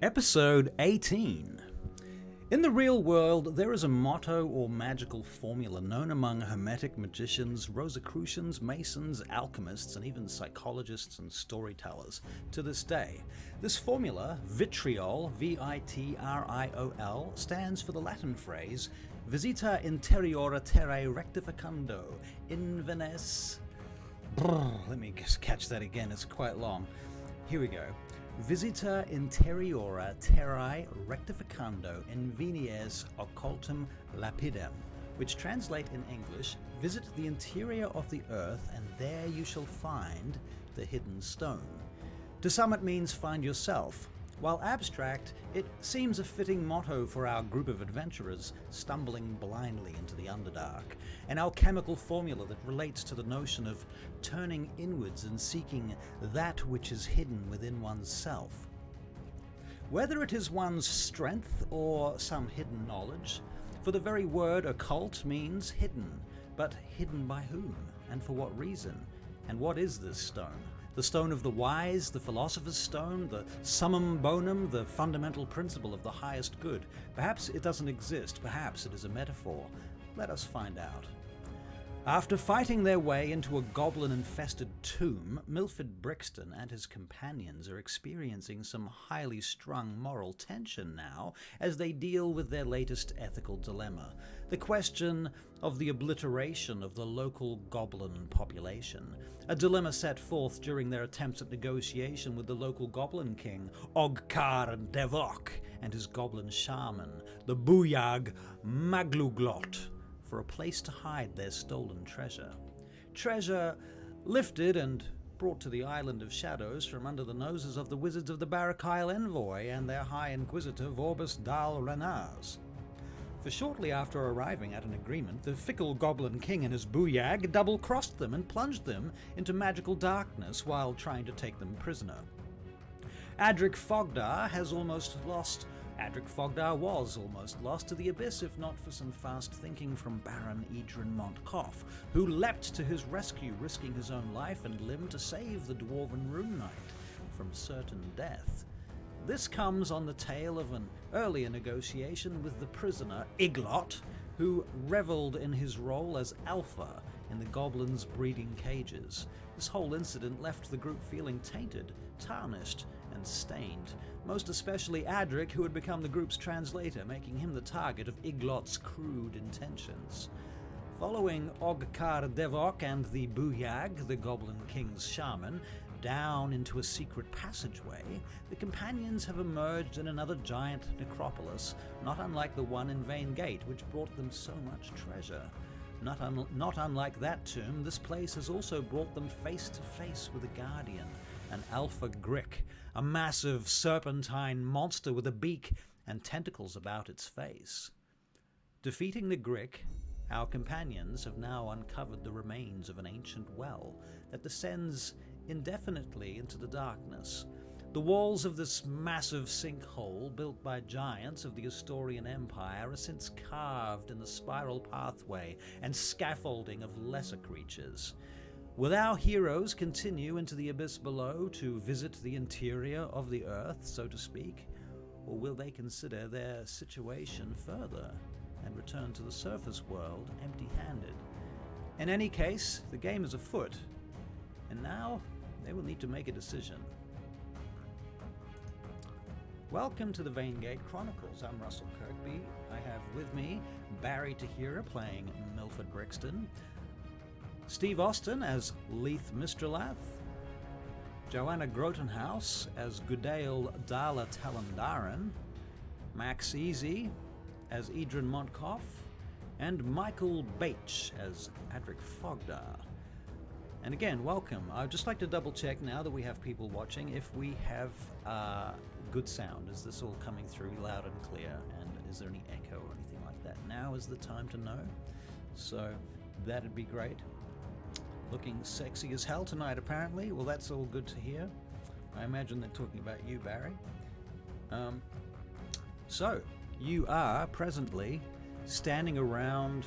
Episode 18. In the real world, there is a motto or magical formula known among Hermetic Magicians, Rosicrucians, Masons, Alchemists, and even psychologists and storytellers to this day. This formula, VITRIOL, V-I-T-R-I-O-L, stands for the Latin phrase Visita Interiora Terrae Rectificando Invenies... Let me just catch that again, it's quite long. Here we go. Visita Interiora Terrae Rectificando Invenies Occultum Lapidem, which translate in English, visit the interior of the earth and there you shall find the hidden stone. To some it means find yourself. While abstract, it seems a fitting motto for our group of adventurers stumbling blindly into the Underdark, an alchemical formula that relates to the notion of turning inwards and seeking that which is hidden within one's self. Whether it is one's strength or some hidden knowledge, for the very word occult means hidden, but hidden by whom and for what reason? And what is this stone? The stone of the wise, the philosopher's stone, the summum bonum, the fundamental principle of the highest good. Perhaps it doesn't exist, perhaps it is a metaphor. Let us find out. After fighting their way into a goblin-infested tomb, Milford Brixton and his companions are experiencing some highly strung moral tension now as they deal with their latest ethical dilemma, the question of the obliteration of the local goblin population, a dilemma set forth during their attempts at negotiation with the local goblin king, Ogkar Devok, and his goblin shaman, the Buyag Magluglot, for a place to hide their stolen treasure. Treasure lifted and brought to the Island of Shadows from under the noses of the wizards of the Barakyle Envoy and their High Inquisitor Vorbis Dal Renaz. For shortly after arriving at an agreement, the fickle Goblin King and his Buyag double-crossed them and plunged them into magical darkness while trying to take them prisoner. Adric Fogdar was almost lost to the abyss if not for some fast thinking from Baron Edrin Montcoff, who leapt to his rescue, risking his own life and limb to save the Dwarven Rune Knight from certain death. This comes on the tail of an earlier negotiation with the prisoner Iglot, who revelled in his role as Alpha in the goblins' breeding cages. This whole incident left the group feeling tainted, tarnished, and stained, most especially Adric, who had become the group's translator, making him the target of Iglot's crude intentions. Following Ogkar Devok and the Buyag, the Goblin King's shaman, down into a secret passageway, the companions have emerged in another giant necropolis, not unlike the one in Vaingate, which brought them so much treasure. Not unlike that tomb, this place has also brought them face to face with a guardian, an Alpha Grick, a massive serpentine monster with a beak and tentacles about its face. Defeating the Grick, our companions have now uncovered the remains of an ancient well that descends indefinitely into the darkness. The walls of this massive sinkhole, built by giants of the Asturian Empire, are since carved in the spiral pathway and scaffolding of lesser creatures. Will our heroes continue into the abyss below to visit the interior of the earth, so to speak, or will they consider their situation further and return to the surface world empty-handed? In any case, the game is afoot, and now they will need to make a decision. Welcome to the Vaingate Chronicles. I'm Russell Kirkby. I have with me Barry Tahira playing Milford Brixton, Steve Austin as Leith Mistralath, Joanna Grotenhouse as Gudale Dala Talandaran, Max Easy as Edrin Montcoff, and Michael Bache as Adric Fogdar. And again, welcome. I'd just like to double check now that we have people watching if we have good sound. Is this all coming through loud and clear? And is there any echo or anything like that? Now is the time to know. So that'd be great. Looking sexy as hell tonight, apparently. Well, that's all good to hear. I imagine they're talking about you, Barry. So, you are presently standing around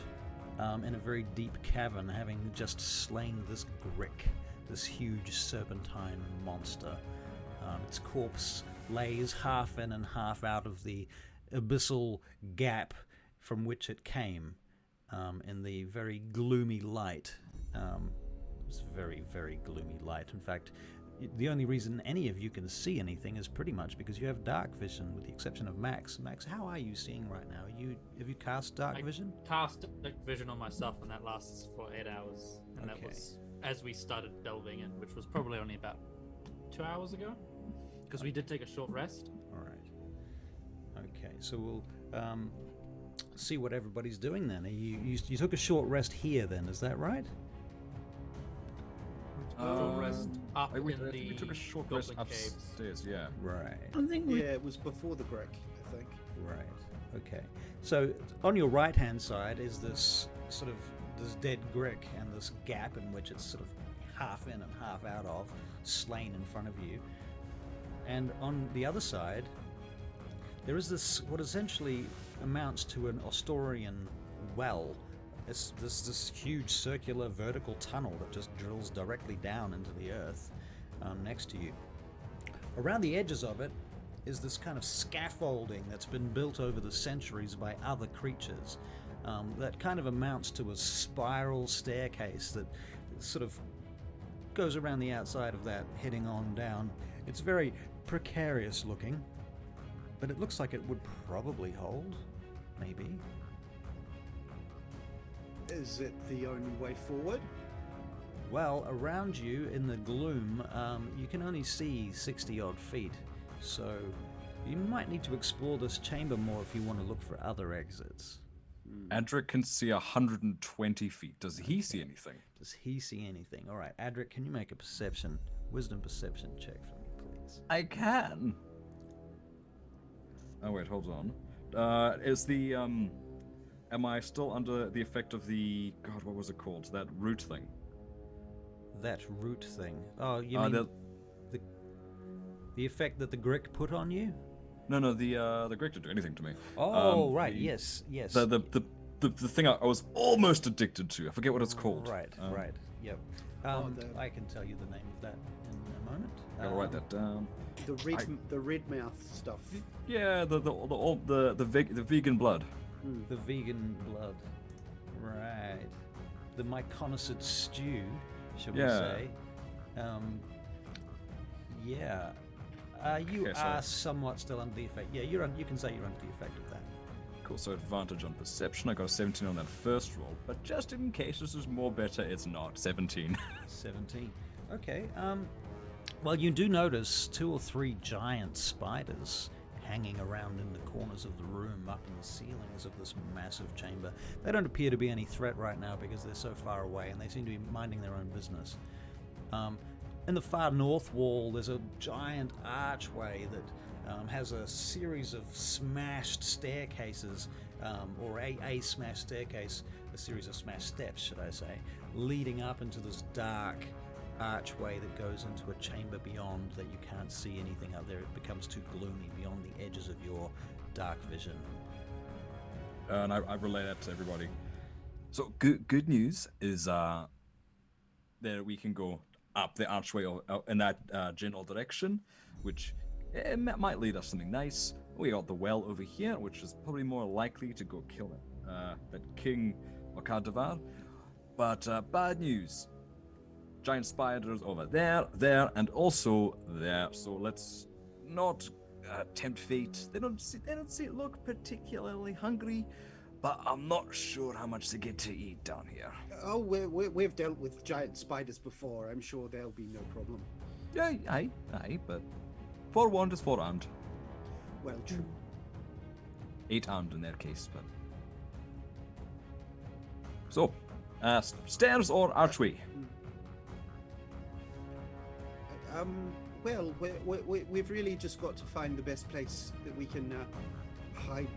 in a very deep cavern, having just slain this Grick, this huge serpentine monster. Its corpse lays half in and half out of the abyssal gap from which it came, in the very gloomy light. It's very, very gloomy light. In fact, the only reason any of you can see anything is pretty much because you have dark vision, with the exception of Max. Max, how are you seeing right now? Have you cast dark vision? I cast dark vision on myself, and that lasts for 8 hours. And that was as we started delving in, which was probably only about 2 hours ago, because we did take a short rest. All right. Okay, so we'll see what everybody's doing then. You took a short rest here then, is that right? Rest up we in the took a short rest Goblin caves. upstairs, yeah. Right. I think it was before the Greg, I think. Right. Okay. So on your right-hand side is this sort of this dead Grick and this gap in which it's sort of half in and half out of, slain in front of you. And on the other side, there is this what essentially amounts to an Ostorian well. It's this huge circular vertical tunnel that just drills directly down into the earth next to you. Around the edges of it is this kind of scaffolding that's been built over the centuries by other creatures that kind of amounts to a spiral staircase that sort of goes around the outside of that, heading on down. It's very precarious looking, but it looks like it would probably hold, maybe. Is it the only way forward? Well, around you in the gloom, you can only see 60-odd feet, so you might need to explore this chamber more if you want to look for other exits. Adric can see 120 feet. Does he see anything? Does he see anything? All right, Adric, can you make a wisdom perception check for me, please? I can. Oh wait, hold on. Is the am I still under the effect of the God? What was it called? That root thing. That root thing. Oh, you mean the effect that the Grick put on you? No, the Greek didn't do anything to me. Oh, right. Yes. The thing I was almost addicted to. I forget what it's called. Right. Yep. I can tell you the name of that in a moment. Gotta write that down. The red mouth stuff. Yeah, the vegan blood. The vegan blood. Right. The myconocid stew, shall we say. Yeah. You are somewhat still under the effect. Yeah, you can say you're under the effect of that. Cool, so advantage on perception. I got a 17 on that first roll, but just in case this is more better, it's not. 17. 17. Okay. Well, you do notice 2 or 3 giant spiders hanging around in the corners of the room, up in the ceilings of this massive chamber. They don't appear to be any threat right now because they're so far away, and they seem to be minding their own business. In the far north wall, there's a giant archway that has a series of smashed staircases, or a smashed staircase, a series of smashed steps, should I say, leading up into this dark archway that goes into a chamber beyond that you can't see anything up there. It becomes too gloomy beyond the edges of your dark vision. And I relay that to everybody. So good news is that we can go up the archway or in that general direction, which might lead us something nice. We got the well over here, which is probably more likely to go kill that King Okadavar. But bad news. Giant spiders over there, and also there. So let's not tempt fate. They don't look particularly hungry, but I'm not sure how much they get to eat down here. Oh, we've dealt with giant spiders before. I'm sure there'll be no problem. Yeah, aye, but forewarned is forearmed. Well, true. 8-armed in their case, but so stairs or archway. Well, we've really just got to find the best place that we can hide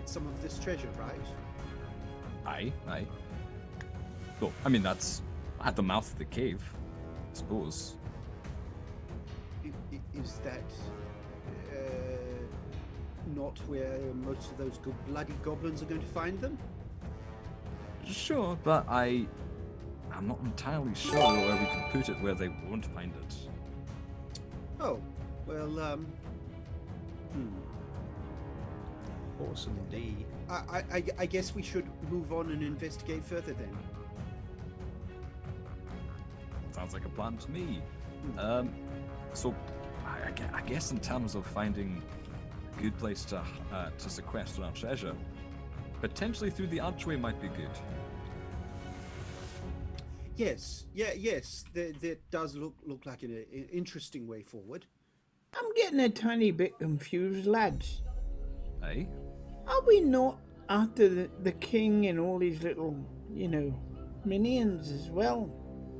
some of this treasure, right? Aye. So, I mean, that's at the mouth of the cave, I suppose. Is that not where most of those bloody goblins are going to find them? Sure, but I'm not entirely sure where we can put it where they won't find it. Oh, Well, Awesome indeed. I guess we should move on and investigate further then. Sounds like a plan to me. So, I guess in terms of finding a good place to sequester our treasure, potentially through the archway might be good. Yes, yes. That does look like an interesting way forward. I'm getting a tiny bit confused, lads. Eh? Are we not after the king and all his little, minions as well?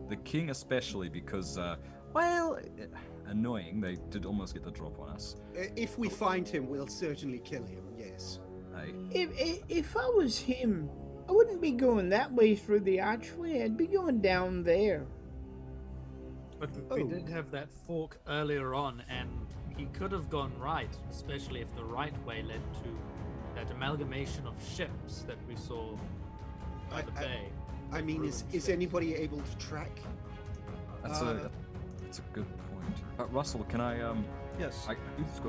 The king especially because, well, annoying, they did almost get the drop on us. If we find him, we'll certainly kill him, yes. Eh? If I was him, I wouldn't be going that way through the archway. I'd be going down there. But we did have that fork earlier on, and he could have gone right, especially if the right way led to that amalgamation of ships that we saw by the bay. I mean, is anybody able to track? That's a good point. Russell, can I Yes.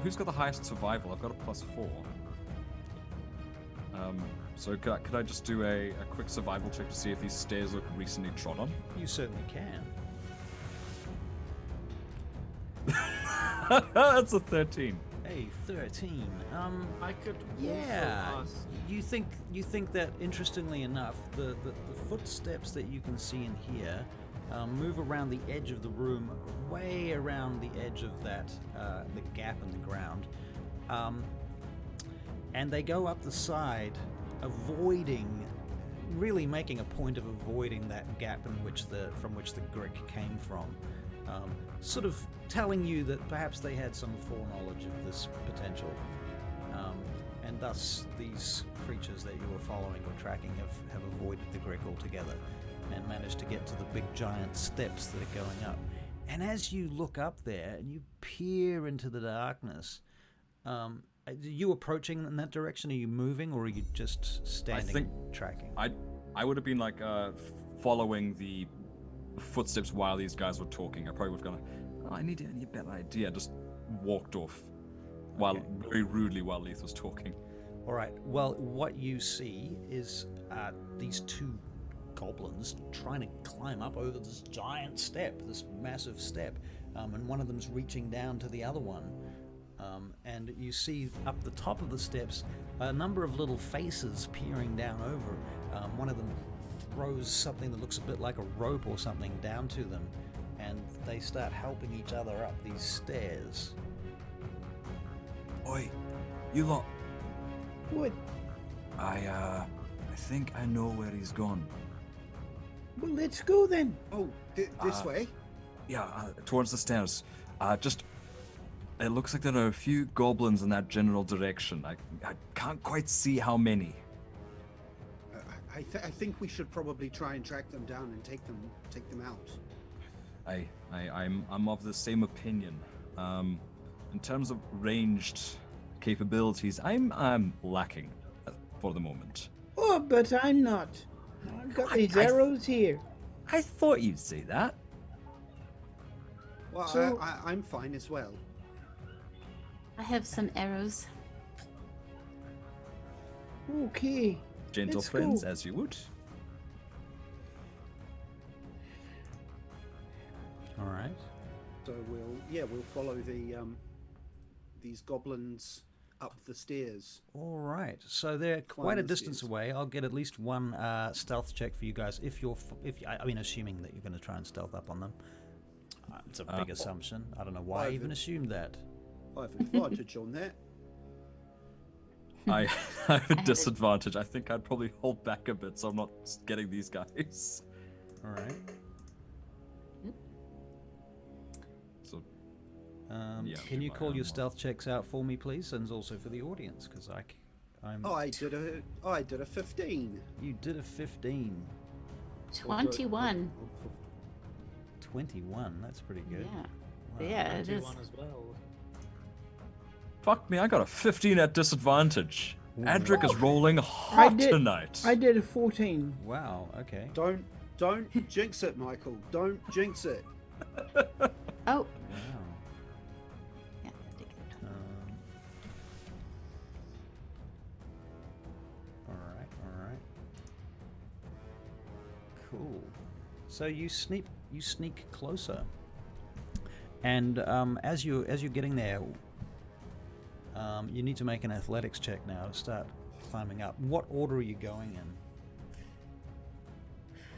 Who's got the highest survival? I've got a +4. So could I just do a quick survival check to see if these stairs look recently trod on? You certainly can. That's a 13. Hey, 13. I could Yeah. also ask. You think that interestingly enough, the footsteps that you can see in here move around the edge of the room, way around the edge of that the gap in the ground, and they go up the side, really making a point of avoiding that gap from which the Greek came from. Sort of telling you that perhaps they had some foreknowledge of this potential, and thus these creatures that you were following or tracking have avoided the Greek altogether and managed to get to the big giant steps that are going up. And as you look up there and you peer into the darkness, are you approaching in that direction? Are you moving, or are you just standing and tracking? I would have been like following the footsteps while these guys were talking. I probably would have gone, I need a better idea. Just walked off very rudely while Leith was talking. All right. Well, what you see is these two goblins trying to climb up over this giant step, this massive step, and one of them's reaching down to the other one. And you see up the top of the steps a number of little faces peering down over. One of them throws something that looks a bit like a rope or something down to them, and they start helping each other up these stairs. Oi, you lot. What? I think I know where he's gone. Well, let's go then. Oh, this way? Yeah, towards the stairs. It looks like there are a few goblins in that general direction. I can't quite see how many. I think we should probably try and track them down and take them out. I'm of the same opinion. In terms of ranged capabilities, I'm lacking for the moment. Oh, but I'm not. I've got these arrows here. I thought you'd say that. Well, So- I'm fine as well. I have some arrows. Okay. Gentle Let's friends, go. as you would. All right. So we'll follow these goblins up the stairs. All right. So they're quite a the distance stairs. away. I'll get at least one stealth check for you guys assuming that you're going to try and stealth up on them. It's a big assumption. I don't know why I even assumed that. I have advantage on that. I have a disadvantage. I think I'd probably hold back a bit so I'm not getting these guys. All right. So, Can you I call am your one. stealth checks out for me, please, and also for the audience, because I'm. I did a 15. You did a 15. 21. 21. That's pretty good. Yeah. Wow. Yeah, it is. 21 as well. fuck me, I got a 15 at disadvantage. Adric is rolling hot tonight. I did a 14. Wow. Okay. Don't jinx it, Michael. Don't jinx it. Oh, Wow. yeah. Cool. So you sneak closer, and as you're getting there, you need to make an athletics check now to start climbing up. What order are you going in?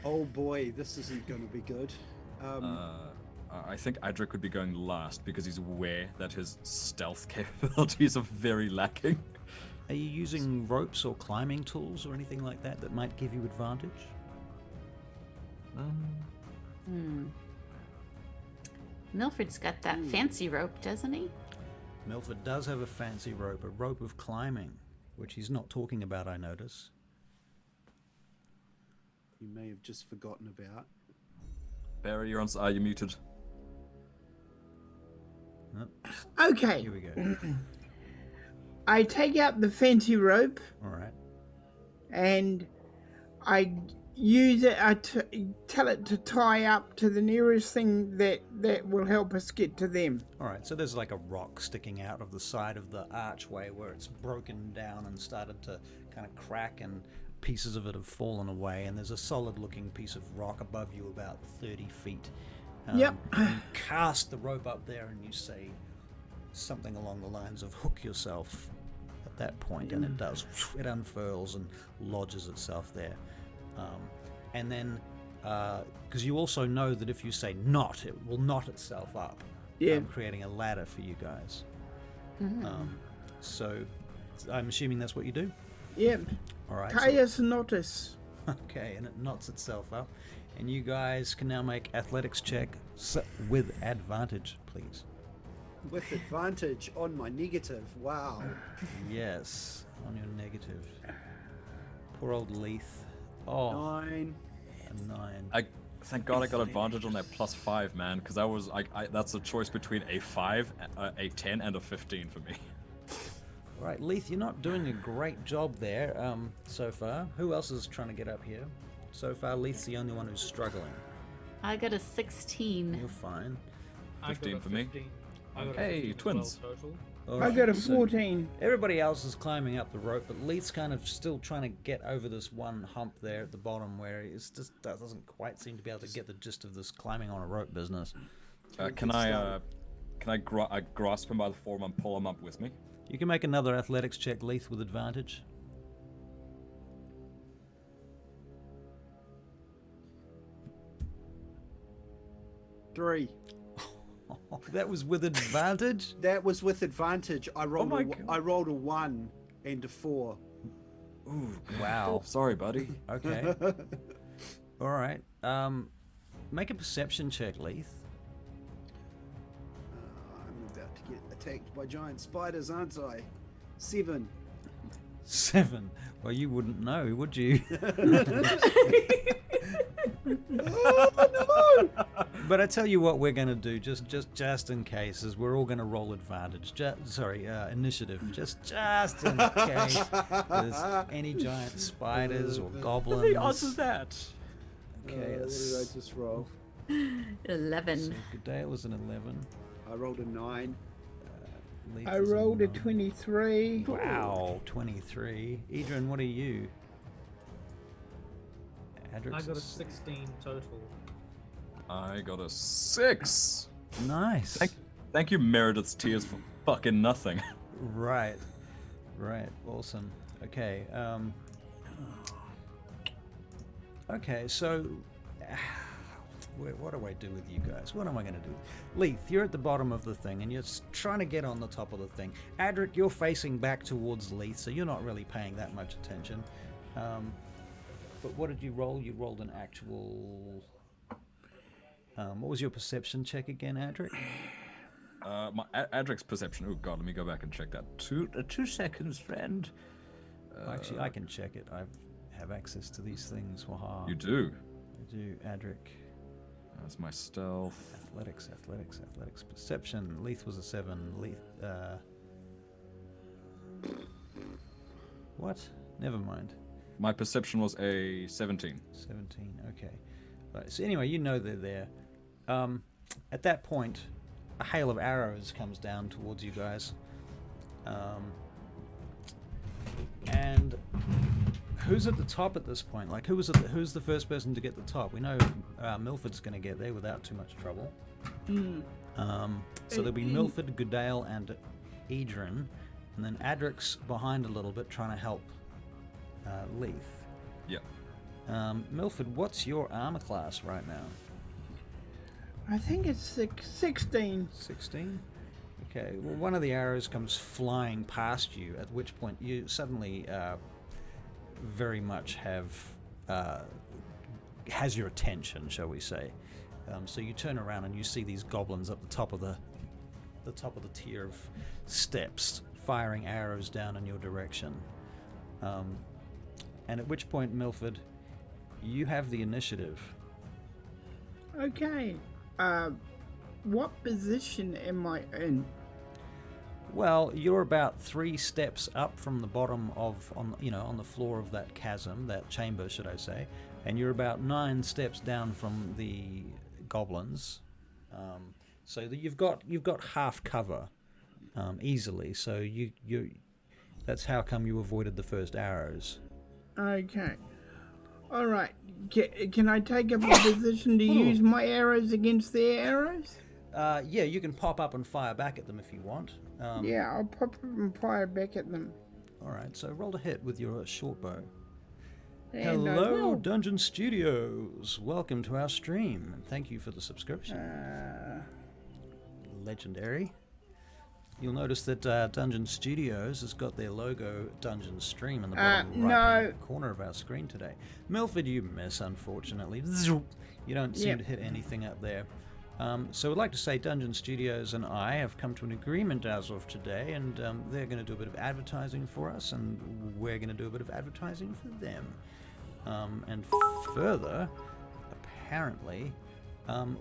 Oh boy, this isn't going to be good. I think Adric would be going last because he's aware that his stealth capabilities are very lacking. Are you using ropes or climbing tools or anything like that that might give you advantage? Milford's got that fancy rope, doesn't he? Milford does have a fancy rope, a rope of climbing, which he's not talking about, I notice. You may have just forgotten about. Barry, you're muted. Oh, Okay. here we go. I take out the fancy rope All right. and I use it. Tell it to tie up to the nearest thing that will help us get to them. All right, so there's like a rock sticking out of the side of the archway where it's broken down and started to kind of crack, and pieces of it have fallen away, and there's a solid-looking piece of rock above you about 30 feet. Yep. You cast the rope up there and you say something along the lines of hook yourself at that point, and it does. It unfurls and lodges itself there. And then, because you also know that if you say knot, it will knot itself up, creating a ladder for you guys. So I'm assuming that's what you do? Yep. All right. Caius Notus. Okay, and it knots itself up. And you guys can now make athletics check with advantage, please. With advantage on my negative. Wow. Yes, on your negative. Poor old Leith. Oh, 9. a 9. Thank God I got advantage on that +5, man, because that's a choice between a 5, a 10, and a 15 for me. Right, Leith, you're not doing a great job there so far. Who else is trying to get up here? So far, Leith's the only one who's struggling. I got a 16. You're fine. 15 for me. I got a Hey, 15 as twins. well total. All I right, got a so 14. everybody else is climbing up the rope, but Leith's kind of still trying to get over this one hump there at the bottom where he just doesn't quite seem to be able to get the gist of this climbing on a rope business. Can I grasp him by the forearm and pull him up with me? You can make another athletics check, Leith, with advantage. 3. That was with advantage? That was with advantage. I rolled my a, God. I rolled a 1 and a 4. Ooh, Wow. sorry, buddy. Okay. All right. Make a perception check, Leith. I'm about to get attacked by giant spiders, aren't I? 7. 7. Well, you wouldn't know, would you? But I tell you what we're going to do, just in case, is we're all going to roll advantage. Initiative. Just in case there's any giant spiders or goblins. What the odds is that? Okay, What did I just roll? 11. so Goodale was an 11. I rolled a 9. Leith I is rolled a 9. 23. Wow, 23. Adrian, what are you? Adrix I got a is 16 total. I got a 6. nice. Thank you, Meredith's tears, for fucking nothing. Right, awesome. Okay, okay, so what do I do with you guys? What am I going to do? Leith, you're at the bottom of the thing, and you're trying to get on the top of the thing. Adric, you're facing back towards Leith, so you're not really paying that much attention. But what did you roll? You rolled an actual... what was your perception check again, Adric? My Adric's perception. Oh god, let me go back and check that. 2 seconds, friend. Actually, I can check it. I have access to these things. Waha. You do. I do, Adric. That's my stealth. Athletics. Perception. Leith was a 7. Leith. What? Never mind. My perception was a 17. 17. Okay. Right, so anyway, you know they're there. At that point, a hail of arrows comes down towards you guys. And who's at the top at this point? Like, who's the first person to get the top? We know Milford's going to get there without too much trouble. So there'll be Milford, Goodale, and Edrin, and then Adric's behind a little bit, trying to help Leith. Yep. Milford, what's your armor class right now? I think it's 16. 16? Okay, well, one of the arrows comes flying past you, at which point you suddenly very much has your attention, shall we say. So you turn around and you see these goblins up the top of the tier of steps, firing arrows down in your direction. And at which point, Milford, you have the initiative. Okay. What position am I in? Well, you're about 3 steps up from the bottom on the floor of that chasm, that chamber, should I say, and you're about 9 steps down from the goblins. So that you've got half cover easily. So you that's how come you avoided the first arrows. Okay. All right. Can I take up a position to use my arrows against their arrows? Yeah, you can pop up and fire back at them if you want. Yeah, I'll pop up and fire back at them. All right, so roll to hit with your short bow. And I Hello, will. Dungeon Studios. Welcome to our stream, and thank you for the subscription. Legendary. You'll notice that Dungeon Studios has got their logo Dungeon Stream in the bottom right corner of our screen today. Milford, you miss, unfortunately. You don't seem to hit anything up there. So I'd like to say Dungeon Studios and I have come to an agreement as of today, and they're going to do a bit of advertising for us, and we're going to do a bit of advertising for them. And further, apparently,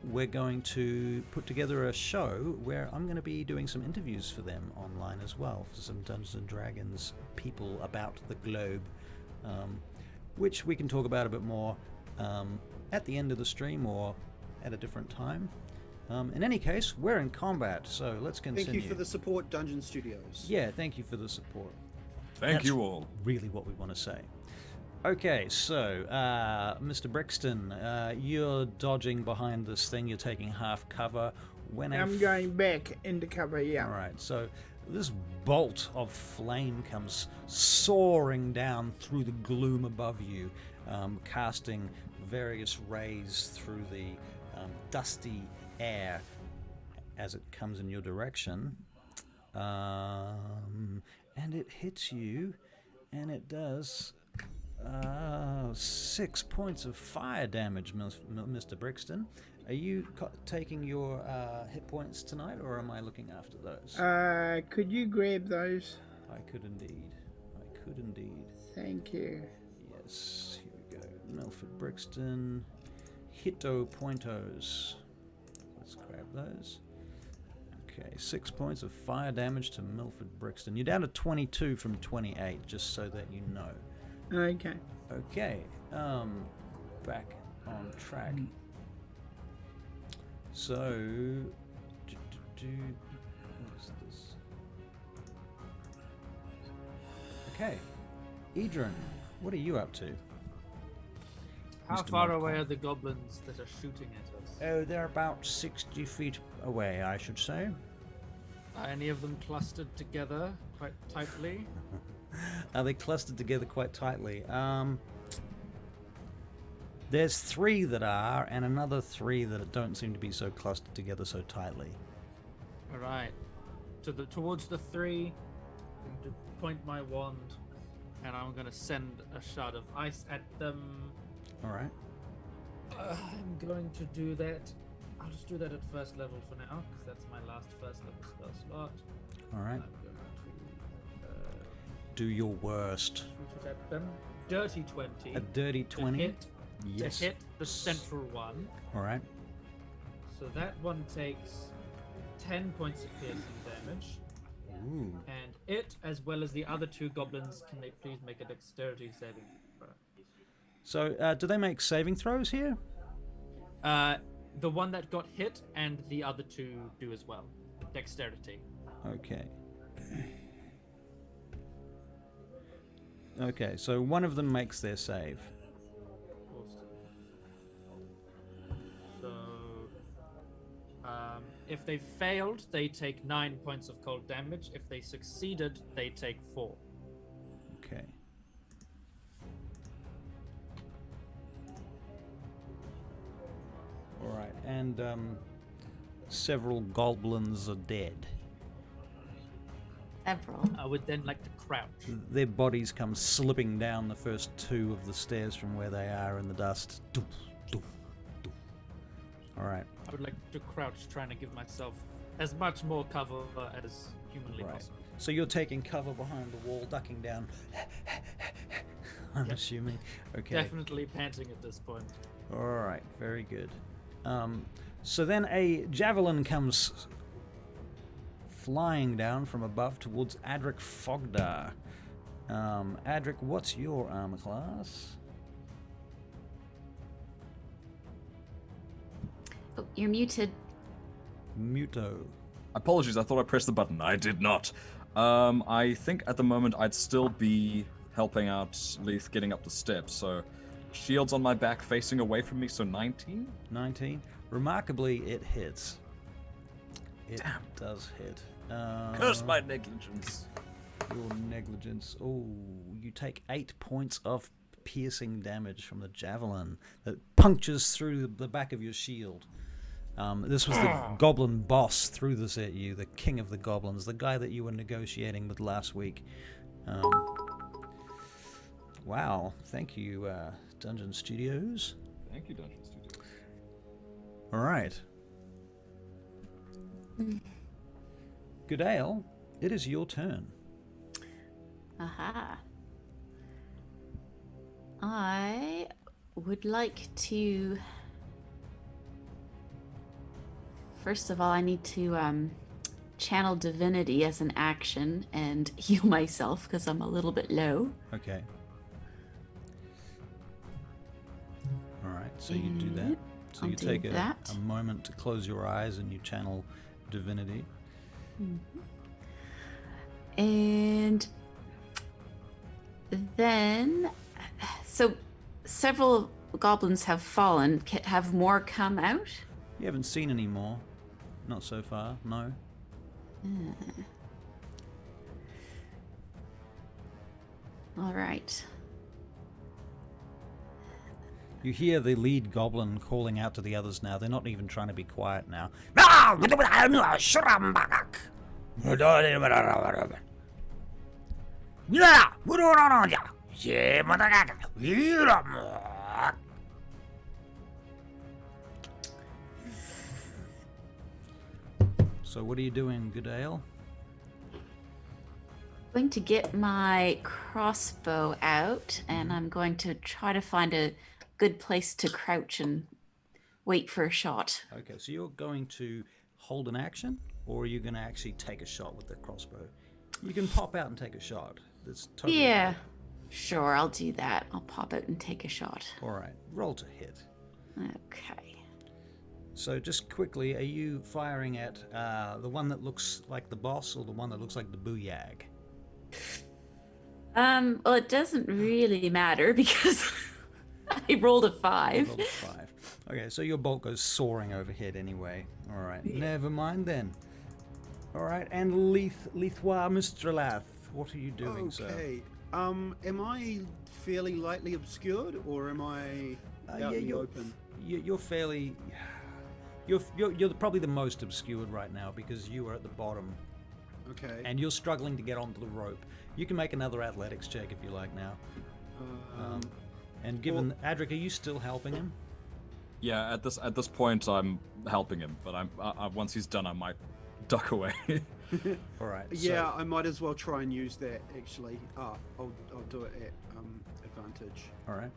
we're going to put together a show where I'm going to be doing some interviews for them online as well, for some Dungeons & Dragons people about the globe, which we can talk about a bit more at the end of the stream or at a different time. In any case, we're in combat, so let's continue. Thank you for the support, Dungeon Studios. Yeah, thank you for the support. Thank you all. Really what we want to say. Okay, so, Mr. Brixton, you're dodging behind this thing, you're taking half cover. I'm going back into cover, yeah. Alright, so this bolt of flame comes soaring down through the gloom above you, casting various rays through the dusty air as it comes in your direction. And it hits you, and it does 6 points of fire damage, Mr. Brixton. Are you taking your hit points tonight, or am I looking after those? Could you grab those? I could indeed. Thank you. Yes, here we go. Milford Brixton. Hito pointos. Let's grab those. Okay, 6 points of fire damage to Milford Brixton. You're down to 22 from 28, just so that you know. Okay. Okay, back on track. So, what is this? Okay, Edrin, what are you up to? How Mr. far Mudcon. away are the goblins that are shooting at us? Oh, they're about 60 feet away, I should say. Are any of them clustered together quite tightly? Are they clustered together quite tightly? There's 3 that are, and another 3 that don't seem to be so clustered together so tightly. All right. Towards the 3, I'm going to point my wand, and I'm going to send a shard of ice at them. All right. I'm going to do that. I'll just do that at first level for now, because that's my last first level spell slot. All right. I'm going to Do your worst. shoot it at them. Dirty 20. A dirty 20. Yes. To hit the central one. All right. So that one takes 10 points of piercing damage. Ooh. And it, as well as the other 2 goblins, can they please make a dexterity saving throw? So, do they make saving throws here? The one that got hit and the other 2 do as well. Dexterity. Okay. Okay, so one of them makes their save. Awesome. So, if they failed, they take 9 points of cold damage. If they succeeded, they take 4. Okay. All right, and several goblins are dead. Several. I would then like to crouch. Their bodies come slipping down the first 2 of the stairs from where they are in the dust. Doof, doof, doof. All right. I would like to crouch, trying to give myself as much more cover as humanly Right. possible. So you're taking cover behind the wall, ducking down. I'm Yep. assuming. Okay. Definitely panting at this point. All right. Very good. So then a javelin comes flying down from above towards Adric Fogdar. Adric, what's your armor class? Oh, you're muted. Muto. Apologies, I thought I pressed the button. I did not. I think at the moment I'd still be helping out Leith getting up the steps, so shield's on my back facing away from me, so 19? 19. Remarkably, it hits. It does hit. Curse my negligence. Your negligence. Oh, you take 8 points of piercing damage from the javelin that punctures through the back of your shield. This was the goblin boss threw this at you, the king of the goblins, the guy that you were negotiating with last week. Wow, thank you, Dungeon Studios. Thank you, Dungeon Studios. All right. Goodale, it is your turn. Aha. I would like to... First of all, I need to channel divinity as an action and heal myself because I'm a little bit low. Okay. All right, so you do that. And So I'll you do take a that. moment to close your eyes and you channel divinity. And then, so several goblins have fallen. Have more come out? You haven't seen any more. Not so far, no. All right. You hear the lead goblin calling out to the others now. They're not even trying to be quiet now. So what are you doing, Goodale? Going to get my crossbow out, and I'm going to try to find a good place to crouch and wait for a shot. Okay, so you're going to hold an action, or are you going to actually take a shot with the crossbow? You can pop out and take a shot. That's totally Yeah, okay. sure, I'll do that. I'll pop out and take a shot. All right, roll to hit. Okay. So just quickly, are you firing at the one that looks like the boss or the one that looks like the booyag? Well, it doesn't really matter because I rolled a 5. Roll a 5. Okay, so your bolt goes soaring overhead anyway. All right, never mind then. All right, and Leithwa Mistralath, what are you doing, sir? Okay. Am I fairly lightly obscured, or am I out in the open? You're fairly... You're probably the most obscured right now because you are at the bottom. Okay. And you're struggling to get onto the rope. You can make another athletics check if you like now. And given Adric, are you still helping him? Yeah, at this point I'm helping him, but once he's done I might duck away. All right. Yeah, I might as well try and use that actually. I'll do it at advantage. All right.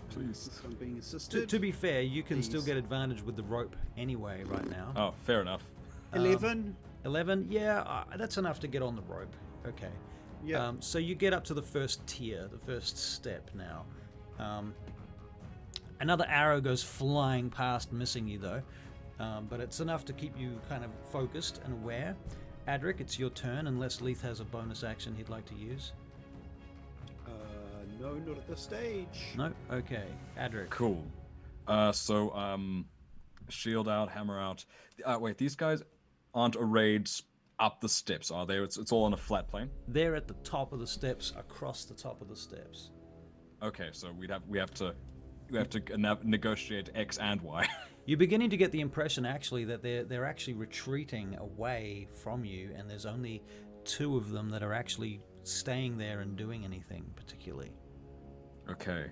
Please. Since I'm being assisted. To be fair, you can still Please. get advantage with the rope anyway right now. Oh, fair enough. 11. 11, yeah, that's enough to get on the rope. Okay. Yeah. So you get up to the first tier, the first step now. Another arrow goes flying past, missing you though. But it's enough to keep you kind of focused and aware. Adric, it's your turn, unless Leith has a bonus action he'd like to use. No, not at this stage. No? Okay. Adric. Cool. Shield out, hammer out. Wait, these guys aren't arrayed up the steps, are they? It's all on a flat plane. They're at the top of the steps, across the top of the steps. Okay, so we have to negotiate X and Y. You're beginning to get the impression, actually, that they're actually retreating away from you, and there's only 2 of them that are actually staying there and doing anything particularly. Okay.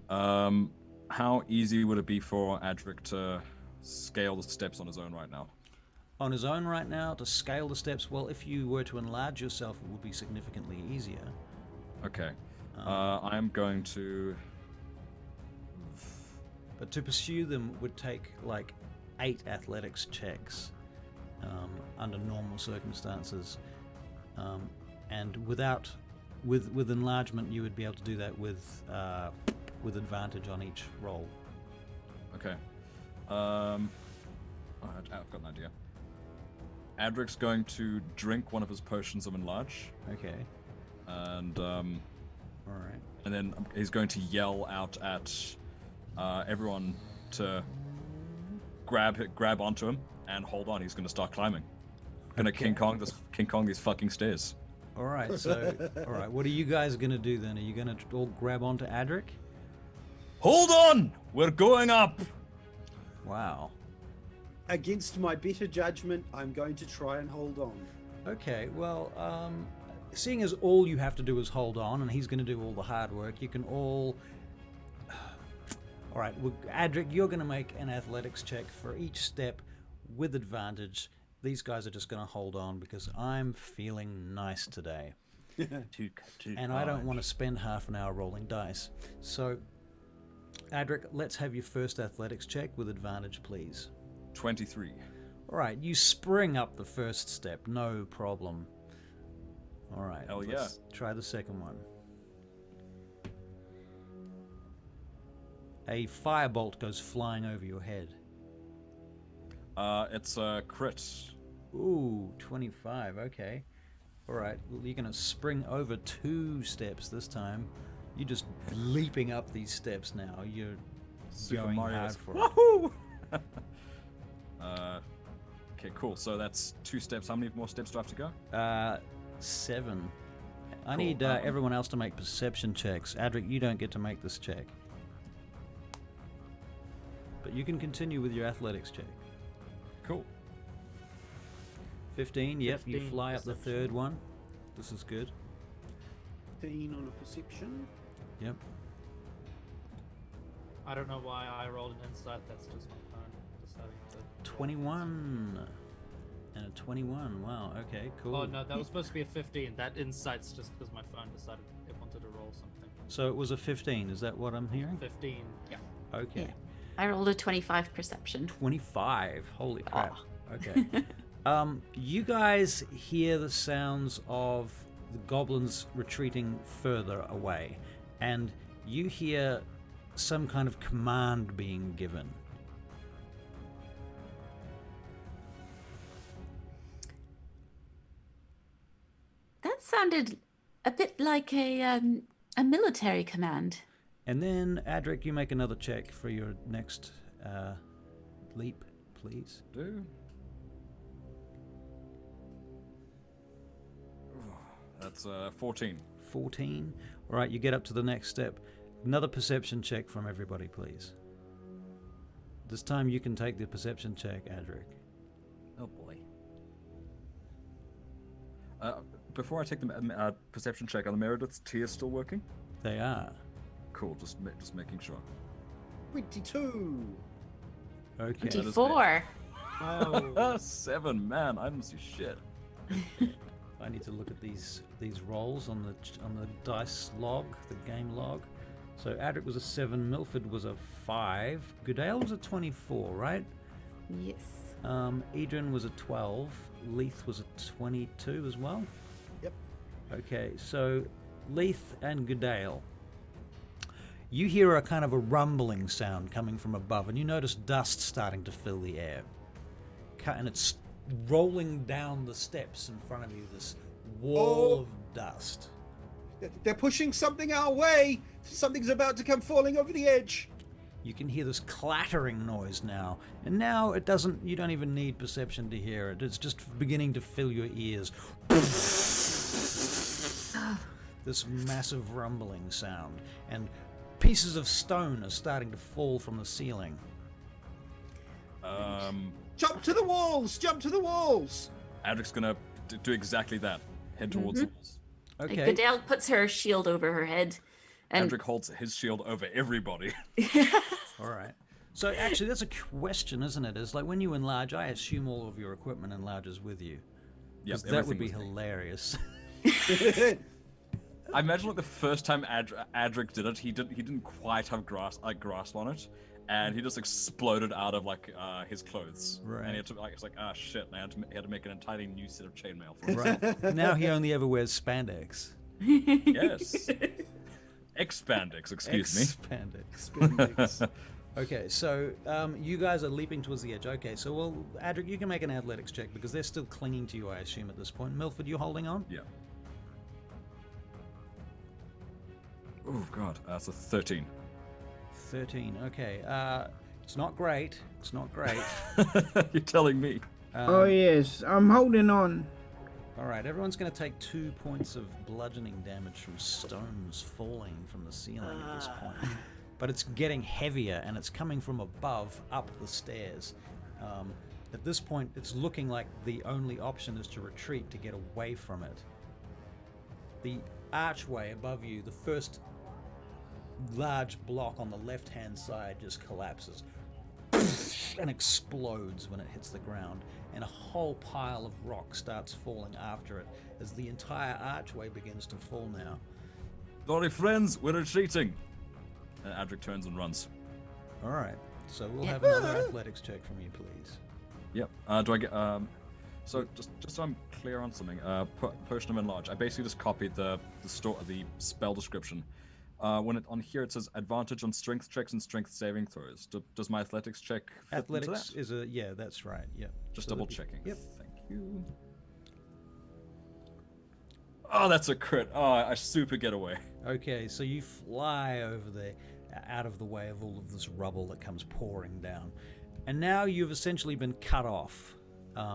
How easy would it be for Adric to scale the steps on his own right now? On his own right now, to scale the steps, well, if you were to enlarge yourself, it would be significantly easier. Okay. I'm going to... But to pursue them would take like 8 athletics checks under normal circumstances, and with enlargement, you would be able to do that with advantage on each roll. Okay. I've got an idea. Adric's going to drink one of his potions of enlarge. Okay. And All right. And then he's going to yell out at everyone to grab onto him and hold on. He's going to start climbing. Gonna King Kong these fucking stairs. All right. So, all right. What are you guys gonna do then? Are you gonna all grab onto Adric? Hold on! We're going up! Wow. Against my better judgment, I'm going to try and hold on. Okay. Well, seeing as all you have to do is hold on, and he's going to do all the hard work, you can all. All right. Well, Adric, you're going to make an athletics check for each step with advantage. These guys are just going to hold on because I'm feeling nice today. And I don't want to spend half an hour rolling dice. So, Adric, let's have your first athletics check with advantage, please. 23. All right, you spring up the first step, no problem. All right, Hell let's try the second one. A firebolt goes flying over your head. It's a crit. Ooh, 25, okay. All right, well, you're going to spring over 2 steps this time. You're just leaping up these steps now. You're Super going Mario hard is- for it. Woohoo! Okay, cool. So that's 2 steps. How many more steps do I have to go? 7. I Cool. need everyone else to make perception checks. Adric, you don't get to make this check. But you can continue with your athletics check. Cool. 15, yep, you 15 fly up the perception. third one. This is good. 15 on a perception. Yep. I don't know why I rolled an insight. That's just my phone deciding to. 21. And a 21. Wow, okay, cool. Oh no, that was supposed to be a 15. That insight's just because my phone decided it wanted to roll something. So it was a 15, is that what I'm hearing? 15. Yeah. Okay. Yeah. I rolled a 25 perception. 25. Holy crap. Aw. Okay. You guys hear the sounds of the goblins retreating further away, and you hear some kind of command being given. That sounded a bit like a military command. And then, Adric, you make another check for your next leap, please. Do. That's 14. 14. All right, you get up to the next step. Another perception check from everybody, please. This time you can take the perception check, Adric. Oh boy. Before I take the perception check, are the Meredith's tears still working? They are. Cool, just making sure. 22. Okay. That is D4. Oh. 7, man, I don't see shit. I need to look at these rolls on the dice log, the game log. So Adric was a 7, Milford was a 5, Goodale was a 24, right? Yes. Edrin was a 12, Leith was a 22 as well. Yep. Okay, so Leith and Goodale, you hear a kind of a rumbling sound coming from above, and you notice dust starting to fill the air. And it's rolling down the steps in front of you, this wall of dust. They're pushing something our way. Something's about to come falling over the edge. You can hear this clattering noise now, and now it doesn't. You don't even need perception to hear it. It's just beginning to fill your ears. This massive rumbling sound, and pieces of stone are starting to fall from the ceiling. Jump to the walls! Jump to the walls! Adric's gonna do exactly that. Head towards the walls. Okay. Goodale puts her shield over her head. And Adric holds his shield over everybody. All right. So actually, that's a question, isn't it? It's like when you enlarge, I assume all of your equipment enlarges with you. Yep, 'Cause that would everything be was me. hilarious. I imagine like the first time Adric did it, he didn't quite have grasp on it, and he just exploded out of like his clothes. Right. And he had to like it's like shit, man, he had to make an entirely new set of chainmail for it. Right. Now he only ever wears spandex. Yes. Expandex, excuse me. Spandex. Okay, so you guys are leaping towards the edge. Okay, so well, Adric, you can make an athletics check because they're still clinging to you, I assume, at this point. Milford, you holding on? Yeah. Oh god, that's a 13. 13. Okay. It's not great. It's not great. You're telling me. Oh yes, I'm holding on. All right, everyone's going to take 2 points of bludgeoning damage from stones falling from the ceiling at this point. But it's getting heavier, and it's coming from above up the stairs. At this point, it's looking like the only option is to retreat to get away from it. The archway above you, the first large block on the left-hand side, just collapses and explodes when it hits the ground, and a whole pile of rock starts falling after it as the entire archway begins to fall now. Sorry, friends, we're retreating. And Adric turns and runs. All right, so we'll have another athletics check from you, please. Yep. Do I get so just so I'm clear on something, Potion of Enlarge. I basically just copied the spell description. When it on here it says advantage on strength checks and strength saving throws. Does my athletics check fit Athletics into that? is a yeah, that's right. Yep. Just So double that'd be- checking. Yep. Thank you. Oh, that's a crit. Oh, I super get away. Okay, so you fly over there, out of the way of all of this rubble that comes pouring down, and now you've essentially been cut off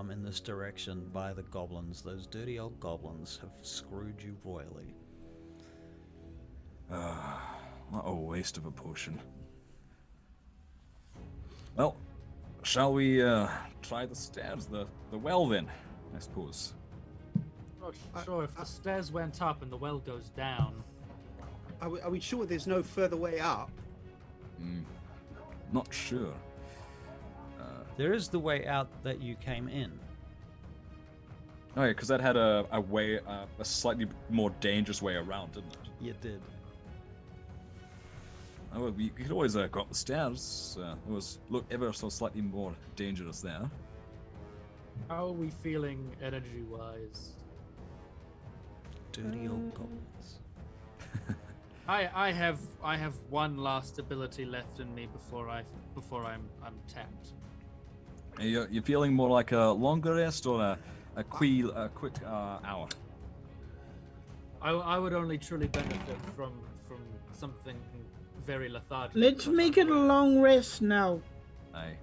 in this direction by the goblins. Those dirty old goblins have screwed you royally. What a waste of a potion. Well, shall we try the stairs, the well then, I suppose. Not sure if the stairs went up and the well goes down. Are we sure there's no further way up? Not sure. There is the way out that you came in. Oh yeah, because that had a way, a slightly more dangerous way around, didn't it? You did. Oh, well, we could always go up the stairs. It was look ever so slightly more dangerous there. How are we feeling energy-wise? Dirty old goblins. I have one last ability left in me before I'm tapped. You're feeling more like a longer rest or a quick hour? I would only truly benefit from something very lethargic. Let's make it a long rest now. Aye.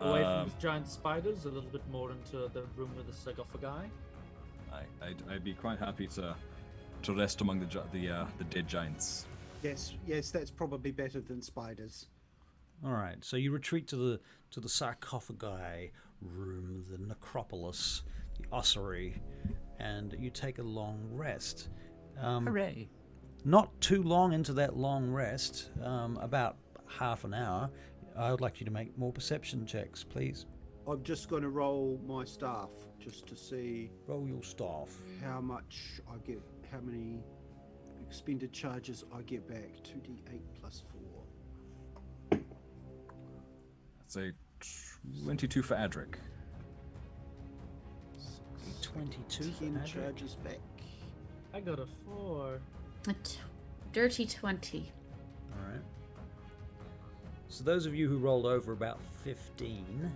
Away from these giant spiders, a little bit more into the room with the sarcophagi. I'd be quite happy to rest among the dead giants. Yes, that's probably better than spiders. All right, so you retreat to the sarcophagi room, the necropolis, the ossuary, and you take a long rest. Hooray! Not too long into that long rest, about half an hour. I would like you to make more perception checks, please. I'm just going to roll my staff just to see Roll your staff. how much I get, how many expended charges I get back. 2d8 plus 4. That's a 22 for Adric. 22 for 10 Adric. charges back. I got a 4. Dirty 20. All right. So those of you who rolled over about 15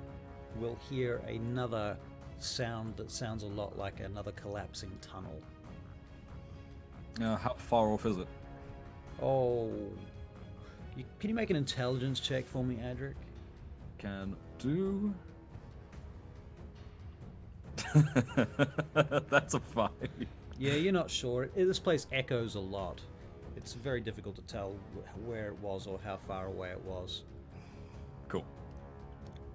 will hear another sound that sounds a lot like another collapsing tunnel. How far off is it? Oh. Can you make an intelligence check for me, Adric? Can do. That's a 5. Yeah, you're not sure. This place echoes a lot. It's very difficult to tell where it was or how far away it was. Cool.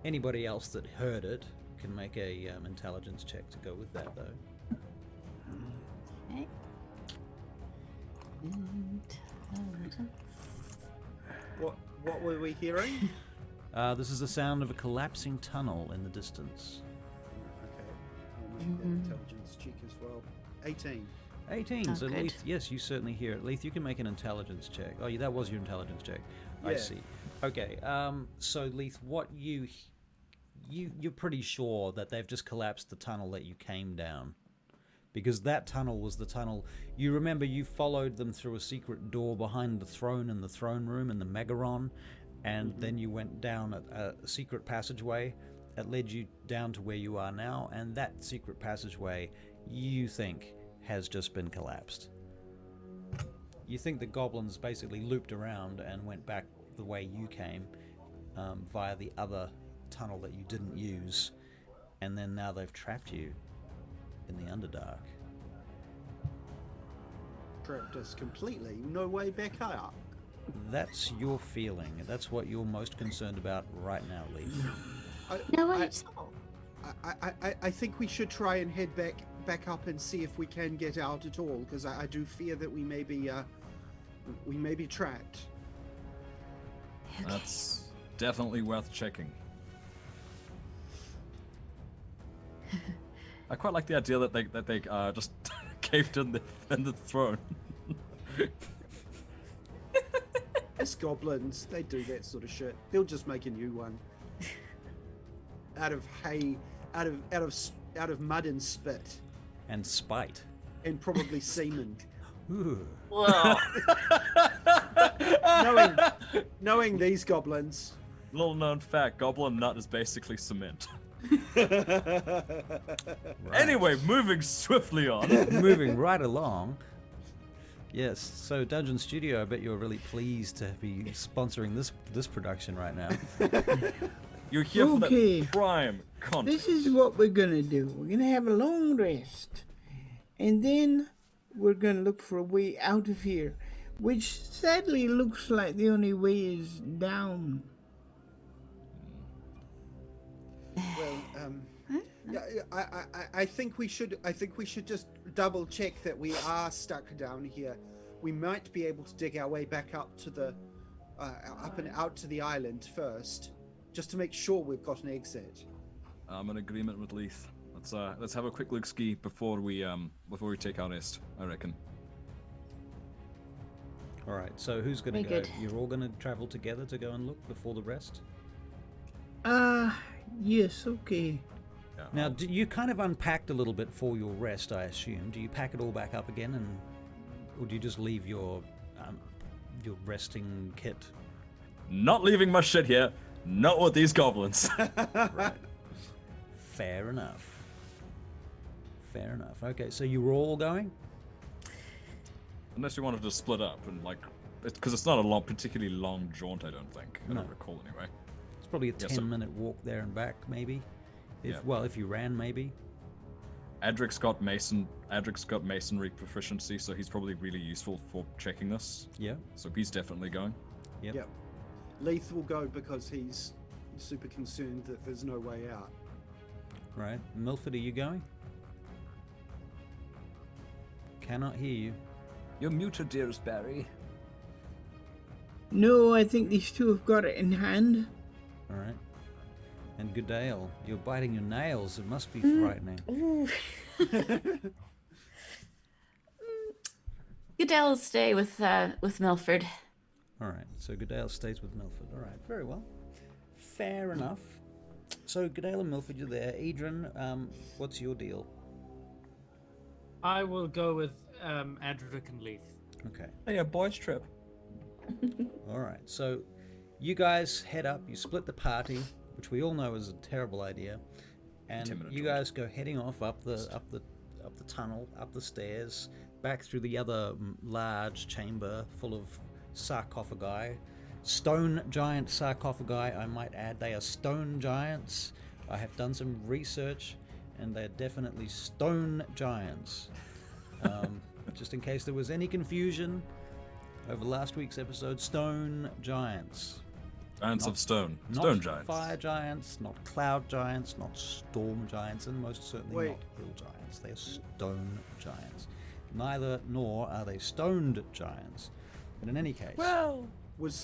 Anybody else that heard it can make a intelligence check to go with that, though. Okay. Intelligence. What were we hearing? This is the sound of a collapsing tunnel in the distance. Okay, I'll make that intelligence check as well. 18. 18. Oh, So good. Leith, yes, you certainly hear it. Leith, you can make an intelligence check. Oh, yeah, that was your intelligence check. I Yeah. see. Okay. So Leith, what you're pretty sure that they've just collapsed the tunnel that you came down, because that tunnel was the tunnel. You remember you followed them through a secret door behind the throne in the throne room in the Megaron, and then you went down a secret passageway that led you down to where you are now, and that secret passageway you think has just been collapsed. You think the goblins basically looped around and went back the way you came, via the other tunnel that you didn't use, and then now they've trapped you in the Underdark. Trapped us completely. No way back up. That's your feeling. That's what you're most concerned about right now, Leith. No way at all. I think we should try and head back up and see if we can get out at all, because I do fear that we may be trapped. Okay. That's definitely worth checking. I quite like the idea that they just caved in the throne. It's goblins. They do that sort of shit. They'll just make a new one out of hay, out of mud and spit, And spite. and probably semen. Ooh. Whoa. knowing these goblins. Little known fact: goblin nut is basically cement. Right. Anyway, moving swiftly on. Moving right along. Yes, so Dungeon Studio, I bet you're really pleased to be sponsoring this production right now. You're here for Okay. that prime content. This is what we're gonna do. We're gonna have a long rest, and then we're gonna look for a way out of here, which sadly looks like the only way is down. Well, yeah, I think we should just double check that we are stuck down here. We might be able to dig our way back up to the up and out to the island first, just to make sure we've got an exit. I'm in agreement with Leith. Let's have a quick look ski before we take our rest, I reckon. All right, so who's going to Very go? good. You're all going to travel together to go and look before the rest? Yes, okay. Yeah, Now, you kind of unpacked a little bit for your rest, I assume. Do you pack it all back up again, or do you just leave your resting kit? not leaving my shit here. Not with these goblins. Right. Fair enough. Fair enough. Okay, so you were all going? Unless you wanted to split up and because it's not a particularly long jaunt, I don't think. I No. don't recall anyway. It's probably a Yeah, 10-minute walk there and back, maybe. Yeah. If you ran, maybe. Adric's got masonry proficiency, so he's probably really useful for checking this. Yeah. So he's definitely going. Yep. Yep. Leith will go because he's super concerned that there's no way out. Right. Milford, are you going? Cannot hear you. You're muted, dearest Barry. No, I think these two have got it in hand. All right. And Goodale, you're biting your nails. It must be frightening. Ooh. Goodell will stay with Milford. All right. So Goodale stays with Milford. All right. Very well. Fair enough. So Goodale and Milford, you're there. Adrian, what's your deal? I will go with Adric and Leith. Okay. Hey, a boys' trip. All right. So you guys head up. You split the party, which we all know is a terrible idea, and 10-minute you jaunt. guys go heading off up the up the tunnel, up the stairs, back through the other large chamber full of sarcophagi. Stone giant sarcophagi, I might add. They are stone giants. I have done some research, and they're definitely stone giants. Just in case there was any confusion over last week's episode, stone giants. Giants of stone. Not Stone giants. fire giants, not cloud giants, not storm giants, and most certainly not hill giants. They are stone giants. Neither nor are they stoned giants. But in any case... Well... Was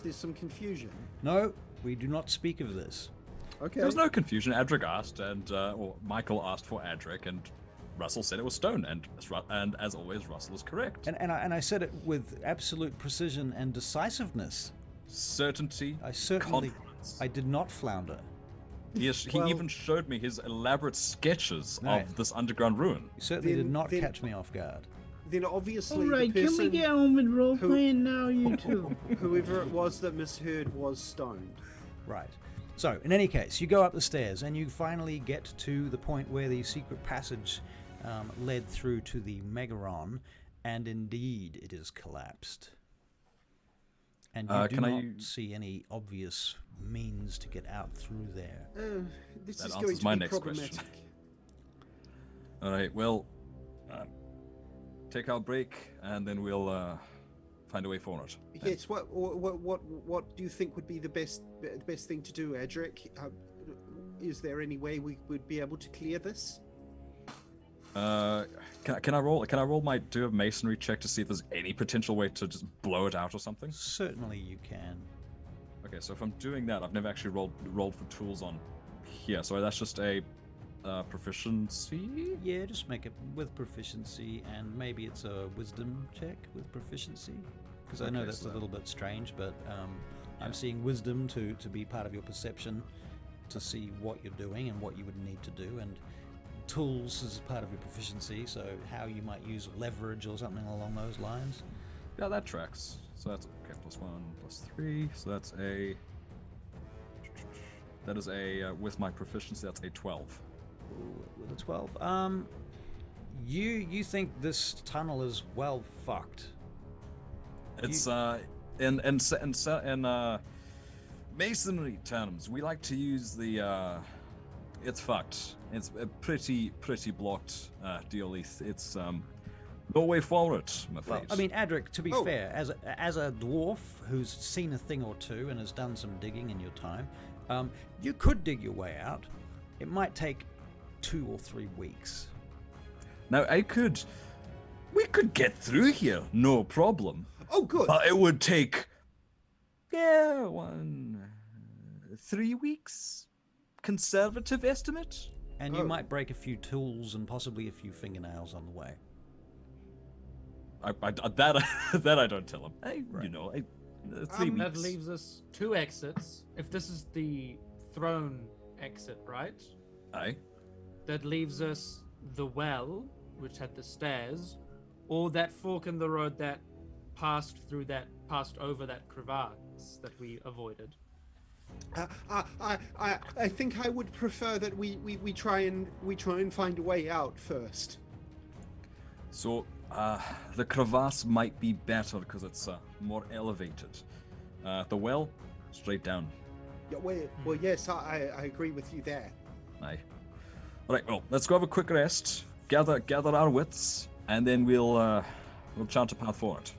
there some confusion? No, we do not speak of this. Okay. There was no confusion. Adric asked, or Michael asked for Adric, and Russell said it was stone, and as always, Russell is correct. And I said it with absolute precision and decisiveness. Certainty, confidence. I did not flounder. He even showed me his elaborate sketches of this underground ruin. You certainly did not catch me off guard. Then obviously Alright, the person... can we get on with role-playing now, you two? Whoever it was that misheard was stoned. Right. So, in any case, you go up the stairs, and you finally get to the point where the secret passage led through to the Megaron, and indeed it is collapsed. And you do not see any obvious means to get out through there. This is going to be problematic. Question. All right, well, take our break, and then we'll find a way forward. Yes. What do you think would be the best thing to do, Edric? Is there any way we would be able to clear this? Can I roll my do a masonry check to see if there's any potential way to just blow it out or something? Certainly you can. Okay, so if I'm doing that, I've never actually rolled for tools on here, so that's just a proficiency? Yeah, just make it with proficiency, and maybe it's a wisdom check with proficiency, because I know that's a little bit strange, but I'm seeing wisdom to be part of your perception, to see what you're doing and what you would need to do, and tools is part of your proficiency, so how you might use leverage or something along those lines. Yeah, that tracks. So that's okay, +1, +3. So that is a with my proficiency, that's a 12. Ooh, with a 12. You think this tunnel is well fucked? It's in masonry terms, we like to use the it's fucked. It's a pretty blocked deal. It's no way forward, I'm afraid. Well, I mean, Adric, to be fair, as a dwarf who's seen a thing or two and has done some digging in your time, you could dig your way out. It might take 2 or 3 weeks. Now, we could get through here, no problem. Oh, good. But it would take, 3 weeks, conservative estimate. And you might break a few tools and possibly a few fingernails on the way. That I don't tell him. 3 weeks. That leaves us 2 exits. If this is the throne exit, right? Aye. That leaves us the well, which had the stairs, or that fork in the road that passed over that crevasse that we avoided. I think I would prefer that we try and find a way out first. So the crevasse might be better because it's more elevated. The well, straight down. Yeah, well, yes, I agree with you there. Aye. All right, well, let's go have a quick rest, gather our wits, and then we'll chart a path forward.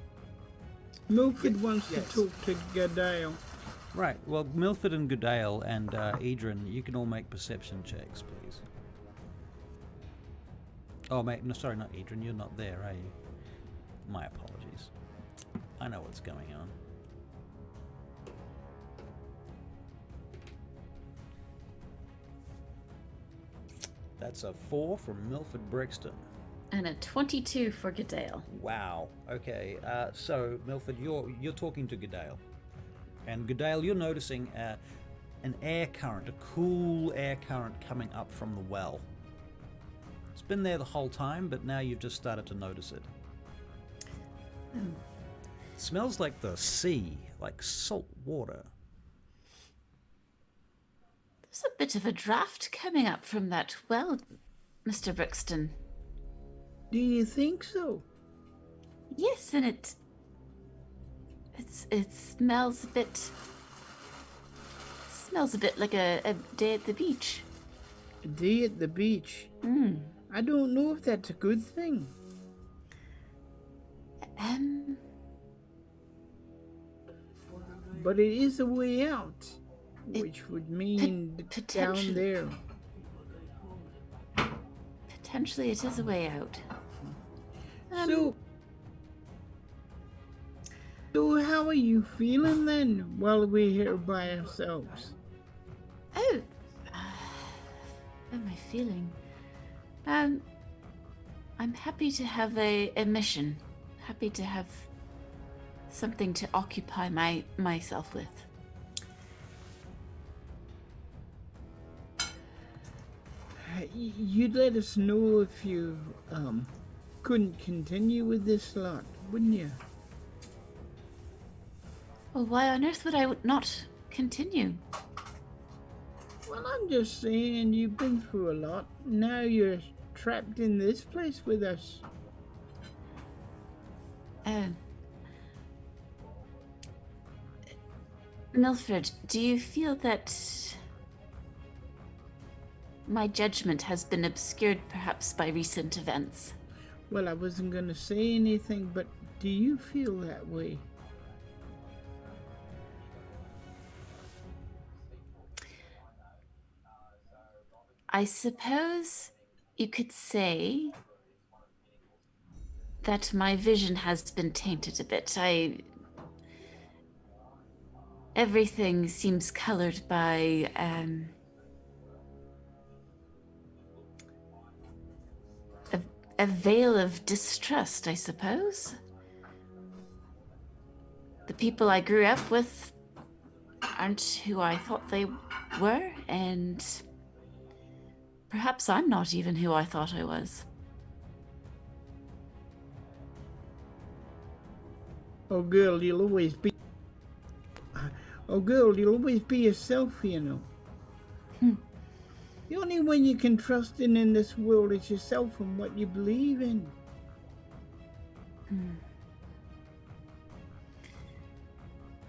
Milford wants to talk to Gadale. Right, well, Milford and Goodale and Edrin, you can all make perception checks, please. Oh, mate, no, sorry, not Edrin, you're not there, are you? My apologies. I know what's going on. That's a 4 from Milford Brixton. And a 22 for Gadale. Wow. Okay. So Milford, you're talking to Goodale, and Goodale, you're noticing an air current, a cool air current coming up from the well. It's been there the whole time, but now you've just started to notice it. It smells like the sea, like salt water. There's a bit of a draft coming up from that well, Mr. Brixton. Do you think so? Yes, and it smells a bit like a day at the beach. A day at the beach. I don't know if that's a good thing. But it is a way out, which would mean down potentially. there. Potentially it is a way out. So how are you feeling then while we're here by ourselves? Oh, how am I feeling? I'm happy to have a mission. Happy to have something to occupy myself with. You'd let us know if you couldn't continue with this lot, wouldn't you? Well, why on earth would I not continue? Well, I'm just saying you've been through a lot. Now you're trapped in this place with us. Milford, do you feel that my judgment has been obscured perhaps by recent events? Well, I wasn't going to say anything, but do you feel that way? I suppose you could say that my vision has been tainted a bit. Everything seems colored by a veil of distrust, I suppose. The people I grew up with aren't who I thought they were, and perhaps I'm not even who I thought I was. Oh, girl, you'll always be... Oh, girl, you'll always be yourself, you know. The only one you can trust in this world is yourself and what you believe in.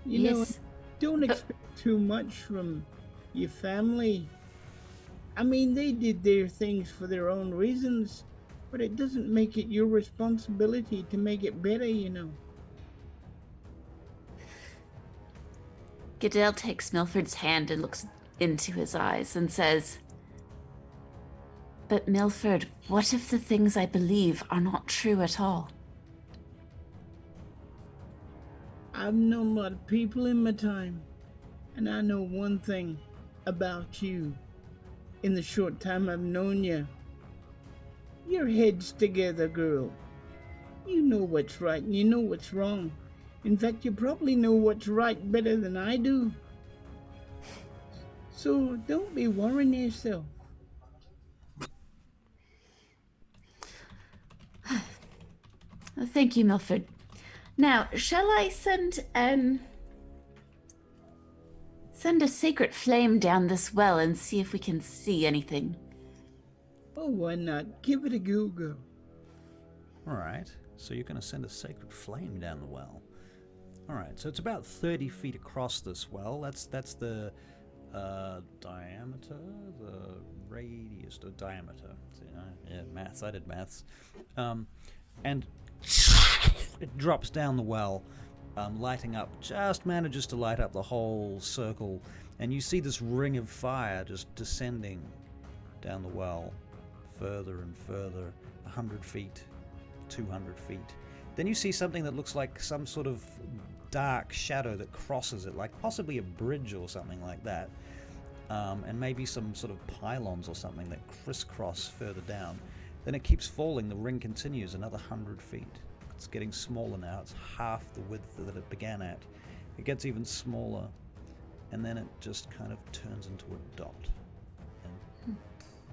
You know, don't expect too much from your family. I mean, they did their things for their own reasons, but it doesn't make it your responsibility to make it better, you know. Goodell takes Milford's hand and looks into his eyes and says, "But Milford, what if the things I believe are not true at all?" I've known a lot of people in my time, and I know one thing about you. In the short time I've known you, your head's together, girl. You know what's right and you know what's wrong. In fact, you probably know what's right better than I do. So don't be worrying yourself. Thank you, Milford. Now, shall I send a sacred flame down this well and see if we can see anything? Oh, why not? Give it a go, girl. All right, so you're going to send a sacred flame down the well. All right, so it's about 30 feet across this well. That's the diameter, the radius, the diameter. So, yeah, maths. I did maths. And it drops down the well, lighting up, just manages to light up the whole circle, and you see this ring of fire just descending down the well, further and further, 100 feet, 200 feet. Then you see something that looks like some sort of dark shadow that crosses it, like possibly a bridge or something like that, and maybe some sort of pylons or something that crisscross further down. Then it keeps falling, the ring continues another 100 feet. It's getting smaller now, it's half the width that it began at. It gets even smaller, and then it just kind of turns into a dot and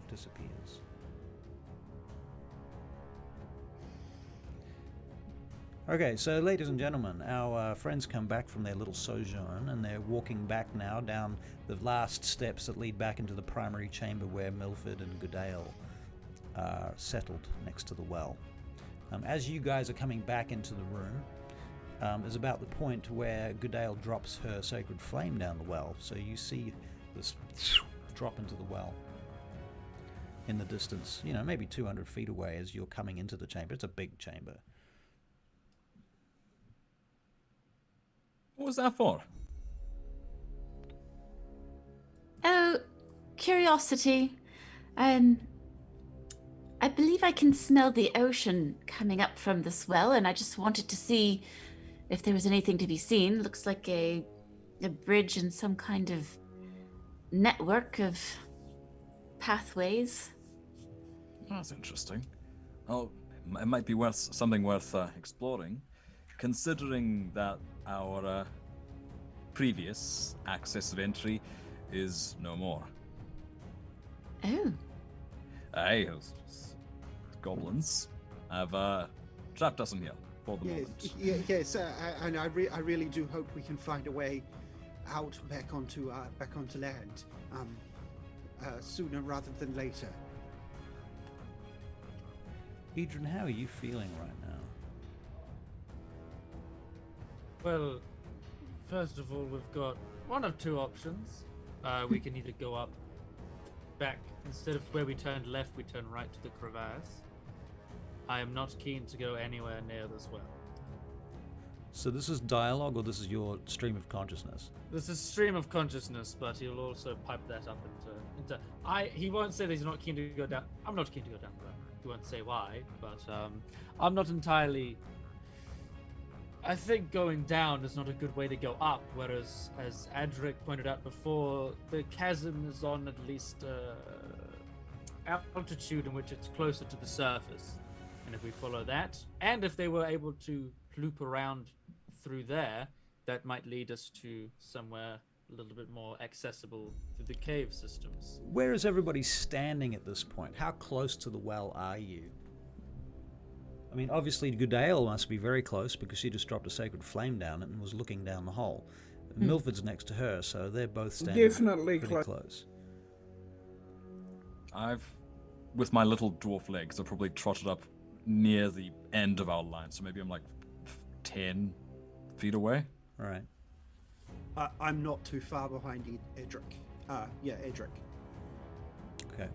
disappears. Okay, so ladies and gentlemen, our friends come back from their little sojourn, and they're walking back now down the last steps that lead back into the primary chamber where Milford and Goodale are settled next to the well. As you guys are coming back into the room, is about the point where Goodale drops her sacred flame down the well. So you see this drop into the well in the distance, maybe 200 feet away as you're coming into the chamber. It's a big chamber. What was that for? Oh, curiosity. I believe I can smell the ocean coming up from this well, and I just wanted to see if there was anything to be seen. Looks like a bridge and some kind of network of pathways. That's interesting. Oh, it might be something worth exploring, considering that our previous access of entry is no more. Oh. Aye, those goblins have trapped us in here for the moment. Yes, and I really do hope we can find a way out back onto land, sooner rather than later. Edrin, how are you feeling right now? Well, first of all, we've got one of two options. We can either go up back, instead of where we turned left, we turn right to the crevasse. I am not keen to go anywhere near this well. So this is dialogue, or this is your stream of consciousness? This is stream of consciousness, but he'll also pipe that up into. He won't say that he's not keen to go down. I'm not keen to go down there. He won't say why, but I'm not entirely. I think going down is not a good way to go up, whereas, as Adric pointed out before, the chasm is on at least altitude in which it's closer to the surface. And if we follow that, and if they were able to loop around through there, that might lead us to somewhere a little bit more accessible to the cave systems. Where is everybody standing at this point? How close to the well are you? I mean, obviously Goodale must be very close because she just dropped a sacred flame down it and was looking down the hole. Milford's next to her, so they're both standing Definitely pretty close. With my little dwarf legs, I've probably trotted up near the end of our line, so maybe I'm like 10 feet away. All right. I'm not too far behind Edric. Edric. Okay.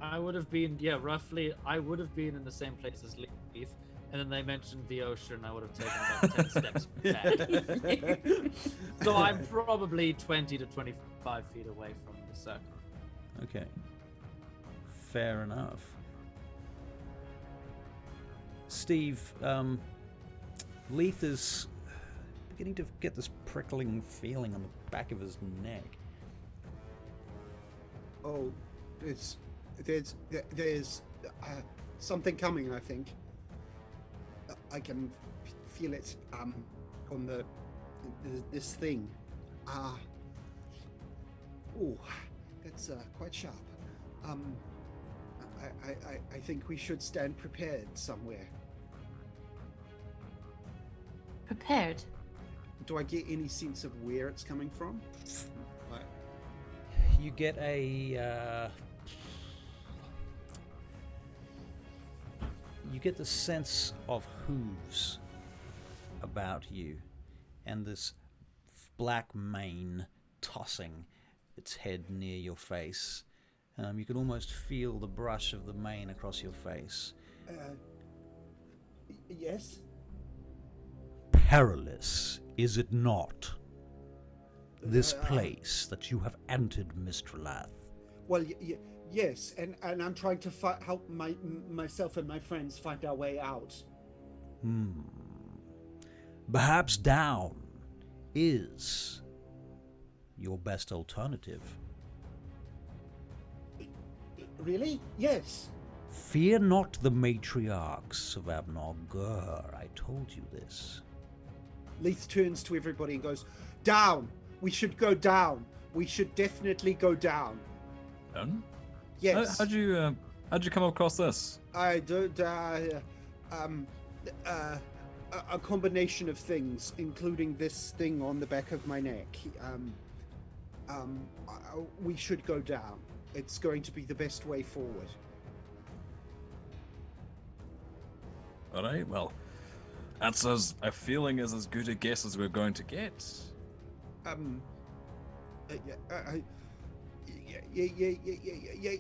I would have been, roughly, I would have been in the same place as Leaf, and then they mentioned the ocean, I would have taken about 10 steps back. So I'm probably 20 to 25 feet away from the circle. Okay. Fair enough. Steve, Leith is beginning to get this prickling feeling on the back of his neck. Oh, there's something coming, I think. I can feel it on this thing. That's quite sharp. I think we should stand prepared somewhere. Prepared? Do I get any sense of where it's coming from? You get you get the sense of hooves about you, and this black mane tossing its head near your face. You can almost feel the brush of the mane across your face. Yes? Perilous, is it not? This place that you have entered, Mistralath. Well, yes, and I'm trying to help myself and my friends find our way out. Perhaps down is your best alternative. Really? Yes. Fear not the matriarchs of Abnor-Gur. I told you this. Leith turns to everybody and goes, "Down! We should go down. We should definitely go down." Done? Yes. How'd you come across this? I do. A combination of things, including this thing on the back of my neck. We should go down. It's going to be the best way forward. All right, well, that's a feeling is as good a guess as we're going to get.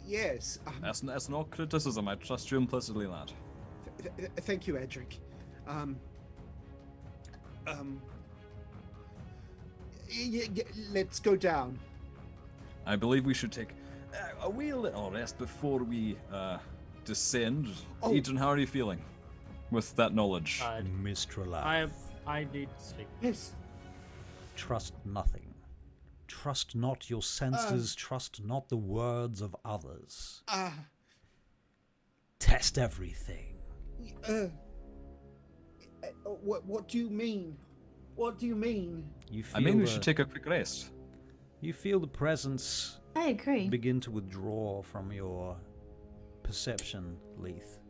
Yes. That's not criticism. I trust you implicitly, lad. Thank you, Edric. Let's go down. I believe we should take a wee little rest before we descend. Oh. Agent, how are you feeling with that knowledge? Mistralaf. I need sleep. Yes. Trust nothing. Trust not your senses. Trust not the words of others. Test everything. What do you mean? What do you mean? You feel I mean, we should take a quick rest. You feel the presence I agree. begin to withdraw from your perception, Leith.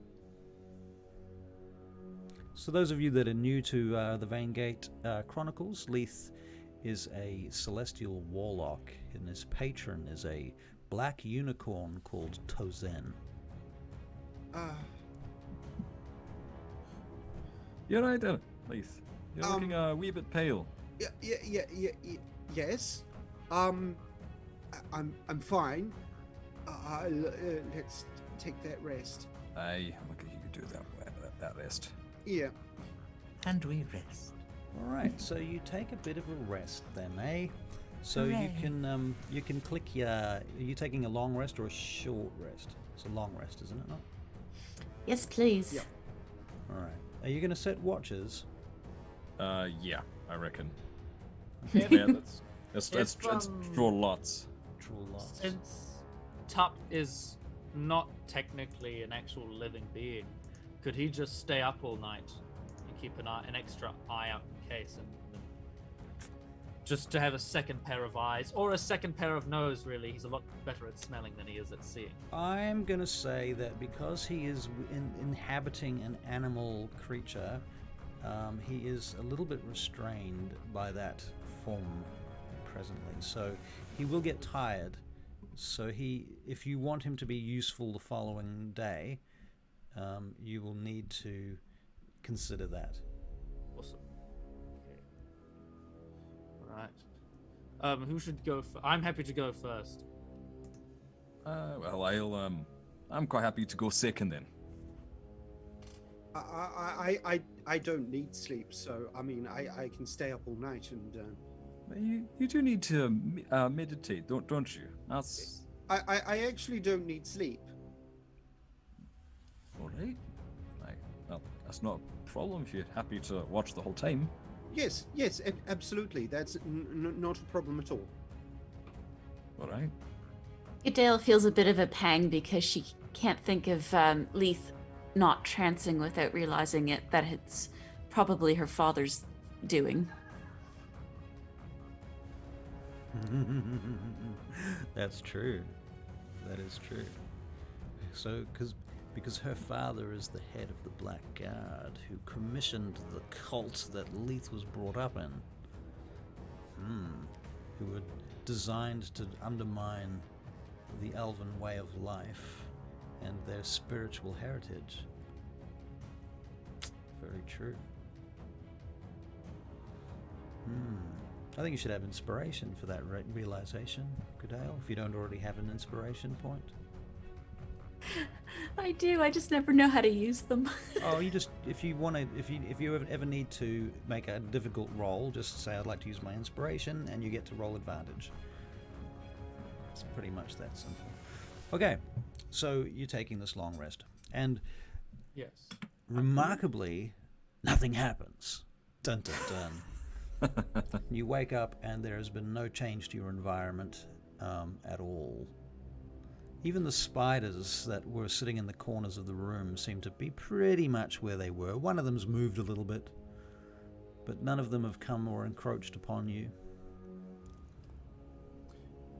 So those of you that are new to the Vaingate Chronicles, Leith is a celestial warlock, and his patron is a black unicorn called Tozen. You're right there, Leith. You're looking a wee bit pale. Yes. I'm fine. Let's take that rest. Aye, look at you do that rest. Yeah. And we rest. All right, so you take a bit of a rest then, eh? So Hooray. you can click your. Are you taking a long rest or a short rest? It's a long rest, isn't it? Not. Yes, please. Yep. All right. Are you going to set watches? Yeah, I reckon. Yeah. Yeah, that's If, draw lots. Draw lots. Since Tup is not technically an actual living being, could he just stay up all night and keep an extra eye out in case, and just to have a second pair of eyes or a second pair of nose? Really, he's a lot better at smelling than he is at seeing. I'm going to say that because he is inhabiting an animal creature, he is a little bit restrained by that form presently. So he will get tired. So if you want him to be useful the following day, you will need to consider that. Awesome. Okay. Right. Who should go? I'm happy to go first. Well, I'm quite happy to go second then. I don't need sleep, so I mean I can stay up all night and. You do need to meditate, don't you? That's I actually don't need sleep. all right. Well, that's not a problem if you're happy to watch the whole time. Yes, absolutely. That's not a problem at all. All right. Adele feels a bit of a pang because she can't think of Leith not trancing without realizing that it's probably her father's doing. That's true. That is true. So, because her father is the head of the Black Guard who commissioned the cult that Leith was brought up in, who were designed to undermine the elven way of life and their spiritual heritage. Very true. I think you should have inspiration for that realization, Goodale, if you don't already have an inspiration point. I do. I just never know how to use them. Oh, you just if you ever need to make a difficult roll, just say I'd like to use my inspiration, and you get to roll advantage. It's pretty much that simple. Okay, so you're taking this long rest, and Yes. remarkably, nothing happens. Dun dun dun. You wake up and there has been no change to your environment at all. Even the spiders that were sitting in the corners of the room seem to be pretty much where they were. One of them's moved a little bit, but none of them have come or encroached upon you.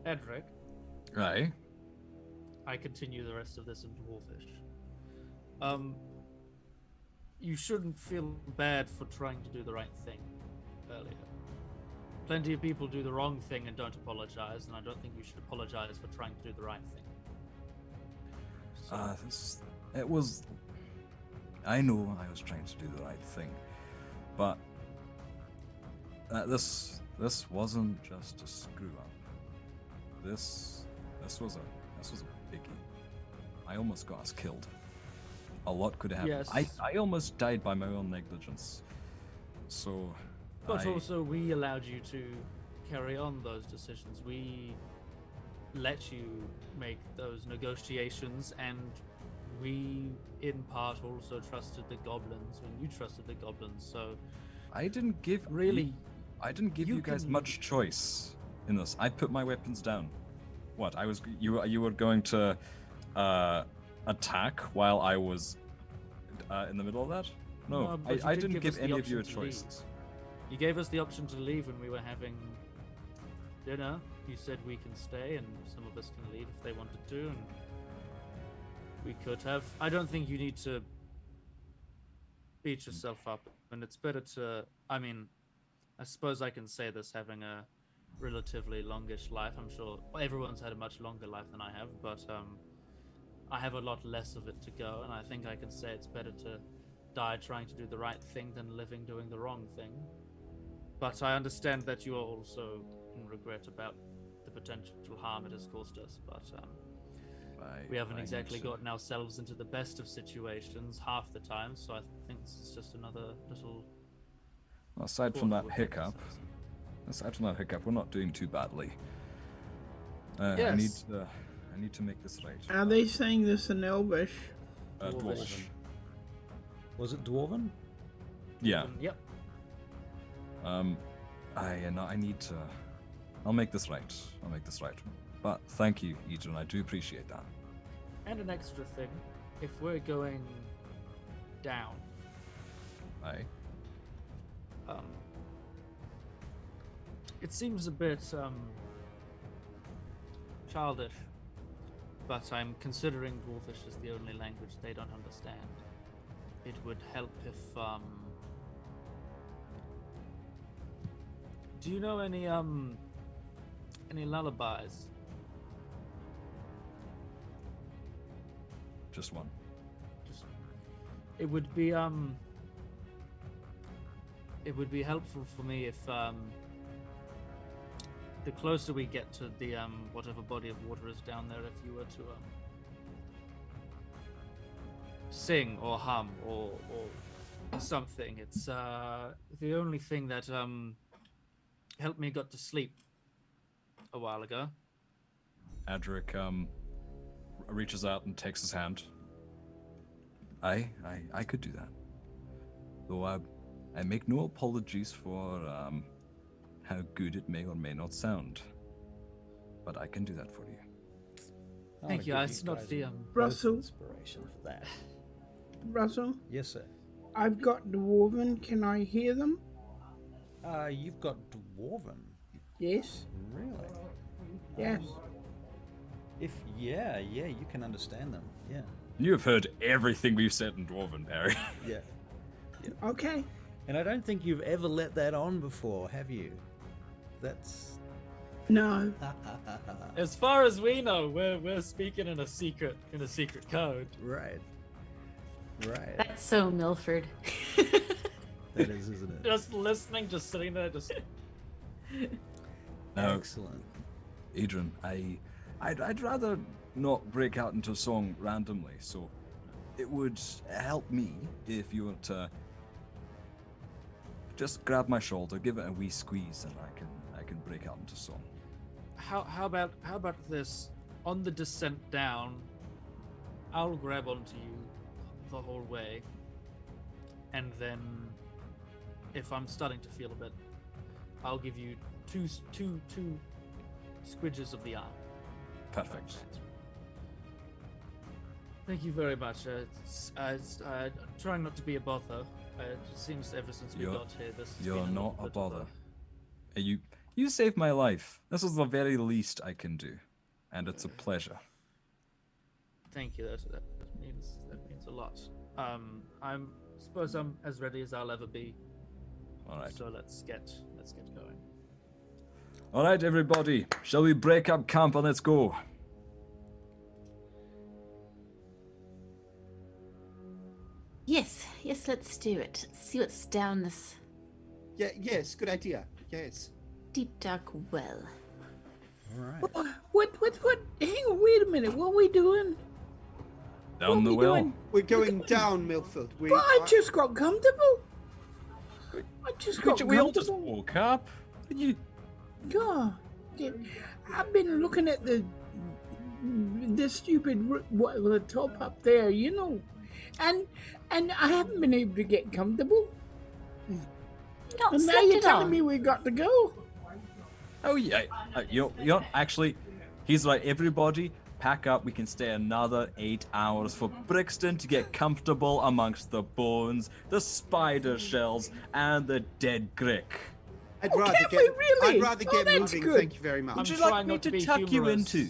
Edric, Right. I continue the rest of this in Dwarfish. You shouldn't feel bad for trying to do the right thing earlier. Plenty of people do the wrong thing and don't apologize, and I don't think you should apologize for trying to do the right thing. So, It was I know I was trying to do the right thing, but this wasn't just a screw up. This was a biggie. I almost got us killed. A lot could have happened. Yes. I almost died by my own negligence. So, But also, we allowed you to carry on those decisions. We let you make those negotiations, and we, in part, also trusted the goblins when you trusted the goblins. So, I didn't give really, I didn't give you guys much choice in this. I put my weapons down. What? You were going to attack while I was in the middle of that? No, but I did didn't give us the any of option you a to choice. leave. You gave us the option to leave when we were having dinner. You said we can stay and some of us can leave if they wanted to, and we could have. I don't think you need to beat yourself up, and it's better to, I mean, I suppose I can say this having a relatively longish life. I'm sure everyone's had a much longer life than I have, but I have a lot less of it to go, and I think I can say it's better to die trying to do the right thing than living doing the wrong thing. But I understand that you are also in regret about the potential harm it has caused us, but we haven't exactly gotten ourselves into the best of situations half the time, so I think this is just another little... Aside from that hiccup, we're not doing too badly. Yes. I need to make this right. Are they saying this in Elvish? Dwarvish. Was it Dwarven? Yeah. Yep. I need to. I'll make this right. But thank you, Edron. I do appreciate that. And an extra thing, if we're going down, Aye. it seems a bit childish, but I'm considering Dwarvish as the only language they don't understand. It would help if do you know any lullabies? Just one. It would be helpful for me if the closer we get to the whatever body of water is down there, if you were to sing or hum or something. It's the only thing that helped me got to sleep a while ago. Adric reaches out and takes his hand. I could do that. Though I make no apologies for how good it may or may not sound. But I can do that for you. Thank you. It's not the Russell. Inspiration for that. Russell, Yes, sir. I've got Dwarven. Can I hear them? You've got Dwarven. Yes. Really? Yes. Yeah, you can understand them. Yeah. You have heard everything we've said in Dwarven, Barry. Yeah. Okay. And I don't think you've ever let that on before, have you? That's... No. As far as we know, we're speaking in a secret code. Right. That's so Milford. That is, isn't it? Just listening, just sitting there, just. Excellent. Adrian, I'd rather not break out into a song randomly, so it would help me if you were to just grab my shoulder, give it a wee squeeze, and I can break out into song. How about this? On the descent down, I'll grab onto you the whole way, and then if I'm starting to feel a bit, I'll give you two squidges of the arm. Perfect. Thank you very much. I'm trying not to be a bother. It seems ever since we got here, this has You're been not a bit of bother. You saved my life. This is the very least I can do, and it's a pleasure. Thank you. That means a lot. I suppose I'm as ready as I'll ever be. All right. So let's get going. All right, everybody. Shall we break up camp and let's go? Yes. Yes, let's do it. Let's see what's down this Yeah, yes, good idea. Yes. deep, dark well. All right. What? Hang on, wait a minute. What are we doing? Down the we well. doing? We're going down, Milford. We Well, I are- just got comfortable. I just got We all just comfortable. woke up. You God, I've been looking at the stupid the top up there, you know, and I haven't been able to get comfortable. Not And now slept you're at telling all. me we got to go. Oh yeah, you actually, he's right. Everybody, pack up. We can stay another 8 hours for Brixton to get comfortable amongst the bones, the spider shells, and the dead Grick. I'd Oh, rather can get. we really? I'd rather Oh, get that's moving. good. Thank you very much. Would you trying like me not to be tuck you humorous. into?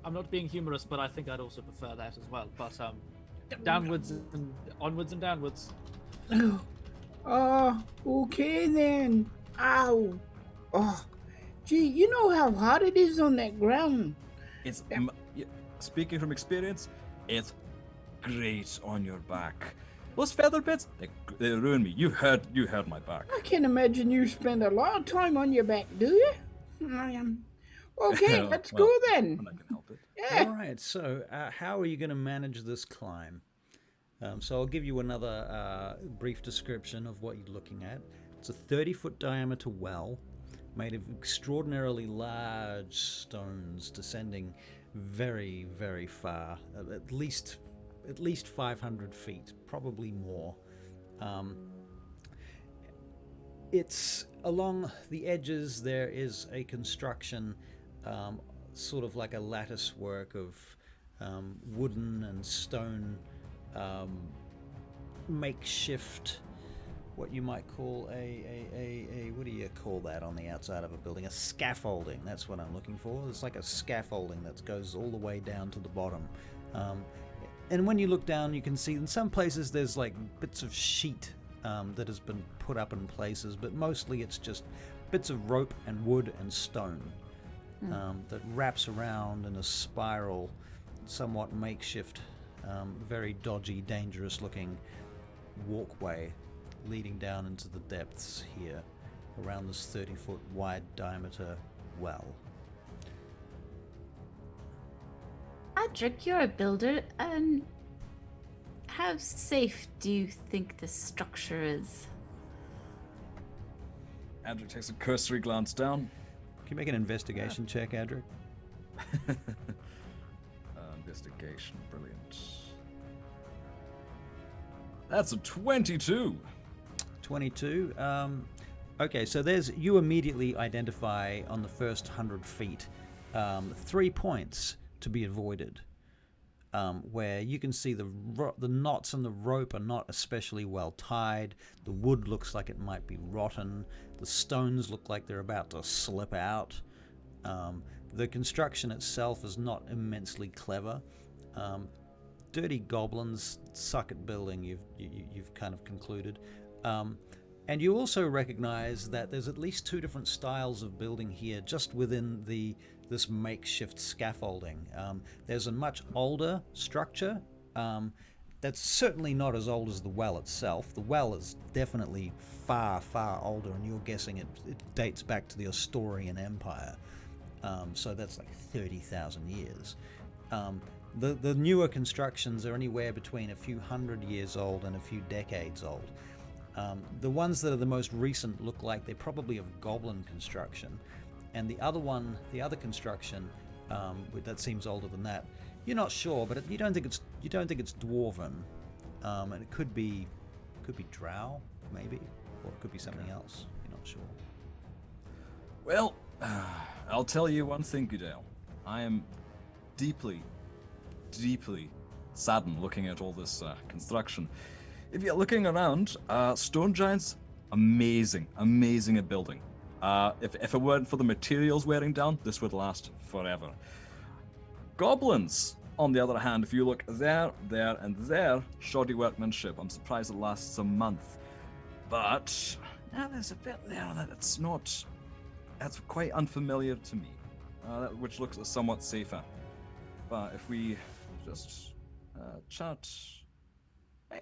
I'm not being humorous, but I think I'd also prefer that as well. But downwards and onwards and downwards. Okay then. Ow. Oh, gee, you know how hot it is on that ground. It's speaking from experience, it's great on your back. Those feather bits, they ruin me. You hurt my back. I can imagine you spend a lot of time on your back, do you? Okay, let's Well, go then. when I can help it. Yeah. All right. So, how are you going to manage this climb? So, I'll give you another brief description of what you're looking at. It's a 30-foot diameter well made of extraordinarily large stones descending very, very far, at least 500 feet, probably more. It's along the edges. There is a construction, sort of like a lattice work of wooden and stone, makeshift, what you might call a what do you call that on the outside of a building? A scaffolding. That's what I'm looking for. It's like a scaffolding that goes all the way down to the bottom. And when you look down, you can see in some places there's like bits of sheet that has been put up in places, but mostly it's just bits of rope and wood and stone that wraps around in a spiral, somewhat makeshift, very dodgy, dangerous looking walkway leading down into the depths here around this 30-foot wide diameter well. Adric, you're a builder. How safe do you think this structure is? Andrew takes a cursory glance down. Can you make an investigation check, Adric? Investigation, brilliant. That's a 22. 22. Okay, so you immediately identify on the first 100 feet 3 points to be avoided, where you can see the knots in the rope are not especially well tied. The wood looks like it might be rotten. The stones look like they're about to slip out. The construction itself is not immensely clever. Dirty goblins suck at building, you've kind of concluded. And you also recognize that there's at least 2 different styles of building here just within this makeshift scaffolding. There's a much older structure that's certainly not as old as the well itself. The well is definitely far, far older, and you're guessing it dates back to the Asturian Empire. So that's like 30,000 years. The newer constructions are anywhere between a few hundred years old and a few decades old. The ones that are the most recent look like they're probably of goblin construction, and the other construction that seems older than that. You're not sure, but you don't think it's dwarven, and it could be drow maybe, or it could be something else. You're not sure. Well, I'll tell you one thing, Goodale. I am deeply, deeply saddened looking at all this construction. If you're looking around, stone giants, amazing at building. If it weren't for the materials wearing down, this would last forever. Goblins, on the other hand, if you look there, and there, shoddy workmanship. I'm surprised it lasts a month. But now there's a bit there that's quite unfamiliar to me, which looks somewhat safer. But if we just chat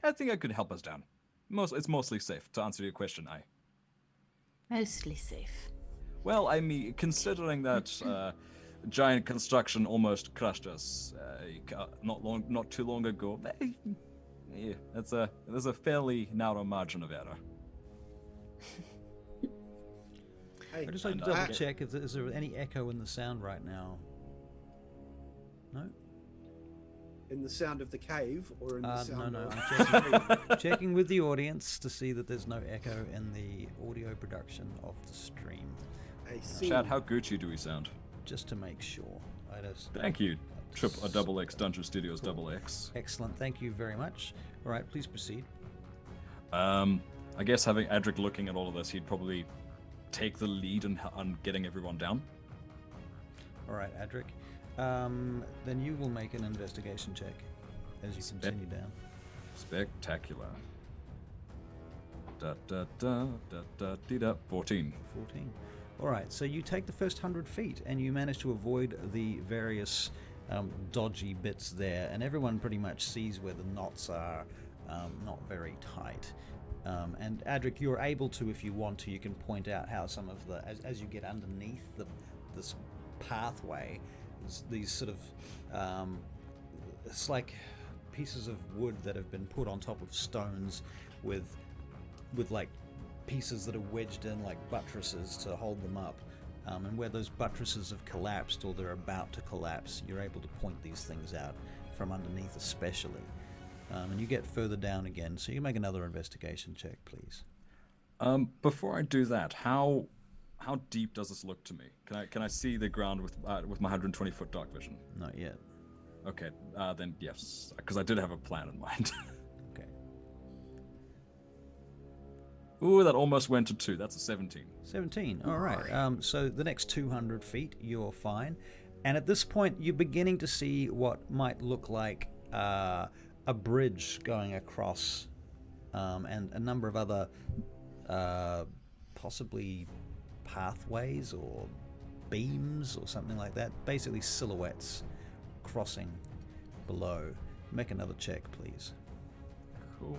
I think it could help us down. It's mostly safe, to answer your question, I. Mostly safe. Well, I mean, considering that giant construction almost crushed us not too long ago, yeah, there's a fairly narrow margin of error. Hey, I just like to double check if is there any echo in the sound right now. No. in the sound of the cave, or in the sound No, of... I'm checking with the audience to see that there's no echo in the audio production of the stream. I see. Chad, how Gucci do we sound? Just to make sure. Thank you. Double X Dungeon Studios Double X. Excellent. Thank you very much. All right, please proceed. I guess having Adric looking at all of this, he'd probably take the lead on getting everyone down. All right, Adric. Then you will make an investigation check as you continue down. Spectacular. 14. 14. All right, so you take the first 100 feet and you manage to avoid the various dodgy bits there, and everyone pretty much sees where the knots are not very tight. And Adric, you're able to, if you want to, you can point out how some of the, as you get underneath this pathway, these sort of, it's like pieces of wood that have been put on top of stones with like pieces that are wedged in like buttresses to hold them up. And where those buttresses have collapsed or they're about to collapse, you're able to point these things out from underneath especially. And you get further down again, so you make another investigation check, please. Before I do that, how deep does this look to me? Can I see the ground with my 120-foot dark vision? Not yet. Okay, then yes, because I did have a plan in mind. Okay. Ooh, that almost went to 2. That's a 17. 17. All right. So the next 200 feet, you're fine. And at this point, you're beginning to see what might look like a bridge going across, and a number of other possibly pathways or beams or something like that. Basically silhouettes crossing below. Make another check, please. Cool.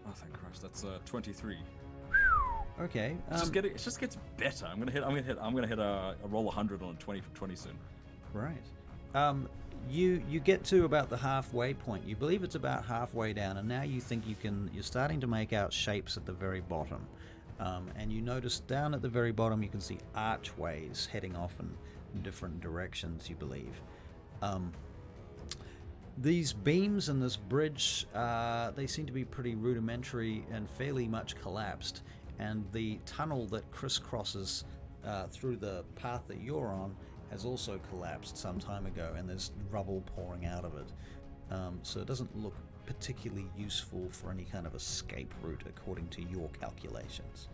Oh, thank Christ! That's 23. Okay. It just gets better. I'm gonna hit a roll 100 on a 20 soon. Right. You get to about the halfway point. You believe it's about halfway down, and now you think you're starting to make out shapes at the very bottom. And you notice down at the very bottom you can see archways heading off in different directions, you believe. These beams and this bridge, they seem to be pretty rudimentary and fairly much collapsed. And the tunnel that crisscrosses through the path that you're on has also collapsed some time ago, and there's rubble pouring out of it. So it doesn't look particularly useful for any kind of escape route according to your calculations.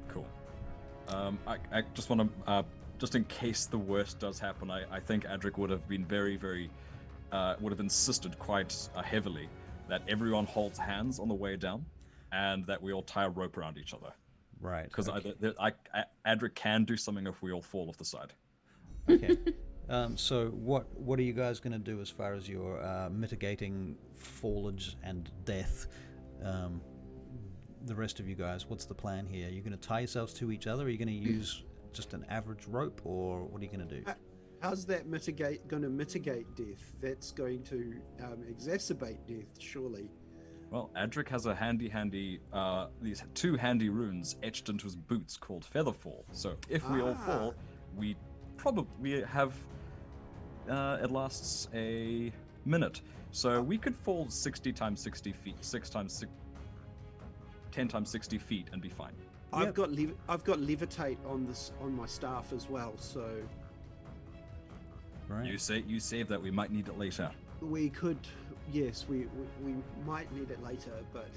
Cool. I just want to, just in case the worst does happen, I think Adric would have been would have insisted quite heavily that everyone holds hands on the way down, and that we all tie a rope around each other. Right. Because Adric can do something if we all fall off the side. Okay. So what are you guys going to do as far as your mitigating fallage and death? The rest of you guys, what's the plan here? Are you going to tie yourselves to each other? Are you going to use just an average rope, or what are you going to do? How's that going to mitigate death? That's going to exacerbate death, surely. Well, Adric has a handy these 2 handy runes etched into his boots called Featherfall. So if we all fall, we probably have it lasts a minute. So we could fall 60 times 60 feet, 10 times 60 feet, and be fine. I've got levitate on my staff as well, so Right. You save that. We might need it later. we could. Yes, we might need it later, but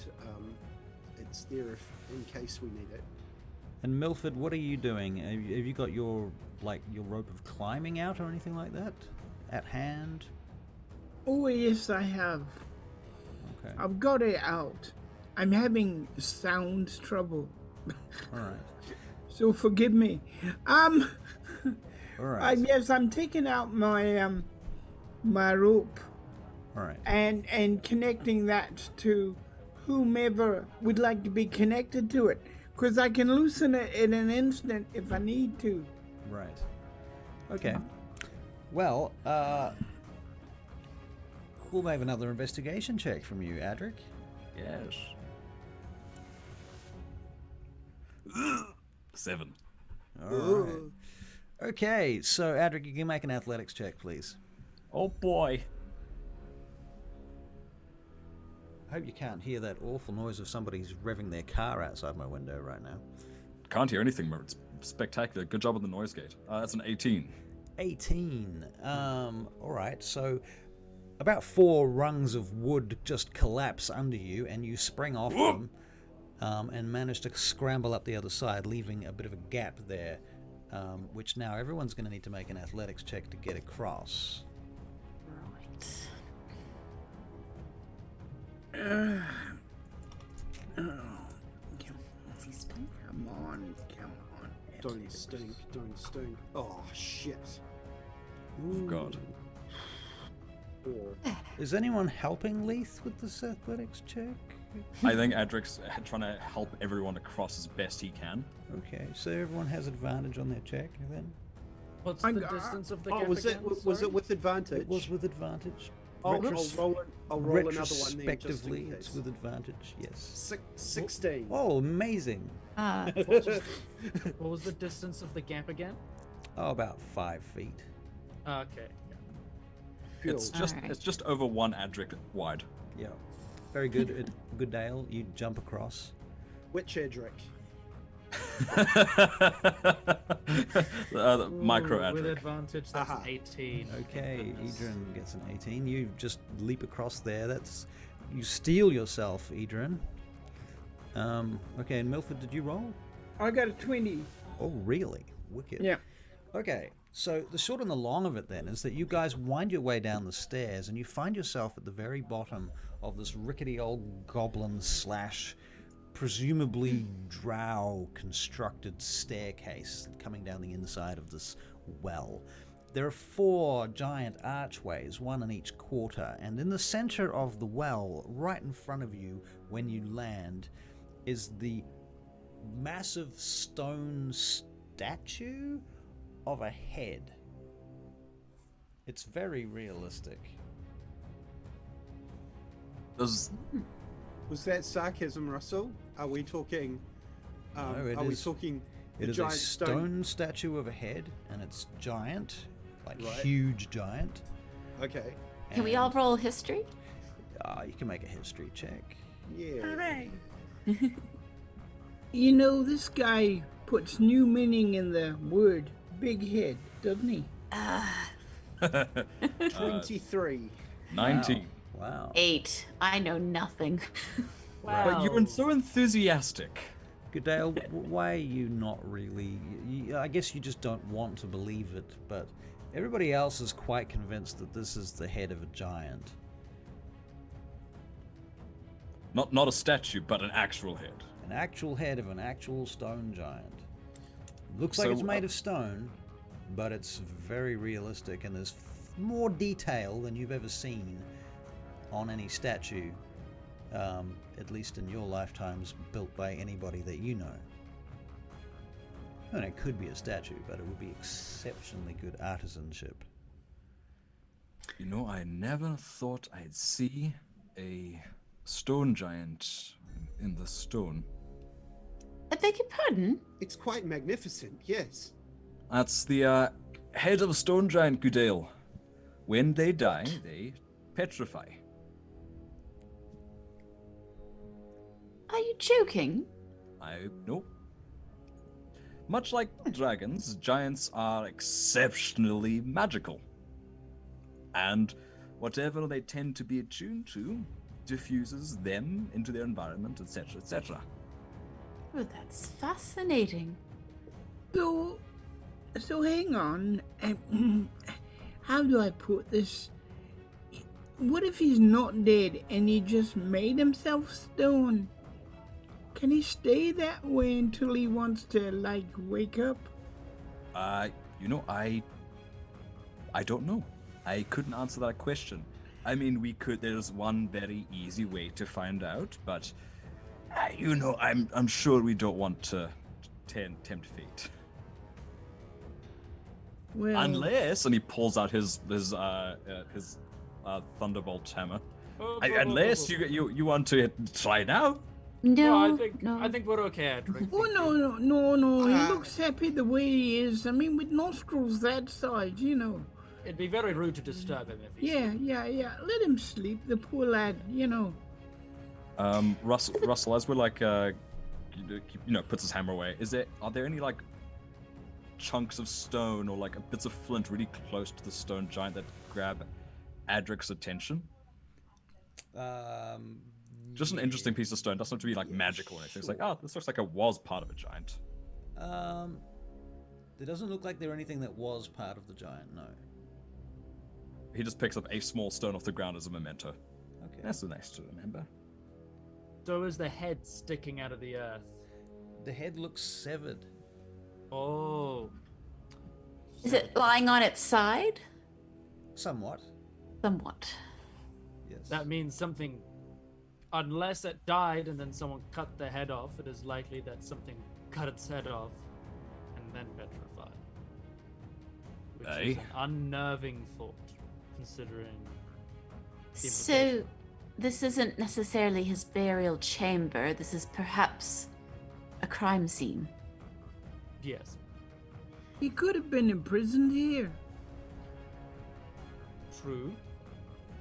it's there in case we need it. And Milford, what are you doing? Have you got your rope of climbing out or anything like that at hand? Oh, yes, I have. Okay. I've got it out. I'm having sound trouble. All right. So forgive me. All right. Yes, I'm taking out my my rope, All right. and connecting that to whomever would like to be connected to it. Because I can loosen it in an instant if I need to. Right. Okay. Well, we'll have another investigation check from you, Adric. Yes. 7. All right. Okay, so Adric, you can make an athletics check, please. Oh boy. I hope you can't hear that awful noise of somebody's revving their car outside my window right now. Can't hear anything, but it's spectacular. Good job on the noise gate. That's an 18. 18. All right, so about 4 rungs of wood just collapse under you, and you spring off them and manage to scramble up the other side, leaving a bit of a gap there, which now everyone's going to need to make an athletics check to get across. Right. What's he spent? Come on. Don't stink. Oh, shit. Oh god. Is anyone helping Leith with this athletics check? I think Adric's trying to help everyone across as best he can. Okay, so everyone has advantage on their check then? What's the distance of the gap Was it again? was Sorry? it with advantage? It was with advantage. I'll roll another one then, just Retrospectively, in it's case. with advantage, yes. 16. Oh, amazing. What was the distance of the gap again? Oh, about 5 feet. Okay. It's just over 1 Adric wide. Yeah. Very good. Good Dale, you jump across. Which Edric? The micro Ooh, with Adric. advantage, that's an 18. Okay, Goodness. Adrian gets an 18. You just leap across there. You steal yourself, Adrian. Okay, and Milford, did you roll? I got a 20. Oh, really? Wicked. Yeah. Okay, so the short and the long of it then is that you guys wind your way down the stairs and you find yourself at the very bottom of this rickety old goblin / presumably drow constructed staircase coming down the inside of this well. There are 4 giant archways, one in each quarter, and in the center of the well, right in front of you when you land, is the massive stone statue of a head. It's very realistic. Does Was that sarcasm, Russell? Are we talking? No, it are we is- talking? It the is a giant stone statue of a head, and it's giant, like Right. huge giant. Okay. Can we all roll history? You can make a history check. Yeah. You know, this guy puts new meaning in the word big head, doesn't he? 23. 19. Wow. 8. I know nothing. But you were so enthusiastic. Goodale, why are you not really? I guess you just don't want to believe it, but everybody else is quite convinced that this is the head of a giant. Not a statue, but an actual head. An actual head of an actual stone giant. Looks like So, it's made of stone, but it's very realistic, and there's more detail than you've ever seen on any statue, at least in your lifetimes, built by anybody that you know. And it could be a statue, but it would be exceptionally good artisanship. You know, I never thought I'd see a stone giant in the stone. I beg your pardon? It's quite magnificent. Yes. That's the head of a stone giant, Goodale. When they die, they petrify. Are you joking? No. Much like dragons, giants are exceptionally magical. And whatever they tend to be attuned to diffuses them into their environment, etc., etc. Oh, that's fascinating. So hang on. How do I put this? What if he's not dead and he just made himself stone? Can he stay that way until he wants to, like, wake up? I don't know. I couldn't answer that question. I mean, we could. There's one very easy way to find out, but I'm sure we don't want to tempt fate. Well, Unless, and he pulls out his thunderbolt hammer. Unless you want to try now. No, I think we're okay, Edric. oh no, he looks happy the way he is. I mean, with nostrils that size, you know. It'd be very rude to disturb him if he's... Yeah. Let him sleep, the poor lad, you know. Russell, as we're like, puts his hammer away. Are there any like chunks of stone or like bits of flint really close to the stone giant that grab Adric's attention? Just an interesting piece of stone. Doesn't have to be like magical or anything. It's like, oh, this looks like it was part of a giant. There doesn't look like there anything that was part of the giant, no. He just picks up a small stone off the ground as a memento. Okay. That's nice to remember. So is the head sticking out of the earth? The head looks severed. Oh. is it lying on its side? Somewhat, Somewhat. yes. That means something... Unless it died and then someone cut the head off, it is likely that something cut its head off and then petrified. Which is an unnerving thought, considering... the So, implications. this isn't necessarily his burial chamber. This is perhaps a crime scene. Yes. He could have been imprisoned here. True.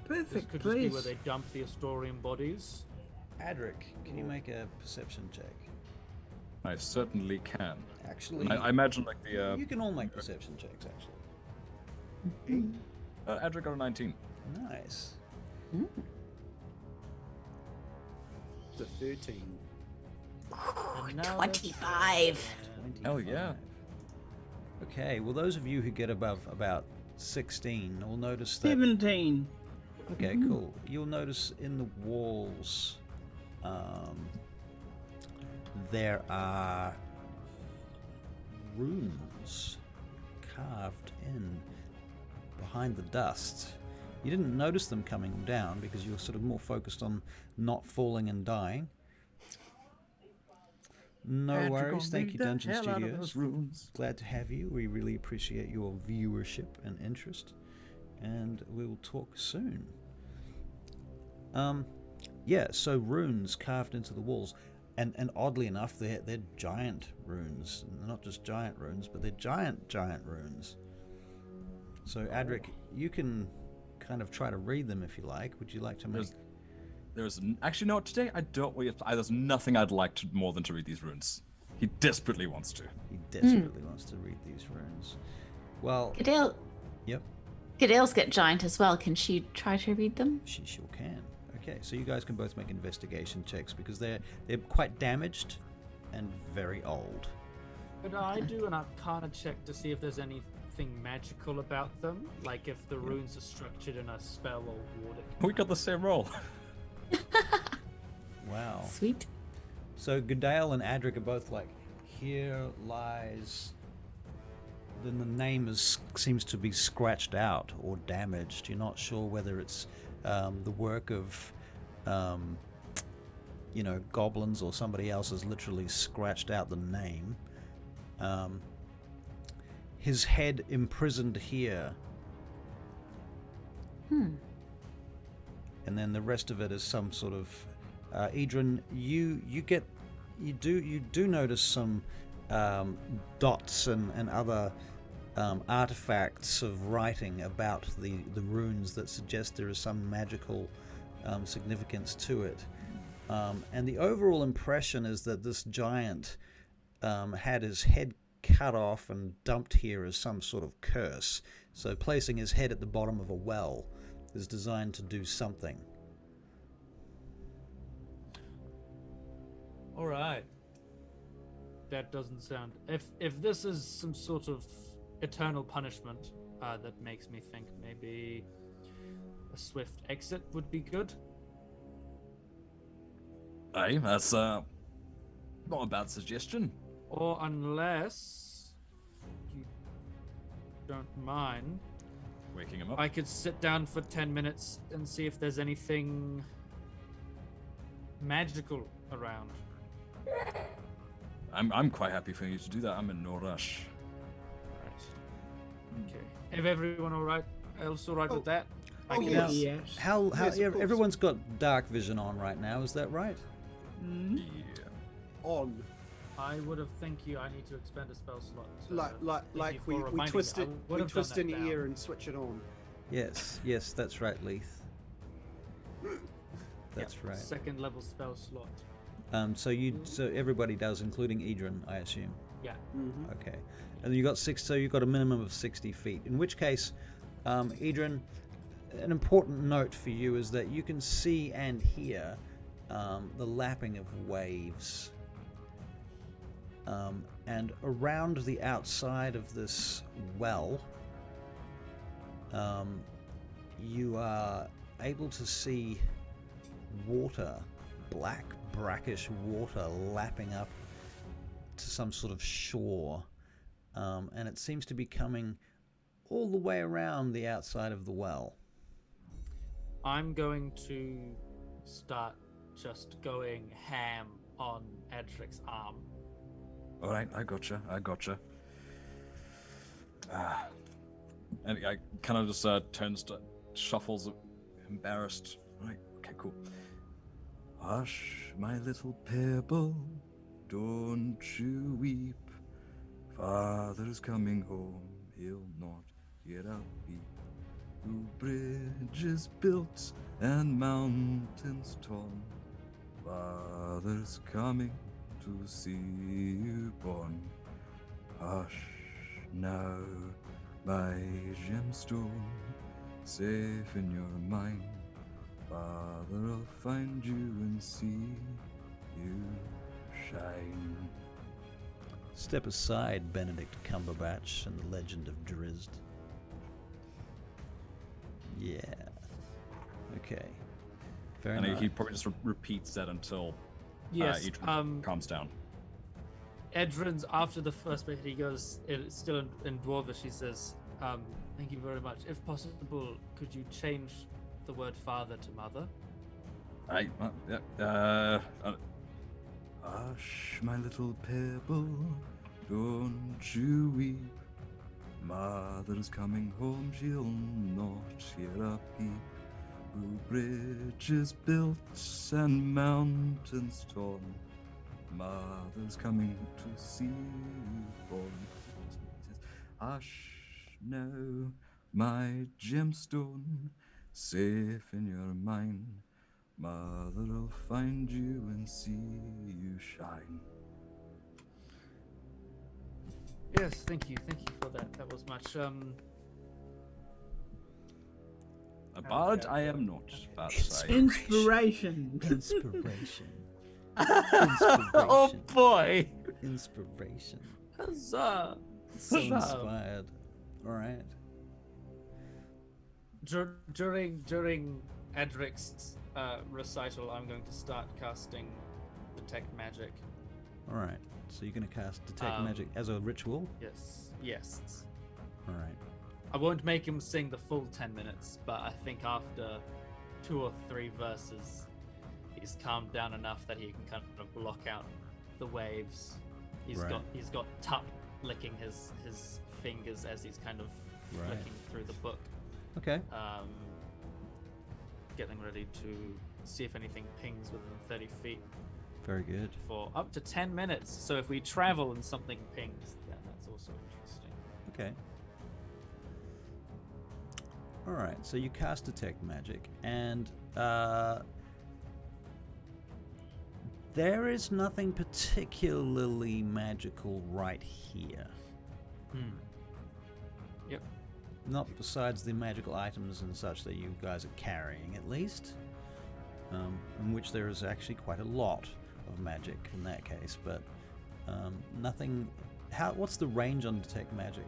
This Perfect could just be place. where they dump the Astorian bodies. Adric, can you make a perception check? I certainly can. Actually, I imagine like the you can all make perception checks, actually. Adric got a 19. Nice. The 13. And now 25. 25. Hell yeah. Okay, well, those of you who get above about 16 will notice that... 17. Okay, cool. You'll notice in the walls there are runes carved in behind the dust. You didn't notice them coming down because you were sort of more focused on not falling and dying. No worries. Thank you, Dungeon Studios. Glad to have you. We really appreciate your viewership and interest. And we will talk soon. Yeah, so runes carved into the walls. And oddly enough, they're giant runes. They're not just giant runes, but they're giant runes. So, Adric, you can kind of try to read them if you like. Would you like to make... Actually, no, today I don't. There's nothing I'd like to more than to read these runes. He desperately wants to. He desperately wants to read these runes. Well... Gadale. Yep. Gadale's get giant as well. Can she try to read them? She sure can. Okay, so you guys can both make investigation checks because they're quite damaged and very old. Could I do an Arcana check to see if there's anything magical about them? Like if the runes are structured in a spell or ward? We got the same roll. Wow. Sweet. So Gadale and Adric are both like, here lies... Then the name seems to be scratched out or damaged. You're not sure whether it's the work of, goblins or somebody else has literally scratched out the name. His head imprisoned here. And then the rest of it is some sort of... Idrin, you do notice some dots and other artifacts of writing about the runes that suggest there is some magical significance to it. And the overall impression is that this giant had his head cut off and dumped here as some sort of curse. So placing his head at the bottom of a well is designed to do something. All right. That doesn't sound... If this is some sort of eternal punishment, that makes me think maybe a swift exit would be good. Aye, that's not a bad suggestion. Or unless you don't mind, waking him up. I could sit down for 10 minutes and see if there's anything magical around. I'm quite happy for you to do that. I'm in no rush. Right. Okay. If everyone else all right with that? I can yes. Yes. How Yes, of course. everyone's got dark vision on right now, is that right? Mhm. Yeah. On. I would have think you. I need to expend a spell slot. Like we we twist it, we twist an ear and switch it on. Yes, that's right, Leith. That's right. Second level spell slot. So everybody does, including Idrin, I assume. Yeah. Mm-hmm. Okay, and you got so you've got a minimum of 60 feet. In which case, Idrin, an important note for you is that you can see and hear the lapping of waves. And around the outside of this well, you are able to see water, black, brackish water lapping up to some sort of shore. And it seems to be coming all the way around the outside of the well. I'm going to start just going ham on Edric's arm. All right, I gotcha. And I kind of just turns to shuffles, embarrassed. Right, okay, cool. Hush, my little pebble, don't you weep. Father's coming home, he'll not hear a peep. Through bridges built and mountains torn, Father's coming to see you born. Hush now, my gemstone, safe in your mind. Father'll find you and see you shine. Step aside, Benedict Cumberbatch and the Legend of Drizzt. Yeah. Okay. Very And nice. he probably just repeats that until Yes. each one calms down. Edrin's after the first bit. He goes. It's still in Dwarvish. He says, "Thank you very much. If possible, could you change the word father to mother?" Hush, my little pebble, don't you weep. Mother's coming home, she'll not hear a peep. Through bridges built and mountains torn, Mother's coming to see you born. Hush now, my gemstone, safe in your mind. Mother'll find you and see you shine. Yes. Thank you for that. That was much. A bard I am not, but I... Inspiration. Inspiration. Oh boy! Inspiration. Huzzah! So inspired. All right. During Edric's recital, I'm going to start casting Detect Magic. All right. So you're going to cast Detect Magic as a ritual? Yes. All right. I won't make him sing the full 10 minutes, but I think after 2 or 3 verses, he's calmed down enough that he can kind of block out the waves. He's got Tup licking his fingers as he's kind of flicking through the book. Okay. Getting ready to see if anything pings within 30 feet Very good. for up to 10 minutes. So if we travel and something pings, then that's also interesting. Okay. All right. So you cast Detect Magic, and there is nothing particularly magical right here. Yep. Not besides the magical items and such that you guys are carrying, at least. In which there is actually quite a lot of magic in that case, but nothing. What's the range on Detect Magic?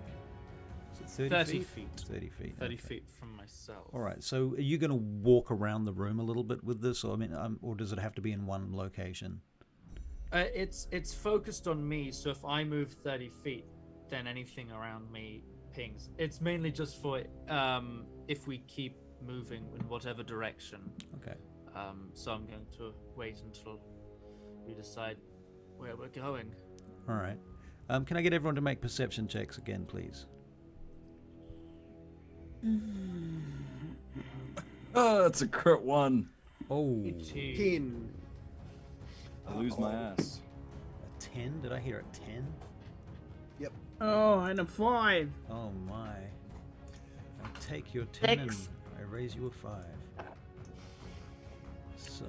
Is it 30 feet? 30 feet. 30 okay. feet from myself. All right. So are you going to walk around the room a little bit with this, or or does it have to be in one location? It's focused on me, so if I move 30 feet, then anything around me pings. It's mainly just for if we keep moving in whatever direction. Okay. So I'm going to wait until we decide where we're going. All right. Can I get everyone to make perception checks again, please? Oh, that's a crit 1. Oh, 10. I lose my ass. a 10? Did I hear a 10? Yep. Oh, and a 5. Oh my. I take your 10 and 6. I raise you a 5. So.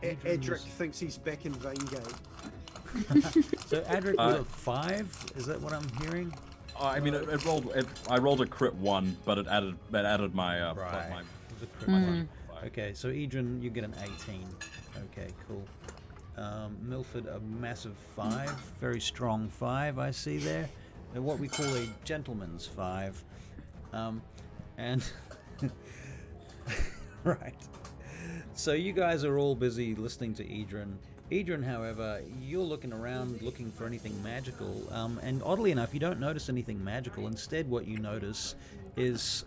Edric thinks he's back in Vaingate. So Adric with a 5? Is that what I'm hearing? I mean, I rolled a crit 1, but it added my Right. my It was a crit one. Okay, so Edrin, you get an 18. Okay, cool. Milford, a massive 5. Very strong 5, I see there. What we call a gentleman's 5. And... right. So you guys are all busy listening to Edrin. Edrin, however, you're looking around looking for anything magical, and oddly enough, you don't notice anything magical. Instead, what you notice is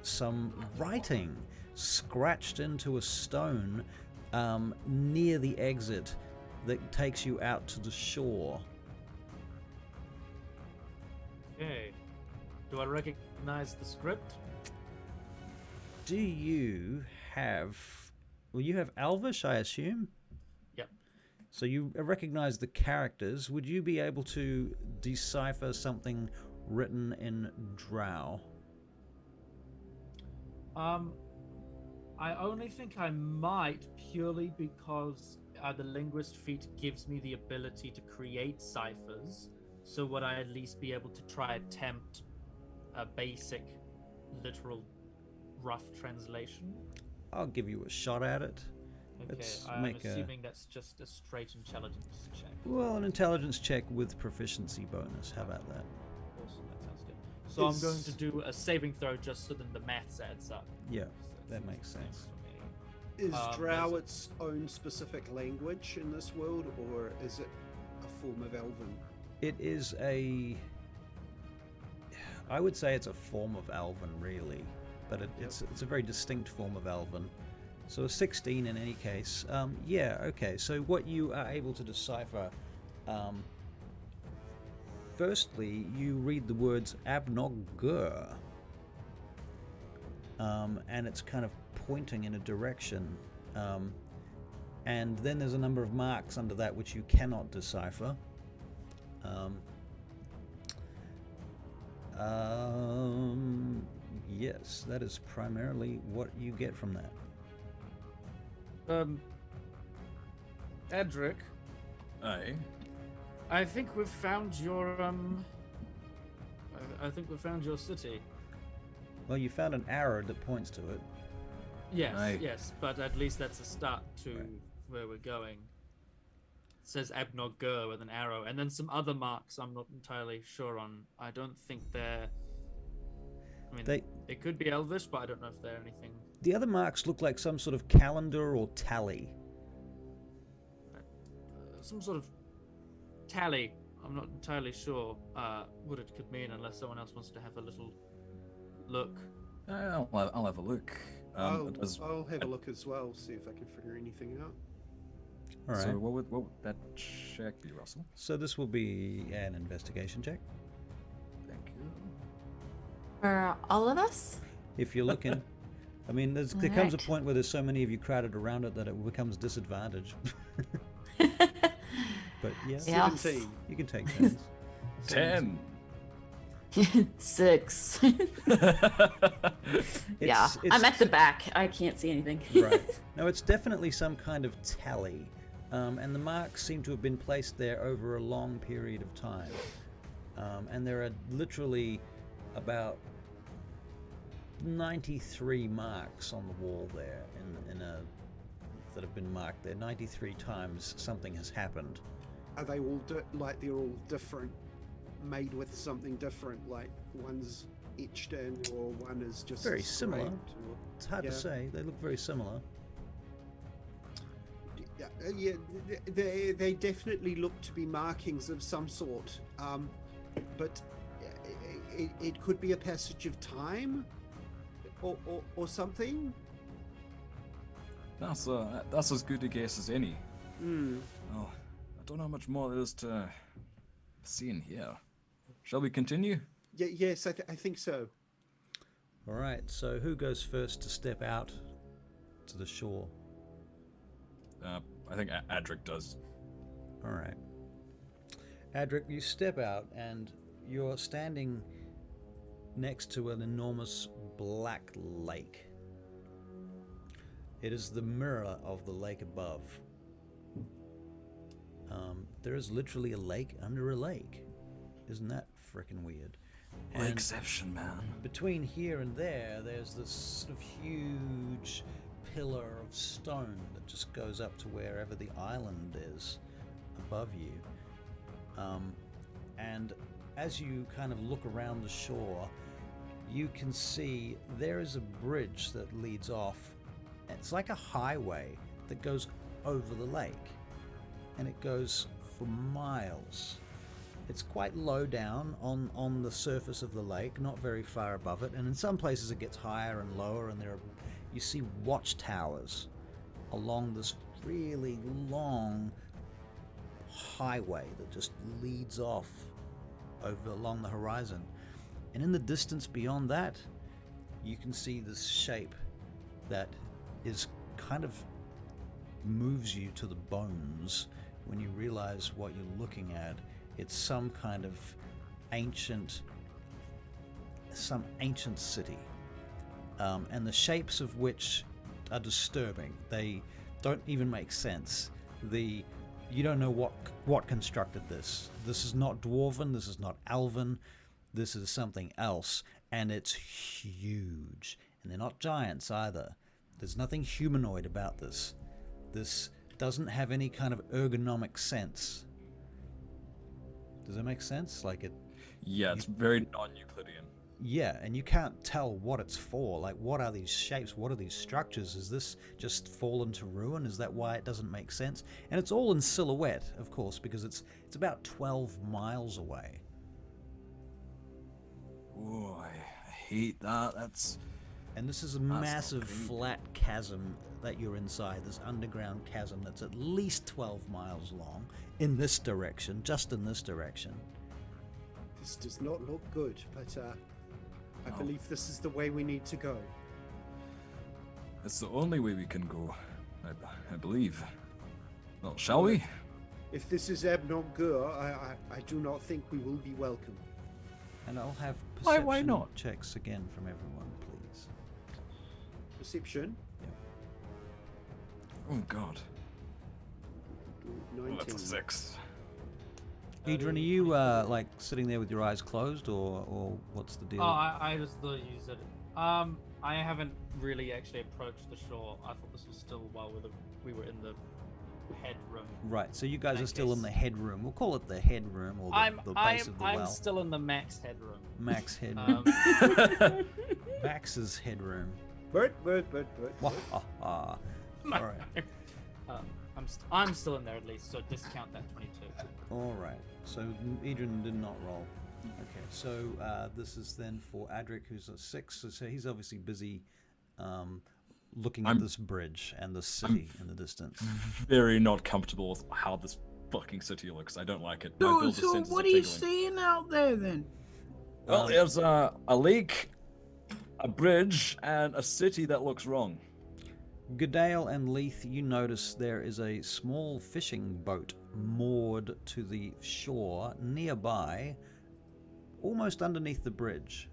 some writing scratched into a stone near the exit that takes you out to the shore. Okay. Do I recognize the script? Do you have... Well, you have Elvish, I assume? Yep. So you recognize the characters. Would you be able to decipher something written in Drow? I only think I might purely because the linguist feat gives me the ability to create ciphers. So would I at least be able to try attempt a basic, literal, rough translation? I'll give you a shot at it. Okay, Let's I'm make assuming that's just a straight intelligence check. Well, an intelligence check with proficiency bonus. How about that? Awesome, that sounds good. So I'm going to do a saving throw just so that the maths adds up. Yeah, So that that's makes sense. for me. Is Um, Drow is- its own specific language in this world, or is it a form of Elven? It is a... I would say it's a form of Elven, really. But it's a very distinct form of Elven. So a 16 in any case. Yeah, okay. So what you are able to decipher... firstly, you read the words Abnog-gur. And it's kind of pointing in a direction. And then there's a number of marks under that which you cannot decipher. Yes, that is primarily what you get from that. Edric, Aye. I think we've found your I think we found your city. Well, you found an arrow that points to it. Yes, Aye. yes, but at least that's a start to Right. where we're going. It says Abnog-gur with an arrow, and then some other marks I'm not entirely sure on. I don't think they're... I mean, they could be Elvish, but I don't know if they're anything... The other marks look like some sort of calendar or tally. some sove of tally. I'm not entirely sure what it could mean unless someone else wants to have a little look. I'll have a look. I'll have a look as well, see if I can figure anything out. All right. So what would that check be, Russell? So this will be an investigation check. Thank you. For all of us? If you're looking. I mean, there comes a point where there's so many of you crowded around it that it becomes disadvantage. But yeah, Yeah. 17. you can take turns. 10. 6. Yeah, I'm at the back. I can't see anything. Right. No, it's definitely some kind of tally. And the marks seem to have been placed there over a long period of time. And there are literally about 93 marks on the wall there that have been marked there. 93 times something has happened. Are they all they're all different, made with something different? Like one's etched in, or one is just Very similar. scraped, or- It's hard to say. They look very similar. Yeah, they definitely look to be markings of some sort. But it could be a passage of time, or something. That's as good a guess as any. Well, I don't know how much more there is to see in here. Shall we continue? Yes, I think so. All right, so who goes first to step out to the shore? I think Adric does. All right. Adric, you step out and you're standing next to an enormous black lake. It is the mirror of the lake above. There is literally a lake under a lake. Isn't that frickin' weird? And Exception, man. between here and there, there's this sort of huge pillar of stone that just goes up to wherever the island is above you. And as you kind of look around the shore, you can see there is a bridge that leads off. It's like a highway that goes over the lake, and it goes for miles. It's quite low down on the surface of the lake, not very far above it, and in some places it gets higher and lower, and you see watchtowers along this really long highway that just leads off along the horizon. And in the distance beyond that, you can see this shape that is kind of moves you to the bones when you realize what you're looking at. It's some kind of ancient city, and the shapes of which are disturbing. They don't even make sense. You don't know what constructed this. This is not dwarven. This is not elven. This is something else, and it's huge. And they're not giants either. There's nothing humanoid about this. This doesn't have any kind of ergonomic sense. Does that make sense? Yeah, it's very non-Euclidean. Yeah, and you can't tell what it's for. Like, what are these shapes? What are these structures? Is this just fallen to ruin? Is that why it doesn't make sense? And it's all in silhouette, of course, because it's about 12 miles away. Oh, I hate that. And this is a not massive great. flat chasm that you're inside, this underground chasm that's at least 12 miles long in this direction, just in this direction. This does not look good, but I No. believe this is the way we need to go. It's the only way we can go, I believe. Well, shall we? If this is Abnon Gur, I do not think we will be welcome. And I'll have Why perception not? checks again from everyone, please. Perception, Oh God. 19. That's a 6. Adrian, are you like sitting there with your eyes closed, or what's the deal? Oh, I just thought you said it. I haven't really actually approached the shore. I thought this was still while we were in the head room. Right, so you guys In are that still in case- the head room. We'll call it the head room, or the base of the well. I'm still in the max head room. Max head Um, room. Max's head room. Bird. Wah, ha, ha. All right. I'm still in there at least, so discount that 22. All right. So Adrian did not roll. Okay. So this is then for Adric, who's a 6. So he's obviously busy looking at this bridge and the city in the distance. Very not comfortable with how this fucking city looks. I don't like it. My So, builder so senses what are are you tingling. seeing out there then? Well, there's a lake, a bridge, and a city that looks wrong. Goodale and Leith, you notice there is a small fishing boat moored to the shore nearby, almost underneath the bridge.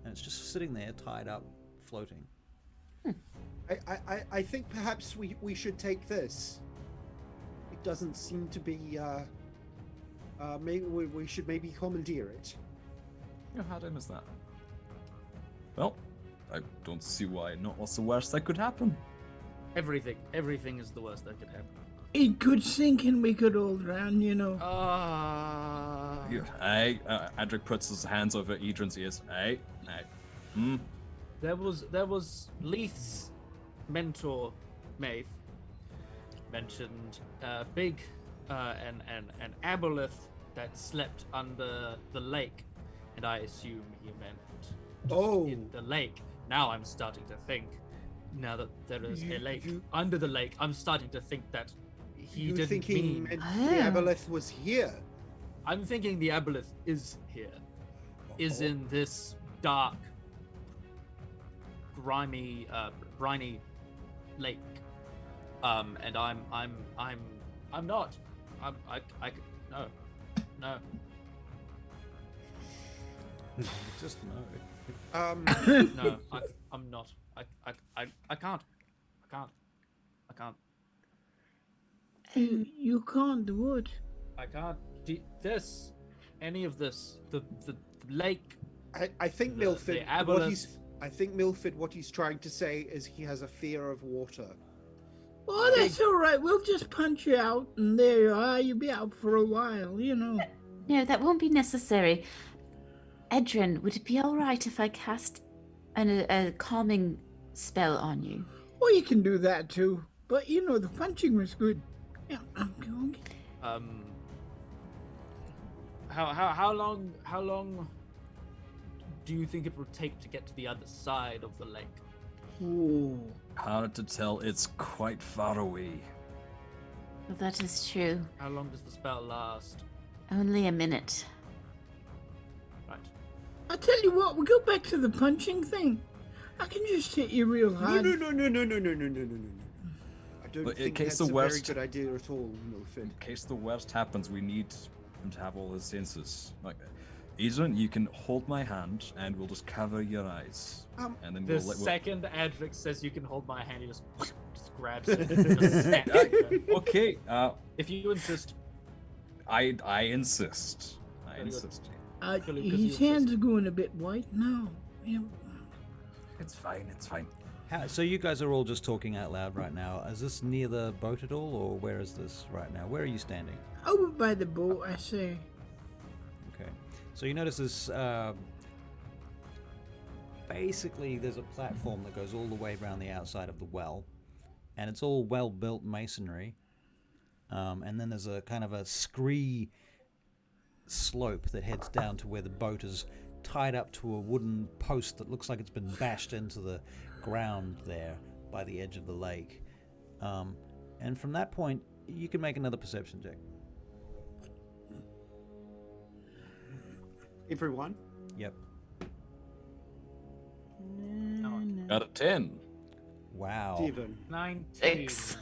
And it's just sitting there, tied up, floating. I think perhaps we should take this. It doesn't seem to be. Maybe we should maybe commandeer it. How dim is that? Well, I don't see why not. What's the worst that could happen? Everything is the worst that could happen. It could sink and we could all drown, you know. Adric puts his hands over Edrin's ears. Hey. There was Leith's mentor, Maeve, mentioned an aboleth that slept under the lake, and I assume he meant Oh. in the lake. Now I'm starting to think, now that there is a lake You- under the lake, I'm starting to think that he You didn't think he mean. meant Ah. the aboleth was here? I'm thinking the aboleth is here, is Oh. in this dark, grimy, briny lake. And I'm not. No. Just no. No, I'm not. I can't. You can't do it. I can't. Any of this. The lake. I think The Milford. What aboleth. he's, I think Milford. What he's trying to say is he has a fear of water. Oh, that's all right. We'll just punch you out, and there you are. You'll be out for a while, you know. No, that won't be necessary. Edrin, would it be all right if I cast a calming spell on you? Well, you can do that too. But you know, the punching was good. Yeah, I'm going. How long do you think it will take to get to the other side of the lake? Ooh. Hard to tell. It's quite far away. Well, that is true. How long does the spell last? Only a minute. Right. I tell you what, we go back to the punching thing. I can just hit you real No, hard. no. I don't But in think case that's the a very worst- good idea at all, Milford. In case the worst happens, we need him to have all his senses. Like, Adrian, you can hold my hand, and we'll just cover your eyes, and then The we'll let. second Adric says you can hold my hand, he just grabs it. And just snaps it. Okay. If you insist. I insist. I Very good. insist. Because you His hands are going a bit white now. Yeah. It's fine. It's fine. So you guys are all just talking out loud right now. Is this near the boat at all, or where is this right now? Where are you standing? Over by the boat, I say. Okay. So you notice this. Basically, there's a platform that goes all the way around the outside of the well, and it's all well-built masonry. And then there's a kind of a scree slope that heads down to where the boat is tied up to a wooden post that looks like it's been bashed into the ground there by the edge of the lake. And from that point, you can make another perception check. Everyone? Yep. Out of 10. Wow. Steven. 19. 6.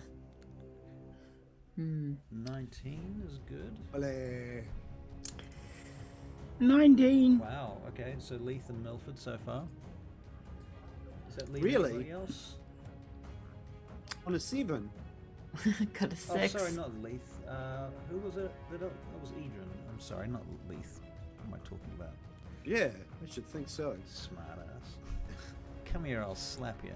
19 is good. Ole. 19. Wow. Okay. So Leith and Milford so far. Is that leave Really? anybody else? On a 7. Got a 6. Oh, sorry, not Leith. Who was it? That was Edrin. I'm sorry, not Leith. What am I talking about? Yeah, I should think so. Smart ass. Come here, I'll slap you.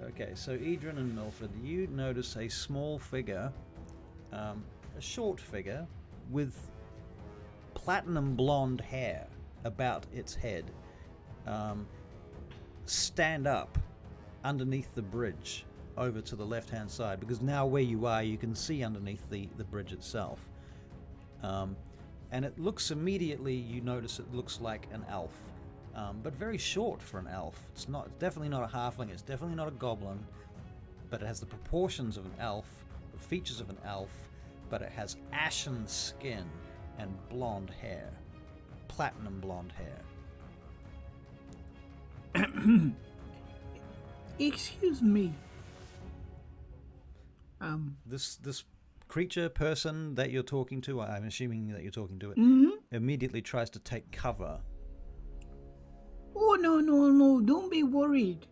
Okay, so Edrin and Milford, you notice a small figure, a short figure, with platinum blonde hair about its head, stand up underneath the bridge over to the left-hand side, because now where you are, you can see underneath the bridge itself. And it looks immediately, you notice it looks like an elf. But very short for an elf. It's definitely not a halfling, it's definitely not a goblin, but it has the proportions of an elf, the features of an elf, but it has ashen skin and blonde hair. Platinum blonde hair. Excuse me. This creature, person that you're talking to, I'm assuming that you're talking to it, immediately tries to take cover. Oh, no, don't be worried.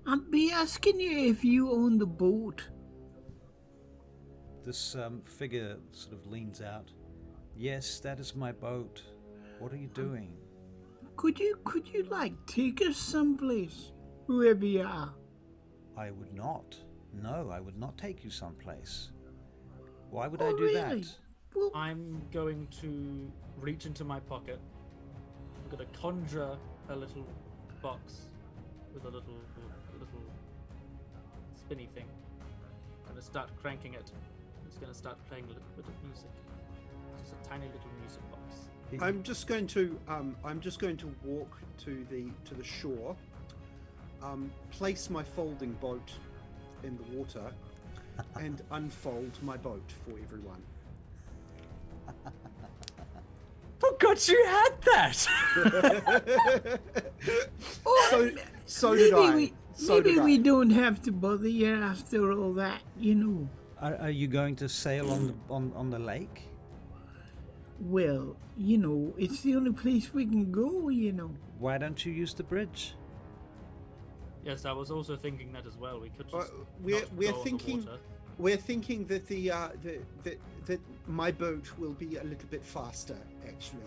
I'll be asking you if you own the boat. This figure sort of leans out. Yes, that is my boat. What are you doing? Could you like take us someplace, whoever you are? I would not. No, I would not take you someplace. Why would Oh, I do really? that? Well, I'm going to reach into my pocket. I'm going to conjure a little box with a little spinny thing. I'm going to start cranking it. It's going to start playing a little bit of music. It's just a tiny little music box. I'm just going to walk to the shore, place my folding boat in the water, and unfold my boat for everyone. Forgot you had that. So did I. Maybe we don't have to bother you after all that, you know. Are you going to sail on the lake? Well, you know, it's the only place we can go, you know. Why don't you use the bridge? Yes, I was also thinking that as well. We could just we're not go on the thinking water. we're thinking that that my boat will be a little bit faster actually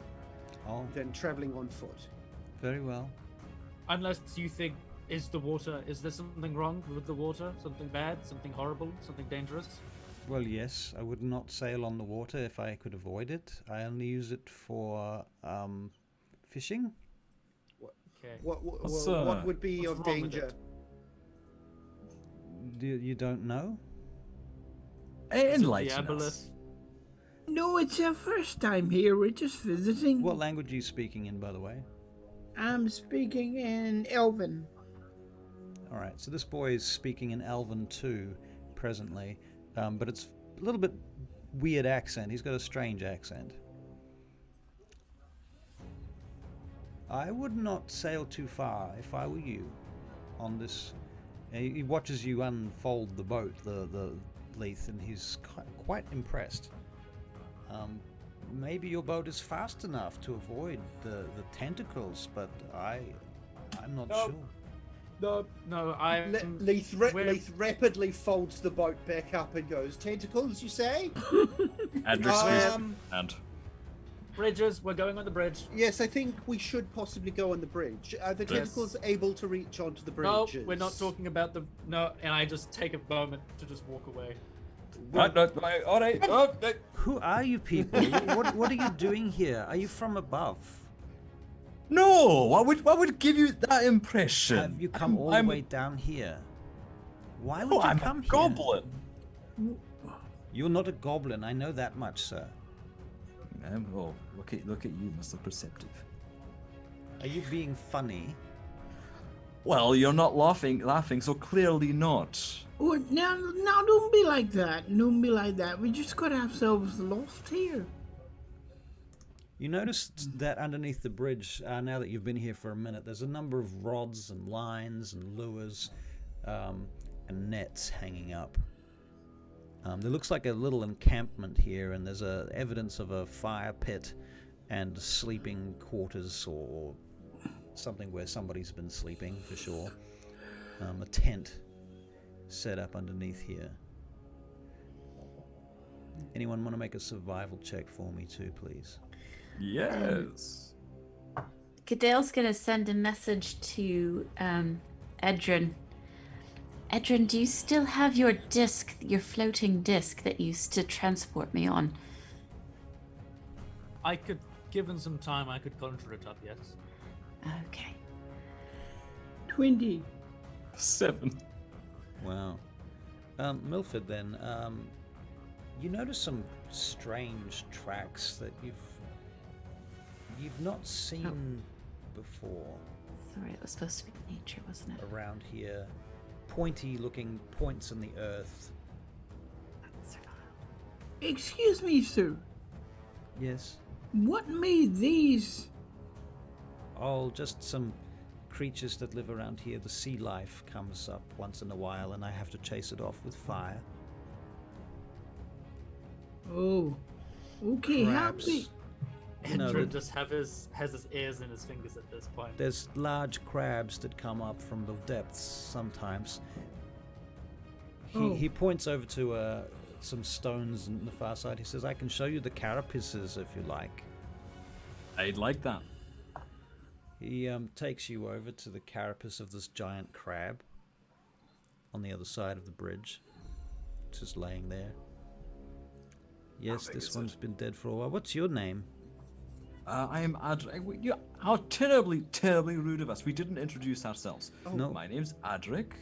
Oh, than traveling on foot. very well. Unless you think, is there something wrong with the water? Something bad? Something horrible? Something dangerous? Well, yes, I would not sail on the water if I could avoid it. I only use it for fishing. Okay. What would be what's of wrong with danger? it? You don't know? Enlighten Diabolus. us. No, it's our first time here. We're just visiting. What language are you speaking in, by the way? I'm speaking in Elven. All right, so this boy is speaking in Elven too, presently, but it's a little bit weird accent. He's got a strange accent. I would not sail too far if I were you on this. He watches you unfold the boat, the Leith, and he's quite impressed. Maybe your boat is fast enough to avoid the tentacles, but I'm not sure. No, I'm. Leith rapidly folds the boat back up and goes, "Tentacles, you say?" And Bridges, we're going on the bridge. Yes, I think we should possibly go on the bridge. Are the tentacles able to reach onto the No, bridges? we're not talking about the. No, and I just take a moment to just walk away. all right. Oh, Who are you people? What are you doing here? Are you from above? no, what would give you that impression? Have you come all the way down here? Why would Oh, you I'm come a here? goblin. You're not a goblin. I know that much, sir. Oh, look at you, Mr. Perceptive. Are you being funny? Well, you're not laughing, so clearly not. Oh, now, don't be like that. Don't be like that. We just got ourselves lost here. You notice that underneath the bridge, now that you've been here for a minute, there's a number of rods and lines and lures and nets hanging up. There looks like a little encampment here, and there's evidence of a fire pit and sleeping quarters or something where somebody's been sleeping for sure. A tent set up underneath here. Anyone want to make a survival check for me too, please? Yes. Cadale's gonna send a message to Edrin. Edrin, do you still have your disc, your floating disc that used to transport me on? I could, given some time, I could conjure it up. Yes. Okay. 20. 7. Wow. Milford, then, you notice some strange tracks that you've not seen before Sorry, it was supposed to be nature, wasn't it? around here. Pointy-looking points in the earth. Excuse me, sir. Yes. What made these? Oh, just some creatures that live around here. The sea life comes up once in a while, and I have to chase it off with fire. Oh. Okay, how Crabs. big? You know, Edrin just has his ears in his fingers at this point. There's large crabs that come up from the depths sometimes. He points over to some stones on the far side. He says, "I can show you the carapaces if you like." I'd like that. He takes you over to the carapace of this giant crab on the other side of the bridge. It's just laying there. Yes, big this is one's been dead for a while. What's your name? I am Adric. How terribly rude of us. We didn't introduce ourselves. Oh, no. My name's Adric.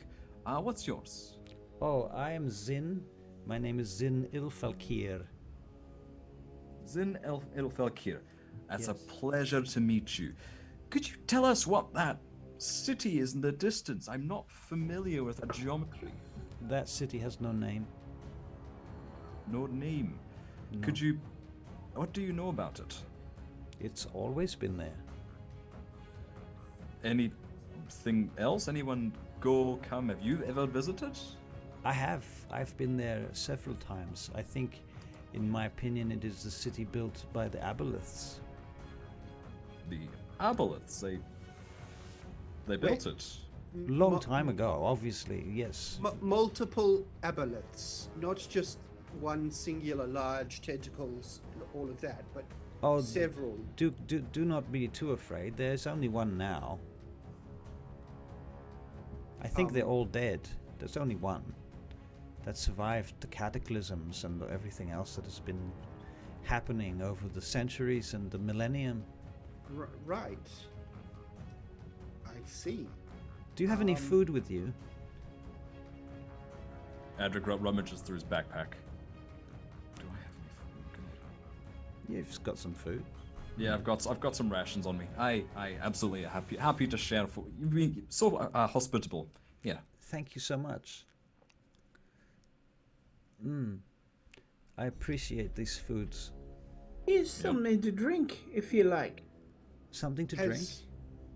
What's yours? Oh, I am Zin. My name is Zin Ilfalkir. Zin Ilfelkir. It's a Yes. pleasure to meet you. Could you tell us what that city is in the distance? I'm not familiar with that geometry. That city has no name. No name. No. Could you... What do you know about it? It's always been there. Anything else? Anyone go, come? Have you ever visited? I have. I've been there several times. I think, in my opinion, it is the city built by the aboleths. The Aboleths, they built it. Long time ago, obviously, yes. Multiple aboleths, not just one singular large tentacles, all of that, but Oh, several. do not be too afraid. There's only one now. I think they're all dead. There's only one that survived the cataclysms and everything else that has been happening over the centuries and the millennium. Right. I see. Do you have any food with you? Adric rummages through his backpack. Do I have any food? You've got some food. Yeah, I've got some rations on me. I absolutely happy to share. For you've been so hospitable. Yeah. Thank you so much. I appreciate these foods. Here's something to drink, if you like. Something to drink?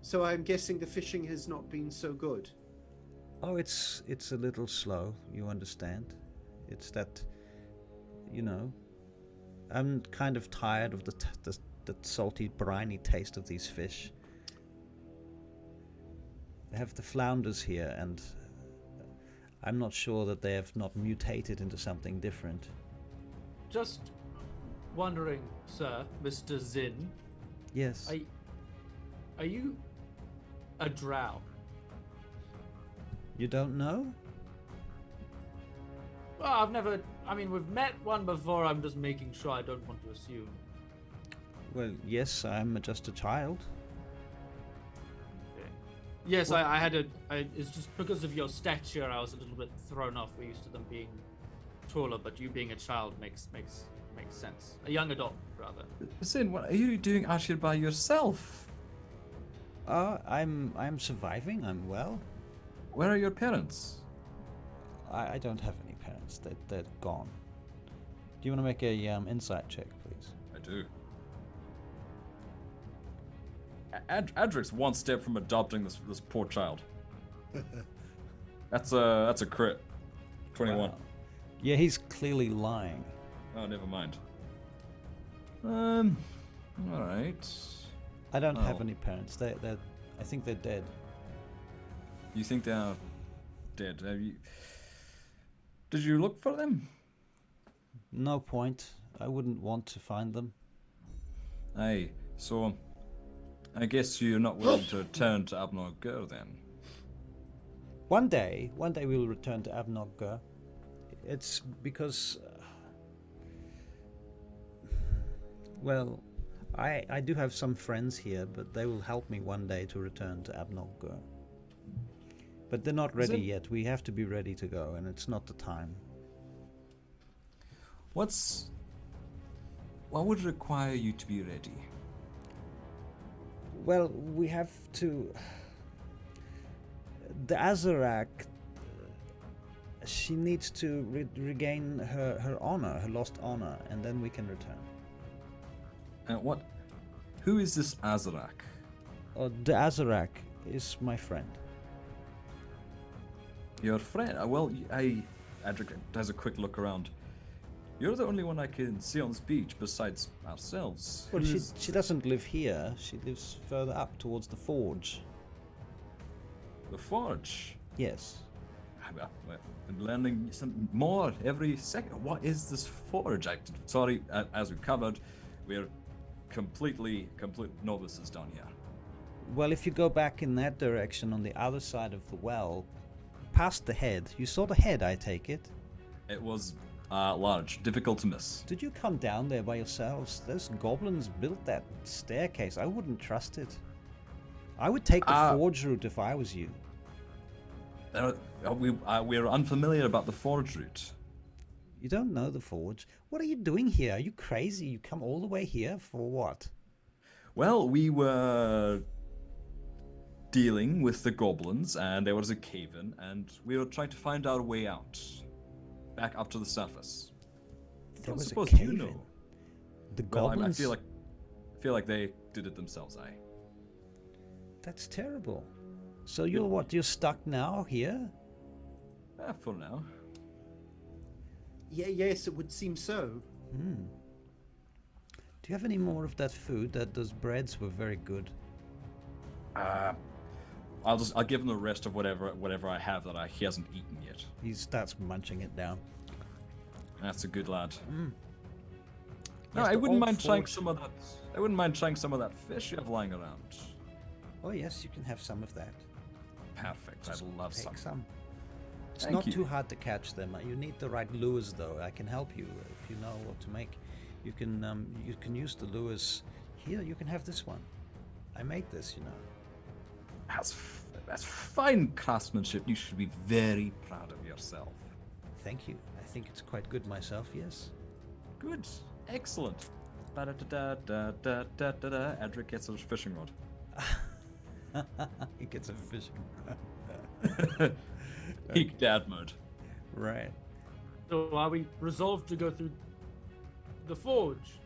So I'm guessing the fishing has not been so good. Oh, it's a little slow, you understand. It's that, I'm kind of tired of the salty, briny taste of these fish. They have the flounders here, and I'm not sure that they have not mutated into something different. Just wondering, sir, Mr. Zinn, Yes. are you a drow? You don't know? Well, we've met one before. I'm just making sure. I don't want to assume. Well, yes, I'm just a child. Okay. Yes, it's just because of your stature, I was a little bit thrown off. We're used to them being taller, but you being a child makes sense. A young adult, rather. Sin, what are you doing out here by yourself? I'm surviving. I'm well. Where are your parents? I don't have any parents. They're gone. Do you want to make a insight check, please? I do. Adric's one step from adopting this poor child. That's a crit. 21. Wow. Yeah, he's clearly lying. Oh, never mind. All right. I don't have Oh. any parents. I think they're dead. You think they are dead? Did you look for them? No point. I wouldn't want to find them. Aye. So, I guess you're not willing to return to Abnog Gur then. One day we'll return to Abnog. It's because, well, I do have some friends here, but they will help me one day to return to Abnog. But they're not ready yet. We have to be ready to go, and it's not the time. What would require you to be ready? Well, we have to... The Azarak, she needs to regain her honor, her lost honor, and then we can return. Who is this Azarak? Oh, the Azarak is my friend. Your friend? Adric has a quick look around. You're the only one I can see on this beach besides ourselves. Well, she doesn't live here. She lives further up towards the forge. The Forge? Yes. I've been learning some more every second. What is this Forge? Sorry, as we covered, we're complete novices down here. Well, if you go back in that direction on the other side of the well, past the head, you saw the head, I take it? It was large, difficult to miss. Did you come down there by yourselves? Those goblins built that staircase. I wouldn't trust it. I would take the forge route if I was you. We're unfamiliar about the Forge route. You don't know the forge. What are you doing here? Are you crazy? You come all the way here for what? Well, we were dealing with the goblins, and there was a cave-in, and we were trying to find our way out, back up to the surface. I There don't was a suppose cave you in. know. The Well, goblins. I feel like they did it themselves. That's terrible. So you're what? You're stuck now here? For now. Yeah, yes, it would seem so. Hmm. Do you have any more of that food? Those breads were very good. I'll give him the rest of whatever I have that he hasn't eaten yet. He starts munching it down. That's a good lad. Mm. No, Yes, I the wouldn't old mind trying forge- some of that. I wouldn't mind trying some of that fish you have lying around. Oh yes, you can have some of that. Perfect. Just I'd love take some. It's Thank not you. too hard to catch them. You need the right lures, though. I can help you if you know what to make. You can use the lures. Here, you can have this one. I made this, you know. That's fine craftsmanship. You should be very proud of yourself. Thank you. I think it's quite good myself. Yes. Good. Excellent. Ba-da-da-da-da-da-da-da. Adric gets a fishing rod. He gets a fishing rod. Peak dad mode. Right. So are we resolved to go through the forge?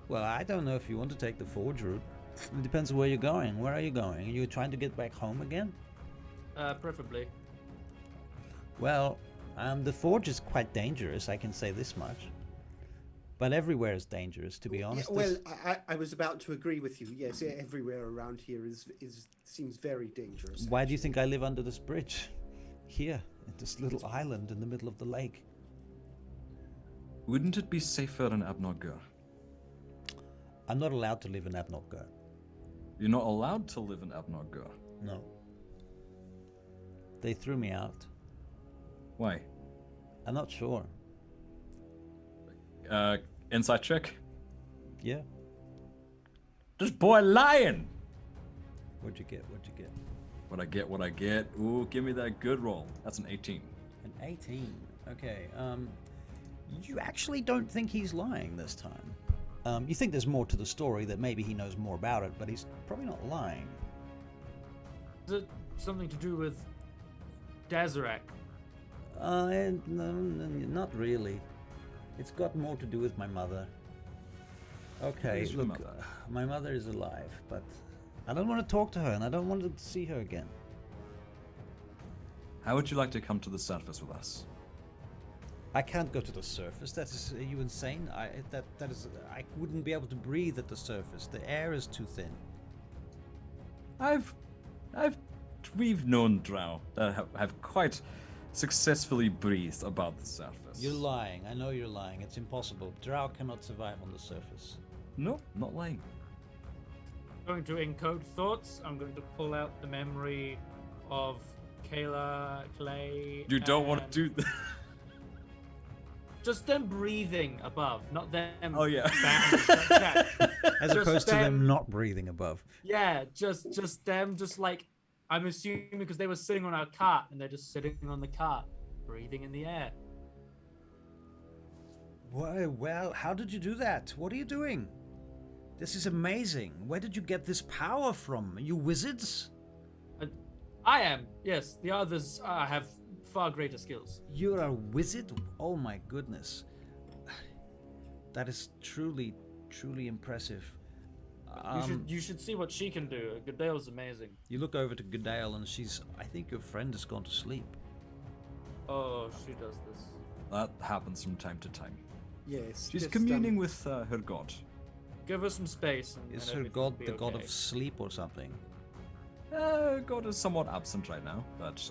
Well, I don't know if you want to take the forge route. It depends where you're going. Where are you going? Are you trying to get back home again? Preferably. Well, the forge is quite dangerous. I can say this much. But everywhere is dangerous, to be honest. Yeah, well, I was about to agree with you. Yes, everywhere around here seems very dangerous. Why do you think I live under this bridge? Here, in this little island in the middle of the lake. Wouldn't it be safer in Abnoggur? I'm not allowed to live in Abnoggur. You're not allowed to live in Abnoggur. No. They threw me out. Why? I'm not sure. Inside check. Yeah. This boy lying. What'd you get? What'd you get? What I get. Ooh, give me that good roll. That's an 18. An 18. Okay. You actually don't think he's lying this time. You think there's more to the story, that maybe he knows more about it, but he's probably not lying. Is it something to do with Dazarak? No, not really. It's got more to do with my mother. Okay, Who's your look, mother? my mother is alive, but I don't want to talk to her, and I don't want to see her again. How would you like to come to the surface with us? I can't go to the surface. Are you insane? I wouldn't be able to breathe at the surface. The air is too thin. We've known drow that have quite successfully breathed above the surface. You're lying. I know you're lying. It's impossible. Drow cannot survive on the surface. No, not lying. Going to encode thoughts. I'm going to pull out the memory of Kayla, Clay. You don't want and to do that. Just them breathing above, not them. Oh yeah. As Just opposed to them them- not breathing above. Yeah, just them, just like, I'm assuming because they were sitting on our cart and they're just sitting on the cart, breathing in the air. Well, how did you do that? What are you doing? This is amazing. Where did you get this power from? Are you wizards? I am, yes. The others have far greater skills. You're a wizard? Oh my goodness. That is truly, truly impressive. You should see what she can do. Goodale's amazing. You look over to Goodale and I think your friend has gone to sleep. Oh, she does this. That happens from time to time. Yes. She's just, communing with her god. Give her some space. Is and her everything will god be the god okay. of sleep or something? God is somewhat absent right now, but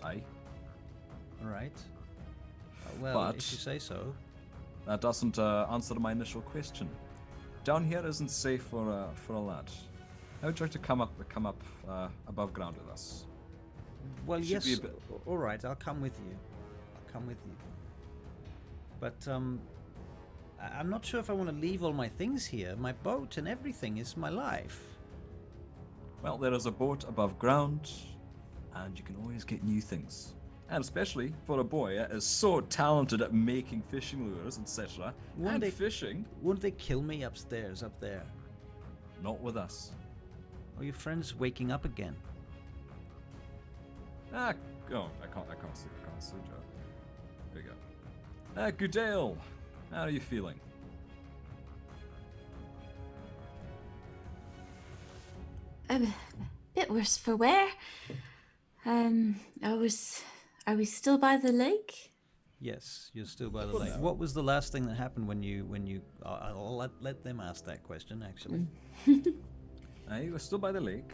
Alright. Well, But- if you say so. that doesn't answer my initial question. Down here isn't safe for a lad. How would you like to come up above ground with us? Well, Should yes. be a bit- Alright, I'll come with you. But, I'm not sure if I want to leave all my things here. My boat and everything is my life. Well, there is a boat above ground, and you can always get new things. And especially for a boy that is so talented at making fishing lures, etc., Won't and they- fishing. Won't they kill me upstairs, up there? Not with us. Are your friends waking up again? I can't see Joe. There we go. Good day all. How are you feeling? A bit worse for wear. Are we still by the lake? Yes, you're still by the lake. What was the last thing that happened when you? I'll let them ask that question. Actually, You were still by the lake.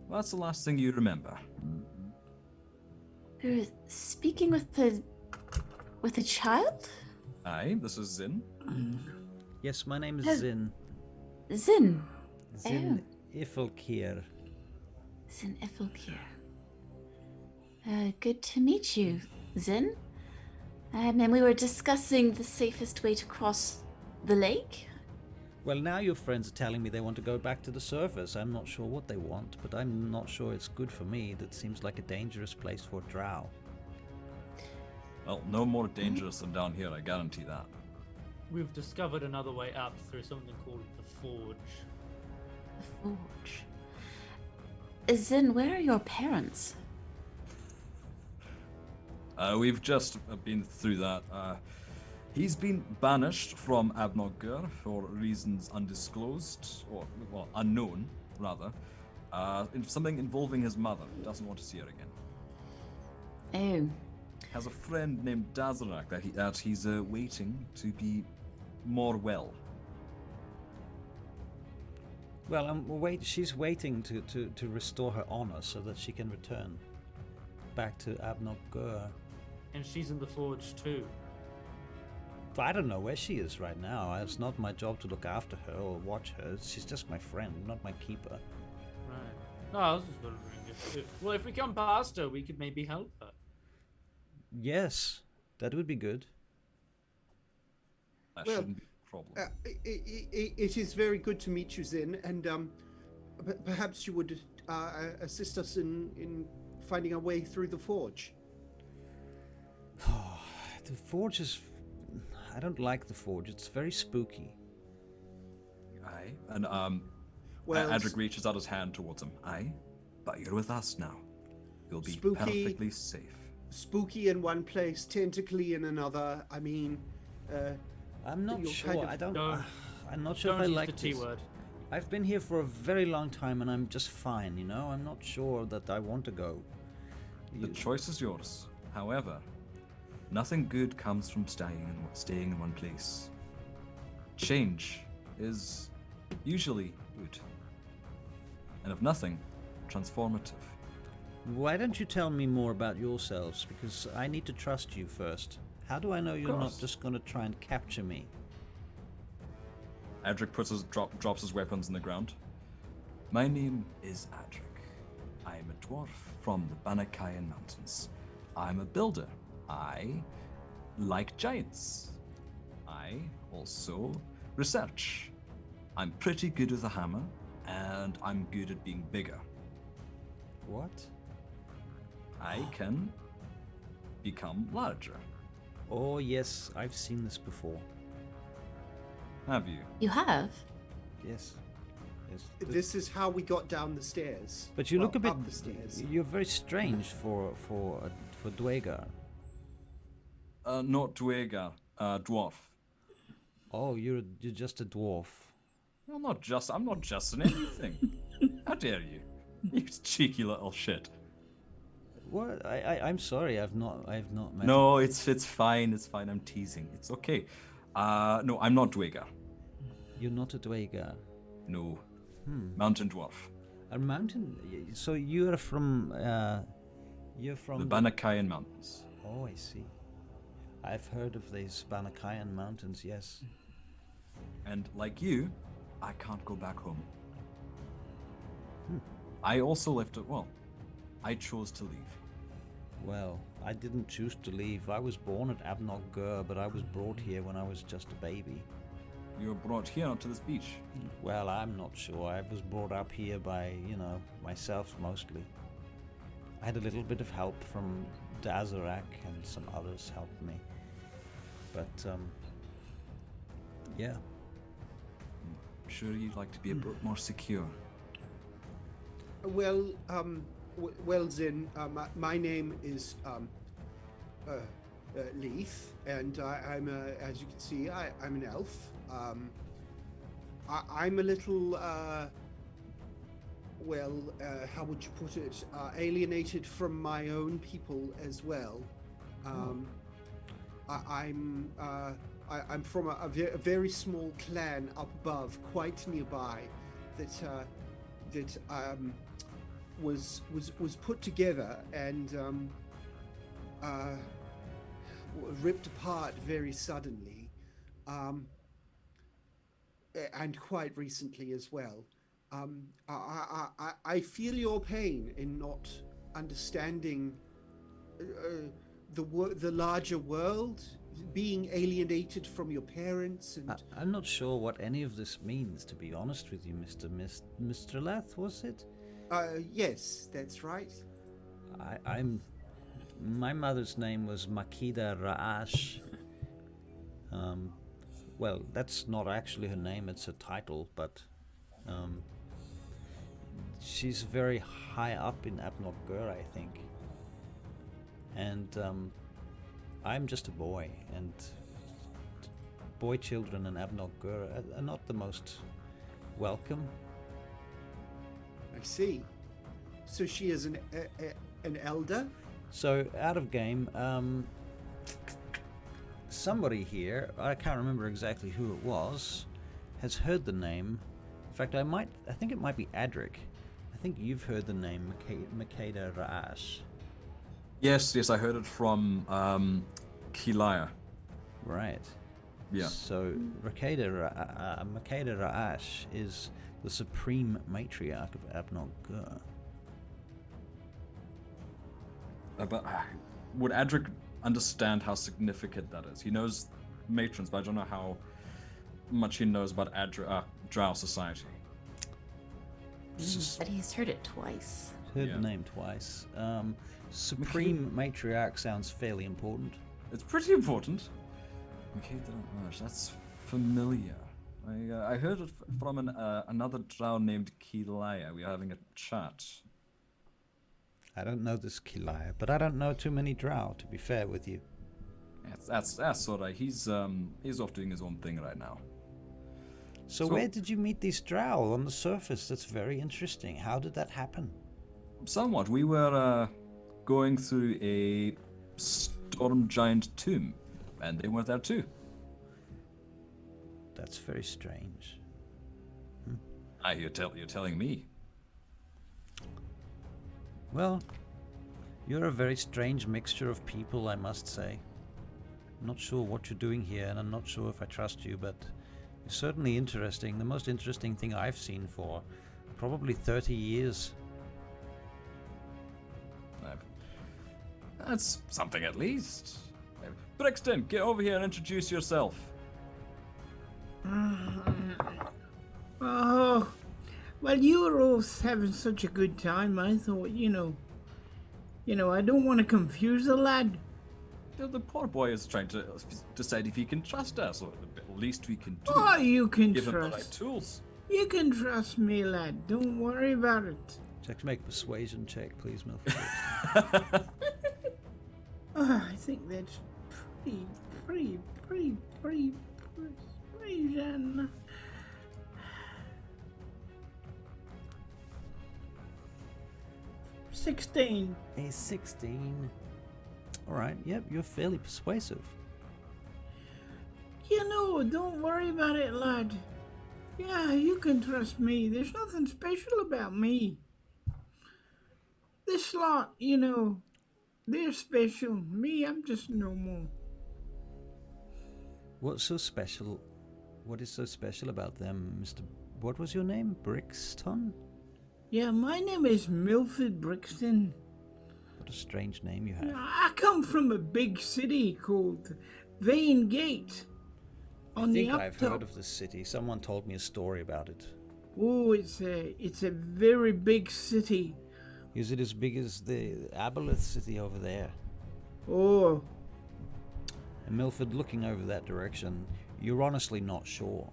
What's the last thing you remember? We were speaking with a child? Aye, this is Zin. yes, my name is Zin. Zin. Zin Ifilkir. Zin Ifilkir. Good to meet you, Zin. And we were discussing the safest way to cross the lake. Well, now your friends are telling me they want to go back to the surface. I'm not sure what they want, but I'm not sure it's good for me. That seems like a dangerous place for a drow. Well, no more dangerous than down here, I guarantee that. We've discovered another way up through something called the Forge. The Forge. Zin, where are your parents? We've just been through that. He's been banished from Abnoggur for reasons undisclosed, or, well, unknown, rather. Something involving his mother. Doesn't want to see her again. Oh. Has a friend named Dazarak that he's waiting to be more well. Well, she's waiting to restore her honor so that she can return back to Abnoggur. And she's in the Forge too. I don't know where she is right now. It's not my job to look after her or watch her. She's just my friend, not my keeper. Right. No, I was just wondering if we come past her, we could maybe help her. Yes, that would be good. That Well, shouldn't be a problem. It is very good to meet you, Zin, and perhaps you would assist us in finding our way through the forge. The forge is... I don't like the forge. It's very spooky. Aye. And Well, Adric reaches out his hand towards him. Aye, but you're with us now. You'll be Spooky. perfectly safe. Spooky in one place, tentacly in another. I mean, I'm not you're sure. kind of- I don't... Don't- I'm not sure if I Don't use like the T this. word. I've been here for a very long time and I'm just fine, you know? I'm not sure that I want to go. The choice is yours. However, nothing good comes from staying in one place. Change is usually good. And if nothing, transformative. Why don't you tell me more about yourselves? Because I need to trust you first. How do I know you're not course. just going to try and capture me? Adric drops his weapons on the ground. My name is Adric. I am a dwarf from the Banakayan Mountains. I'm a builder. I like giants. I also research. I'm pretty good with a hammer, and I'm good at being bigger. What? I can become larger. Oh, yes, I've seen this before. Have you? You have? Yes. Yes. this is how we got down the stairs. But you look a bit... up the stairs. You're very strange for Dwaegar. Not Dwaegar, dwarf. Oh, you're just a dwarf. I'm not just an anything. How dare you? You cheeky little shit. What? I'm sorry. I've not met. No, it's fine. It's fine. I'm teasing. It's okay. No, I'm not Dwaegar. You're not a Dwaegar. No. Mountain dwarf. A mountain. So you're from. You're from The Banakayan Mountains. Oh, I see. I've heard of these Banakayan mountains. Yes. And like you, I can't go back home. I also left it. Well, I chose to leave. Well, I didn't choose to leave. I was born at Abnoggur, but I was brought here when I was just a baby. You were brought here to this beach. Well, I'm not sure. I was brought up here by, myself mostly. I had a little bit of help from Dazarak and some others helped me. But, yeah. sure you'd like to be a bit more secure. Well, well then, my name is Leaf, and I'm as you can see, I'm an elf. I'm a little, how would you put it? Alienated from my own people as well. I'm from a very small clan up above, quite nearby, that was put together and ripped apart very suddenly, and quite recently as well. I feel your pain in not understanding the larger world, being alienated from your parents, and I'm not sure what any of this means, to be honest with you, Mr. Lath, was it? yes, that's right. My mother's name was Makida Ra'ash. Well, that's not actually her name, it's a title, but she's very high up in Abnor-Gur, I think. And I'm just a boy, and boy children in Abnor-Gur are not the most welcome. I see. So she is an elder? So, out of game, somebody here, I can't remember exactly who it was, has heard the name. In fact, I think it might be Adric. I think you've heard the name Makeda Ra'ash. Yes, I heard it from Kilaya. Right. Yeah. So, Makeda Ra'ash is the supreme matriarch of Abnor-Gur. But would Adric understand how significant that is? He knows matrons, but I don't know how much he knows about Drow society. But he's heard it twice. Heard the name twice. Supreme matriarch sounds fairly important. It's pretty important. Okay, that's familiar. I heard it from another Drow named Kilaya. We were having a chat. I don't know this Kilaya, but I don't know too many Drow, to be fair with you. That's all right. He's off doing his own thing right now. So where did you meet these Drow? On the surface, that's very interesting. How did that happen? Somewhat. We were going through a storm giant tomb, and they were there too. That's very strange. You're telling me. Well, you're a very strange mixture of people, I must say. I'm not sure what you're doing here, and I'm not sure if I trust you, but you're certainly interesting. The most interesting thing I've seen for probably 30 years. That's something at least. Brixton, get over here and introduce yourself. Oh, well, you were all having such a good time. I thought, I don't want to confuse the lad. The poor boy is trying to decide if he can trust us, or the least we can do. Oh, you can give trust. him the right tools. You can trust me, lad. Don't worry about it. Check to make a persuasion check, please, Milford. I think that's pretty persuasion. $16. A 16. Alright, yep, you're fairly persuasive. Don't worry about it, lad. Yeah, you can trust me. There's nothing special about me. This lot, they're special. Me, I'm just normal. What's so special? What is so special about them, Mr. What was your name? Brixton? Yeah, my name is Milford Brixton. What a strange name you have. I come from a big city called Vaingate. I think I've heard of this city. Someone told me a story about it. Oh, it's a very big city. Is it as big as the Aboleth city over there? Oh. And Milford, looking over that direction, you're honestly not sure.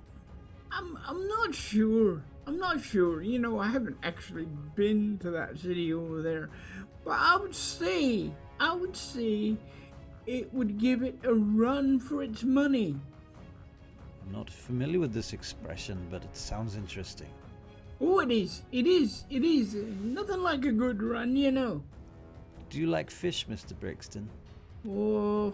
I'm not sure. I'm not sure. You know, I haven't actually been to that city over there. But I would say it would give it a run for its money. I'm not familiar with this expression, but it sounds interesting. Oh, it is. It is. It is. Nothing like a good run, you know. Do you like fish, Mr. Brixton? Oh,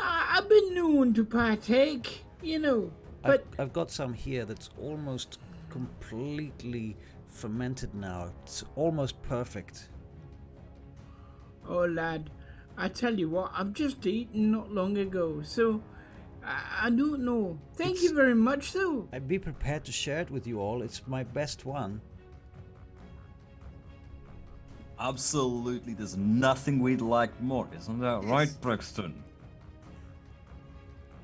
I've been known to partake, you know. But I've got some here that's almost completely fermented now. It's almost perfect. oh, lad, I tell you what, I've just eaten not long ago, so I don't know. Thank you very much, though. I'd be prepared to share it with you all. It's my best one. Absolutely, there's nothing we'd like more, isn't that right, Brixton?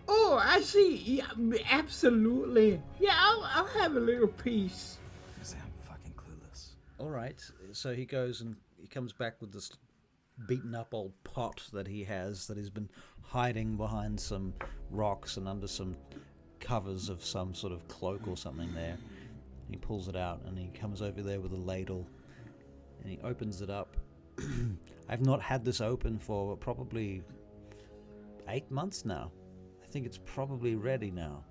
Oh, I see. Yeah, absolutely. Yeah, I'll have a little piece. I'm fucking clueless. All right. So he goes and he comes back with this beaten up old pot that he has that he's been hiding behind some rocks and under some covers of some sort of cloak or something there. He pulls it out and he comes over there with a ladle and he opens it up. I've not had this open for probably 8 months now. I think it's probably ready now.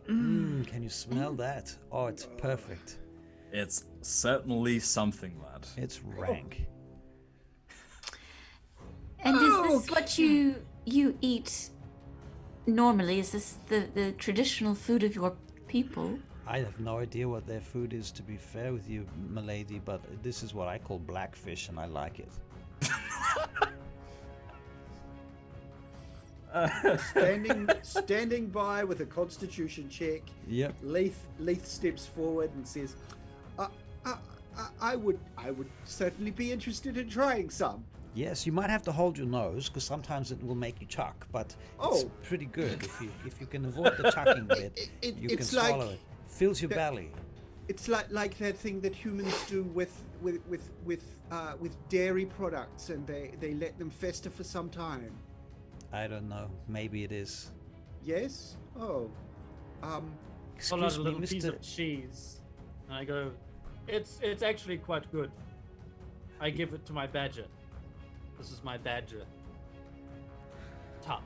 Can you smell that? Oh, it's perfect. It's certainly something, lad. It's rank. And is this what you eat normally? Is this the traditional food of your people? I have no idea what their food is, to be fair with you, milady, but this is what I call blackfish, and I like it. Standing by with a constitution check. Yep. Leith steps forward and says, I would certainly be interested in trying some. Yes, you might have to hold your nose, because sometimes it will make you chuck, but it's pretty good. If you can avoid the chucking bit, you can swallow it. Fills your belly. It's like that thing that humans do with dairy products, and they let them fester for some time. I don't know. Maybe it is. Yes? Oh. Pull out Excuse a me, little piece Mr. of cheese, and I go, "It's actually quite good." I give it to my badger. This is my badger. Top.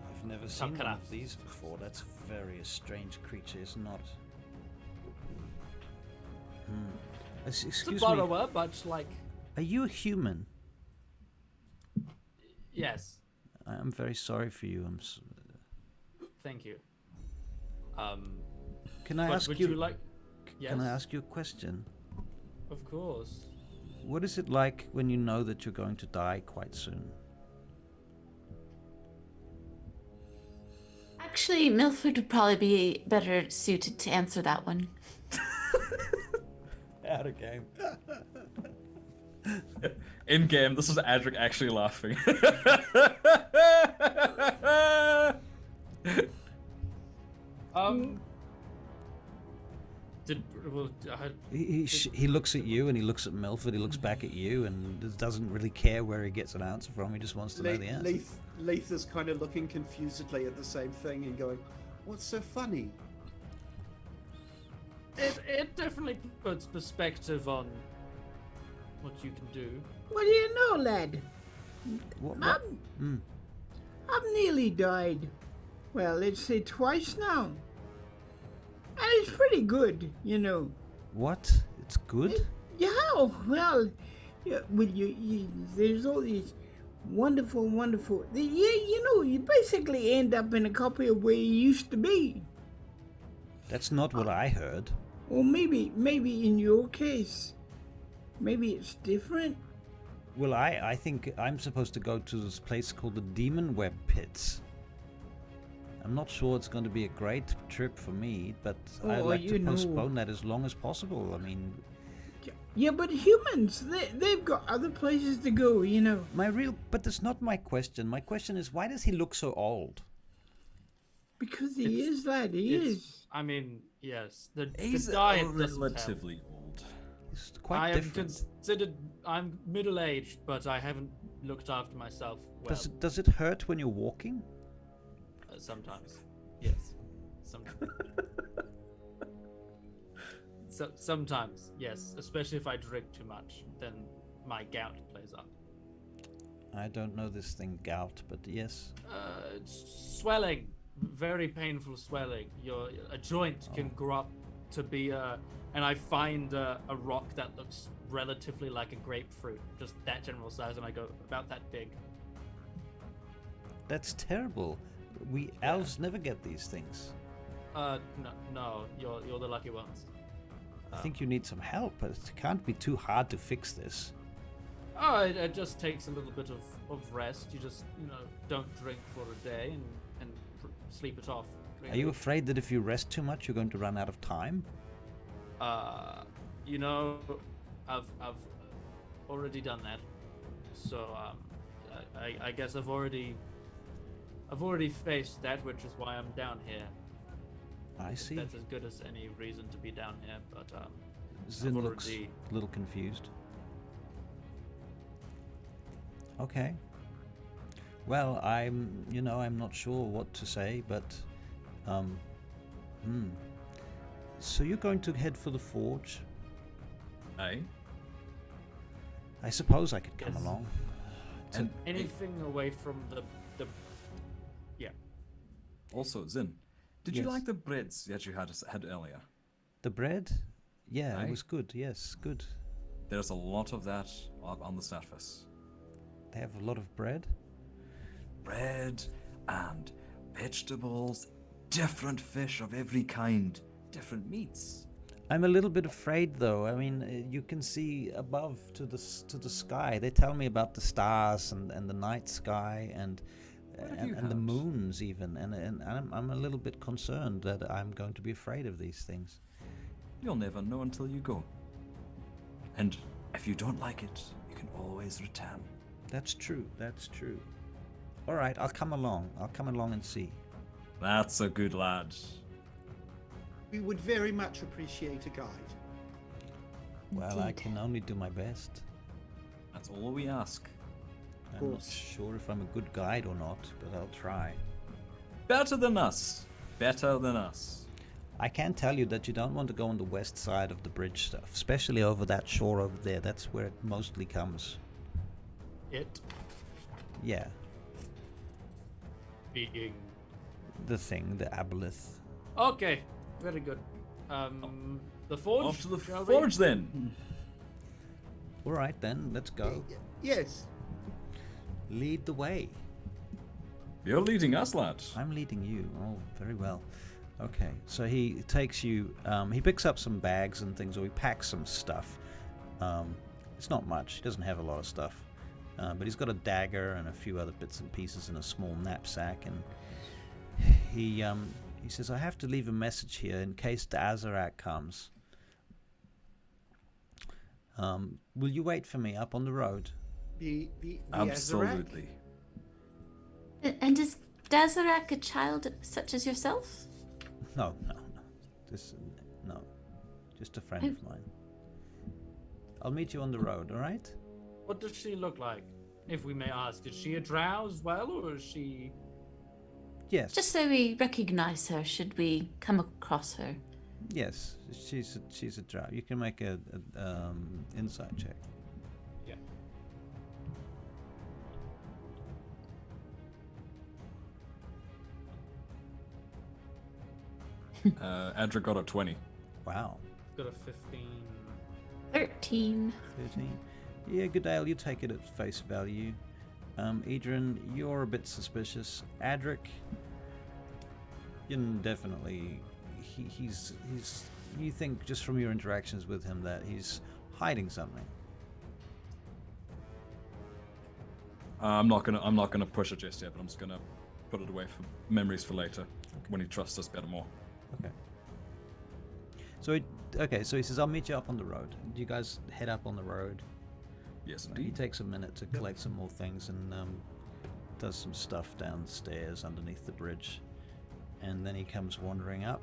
I've never seen one Collapse. of these before. That's very a strange creature, is not? It's a Excuse me. borrower, but like, Are you a human? yes. I'm very sorry for you. Thank you. Can I But ask would you? you like? Yes. Can I ask you a question? Of course. What is it like when you know that you're going to die quite soon? Actually, Milford would probably be better suited to answer that one. Out of game. In game, this is Adric actually laughing. He looks at you and he looks at Milford. He looks back at you and doesn't really care where he gets an answer from. He just wants to know the answer. Leith is kind of looking confusedly at the same thing and going, "What's so funny?" It definitely puts perspective on what you can do. What do you know, lad? What? I've nearly died. Well, let's say twice now. And it's pretty good, you know. What? It's good? Yeah, well, yeah, there's all these wonderful, you know, you basically end up in a copy of where you used to be. That's not what I heard. Or maybe in your case, maybe it's different. Well, I think I'm supposed to go to this place called the Demon Web Pits. I'm not sure it's going to be a great trip for me, but I'd like to postpone that as long as possible. I mean... Yeah, but humans, they've got other places to go, you know. But that's not my question. My question is, why does he look so old? Because he is, lad, he is. I mean, yes. The He's diet doesn't relatively old. He's quite I am different. considered. I'm middle-aged, but I haven't looked after myself well. Does it hurt when you're walking? Sometimes, yes. Sometimes, yes. Especially if I drink too much, then my gout plays up. I don't know this thing, gout, but yes. It's swelling, very painful swelling. A joint can grow up to be and I find a rock that looks relatively like a grapefruit, just that general size, and I go about that big. That's terrible. We elves never get these things. No, you're the lucky ones. I think you need some help, but it can't be too hard to fix this. Oh, it just takes a little bit of rest. You just, don't drink for a day and sleep it off. Are you afraid that if you rest too much, you're going to run out of time? I've already done that. So, I guess I've already faced that, which is why I'm down here. I see. That's as good as any reason to be down here, but Zin looks a little confused. Okay. Well, I'm not sure what to say, but, So you're going to head for the forge? Aye. I suppose I could come Yes. along. And anything away from the yeah. also, Zin, did you Yes. like the breads that you had earlier? The bread? Yeah, Aye. it was good. Yes, good. There's a lot of that on the surface. They have a lot of bread? Bread and vegetables, different fish of every kind, different meats. I'm a little bit afraid, though. I mean, you can see above to the sky. They tell me about the stars and the night sky and have you the heard? moons even, and I'm a little bit concerned that I'm going to be afraid of these things. You'll never know until you go. And if you don't like it, you can always return. That's true. That's true. All right, I'll come along. I'll come along and see. That's a good lad. We would very much appreciate a guide. Well, I Indeed. can only do my best. That's all we ask. I'm not course. sure if I'm a good guide or not, but I'll try. Better than us. Better than us. I can tell you that you don't want to go on the west side of the bridge stuff, especially over that shore over there. That's where it mostly comes. It Yeah, being the thing, the aboleth. okay. Very good. The forge. Off to the shall we? forge then. All right then, let's go. Yes. Lead the way. You're leading us, lad. I'm leading you. Oh, very well. Okay, so he takes you, he picks up some bags and things, or he packs some stuff. It's not much, he doesn't have a lot of stuff. But he's got a dagger and a few other bits and pieces in a small knapsack, and he says, I have to leave a message here in case the Azarak comes. Will you wait for me up on the road? The Absolutely. And is Dazarak a child such as yourself? No. No. Just a friend of mine. I'll meet you on the road, all right? What does she look like, if we may ask? Is she a drow as well, or is she? Yes. Just so we recognize her, should we come across her? Yes, she's a drow. You can make a insight check. Yeah. Adra got a 20. Wow. Got a 15. 13. 13. Yeah, Goodale, you take it at face value. Edrin, you're a bit suspicious. Adric, you definitely, he's. You think just from your interactions with him that he's hiding something. I'm not gonna push it just yet, but I'm just gonna put it away for memories for later when he trusts us better more. Okay. So he says, I'll meet you up on the road. Do you guys head up on the road? Yes, He indeed. takes a minute to collect some more things and does some stuff downstairs underneath the bridge. And then he comes wandering up.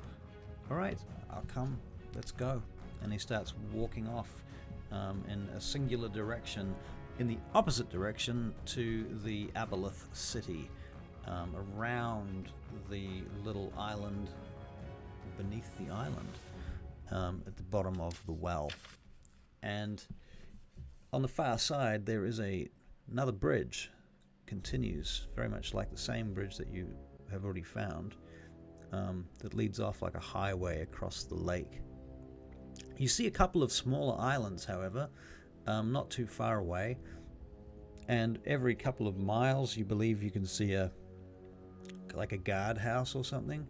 All right, I'll come. Let's go. And he starts walking off in a singular direction, in the opposite direction to the Aboleth city, around the little island beneath the island, at the bottom of the well. And on the far side, there is another bridge. Continues very much like the same bridge that you have already found, that leads off like a highway across the lake. You see a couple of smaller islands, however, not too far away, and every couple of miles you believe you can see a guardhouse or something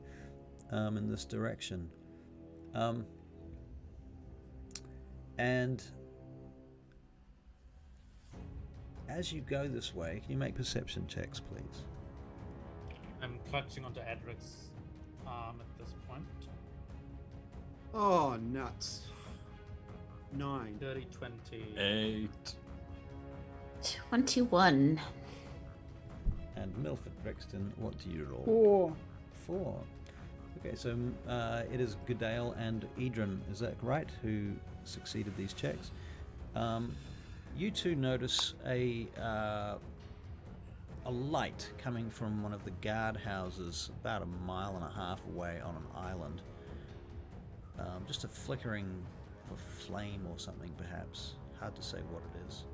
in this direction. And as you go this way, can you make perception checks, please? I'm clutching onto Adric's arm at this point. Oh, nuts. 9. 30, 20. 8. 21. And Milford Brixton, what do you roll? 4. 4. Okay, so it is Goodale and Edrin, is that right, who succeeded these checks? You two notice a light coming from one of the guard houses about 1.5 miles away on an island. Just a flickering of flame or something, perhaps. Hard to say what it is.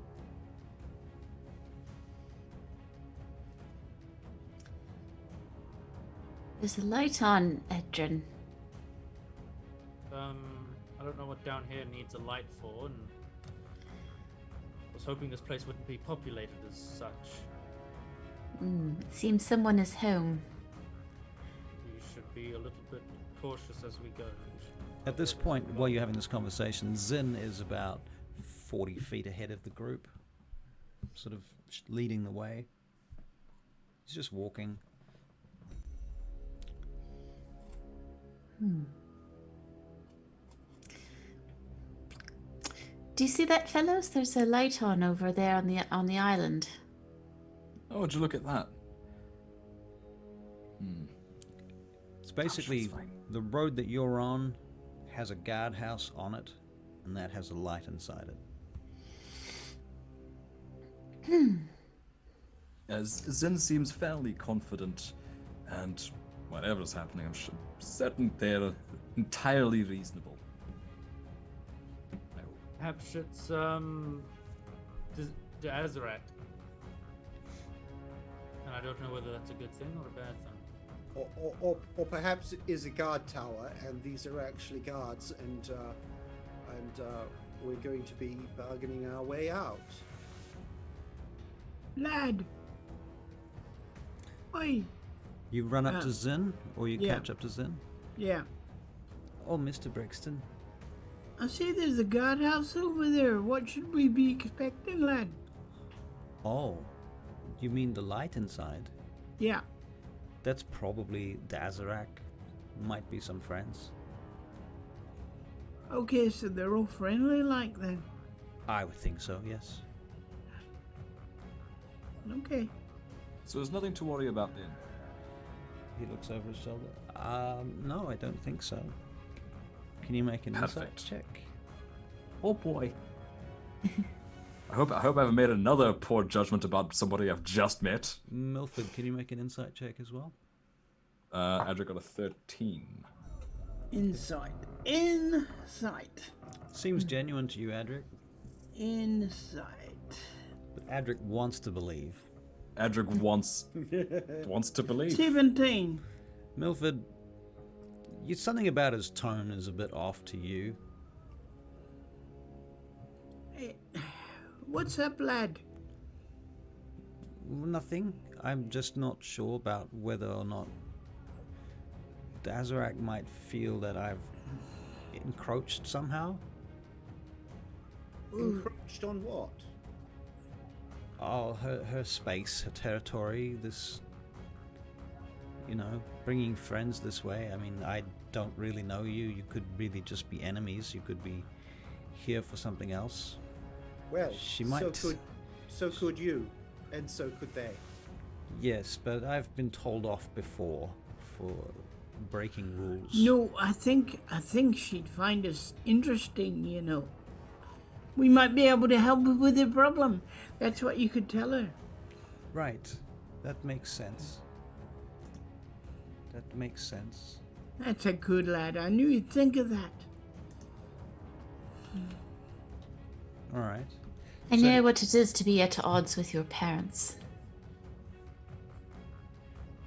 There's a light on, Edrin. I don't know what down here needs a light for, and I was hoping this place wouldn't be populated as such. It seems someone is home. We should be a little bit cautious as we go. At this point, while you're having this conversation, Zin is about 40 feet ahead of the group, sort of leading the way. He's just walking. Do you see that, fellows? There's a light on over there on the island. Oh, would you look at that? It's basically the road that you're on has a guardhouse on it, and that has a light inside it. As Zin seems fairly confident, and whatever's happening, I'm certain they're entirely reasonable. Perhaps it's the Azarak. And I don't know whether that's a good thing or a bad thing. Or perhaps it is a guard tower, and these are actually guards, and we're going to be bargaining our way out. Lad! Oi! You run up to Zin, or you yeah. catch up to Zin? Yeah. Oh, Mr. Brixton. I see there's a guardhouse over there. What should we be expecting, lad? Oh, you mean the light inside? Yeah. That's probably Dazarak. Might be some friends. Okay, so they're all friendly like then. I would think so, yes. Okay. So there's nothing to worry about then. He looks over his shoulder. No, I don't think so. Can you make an insight Perfect. check? Oh boy. I hope I haven't made another poor judgment about somebody I've just met. Milford, can you make an insight check as well? Adric got a 13. Insight. Seems genuine to you, Adric. Insight. But Adric wants to believe. Adric wants to believe. 17. Milford, something about his tone is a bit off to you. Hey, what's up, lad? Nothing. I'm just not sure about whether or not Dazarak might feel that I've encroached somehow. Encroached on what? Oh, her space, her territory, this, bringing friends this way. I mean, I don't really know you. You could really just be enemies. You could be here for something else. Well, She might. so could you, and so could they. Yes, but I've been told off before for breaking rules. No, I think she'd find us interesting, We might be able to help her with her problem. That's what you could tell her. Right. That makes sense. That's a good lad. I knew you'd think of that. All right. I So- know what it is to be at odds with your parents.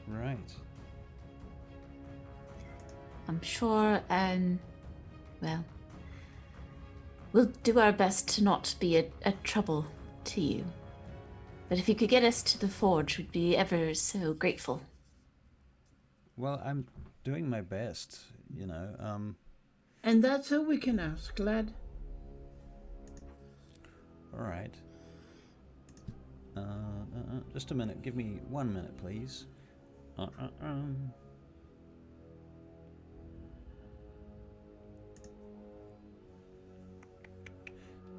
Right. I'm sure, well, we'll do our best to not be a trouble to you. But if you could get us to the forge, we'd be ever so grateful. Well, I'm doing my best, you know. And that's all we can ask, lad. All right. Just a minute. Give me 1 minute, please.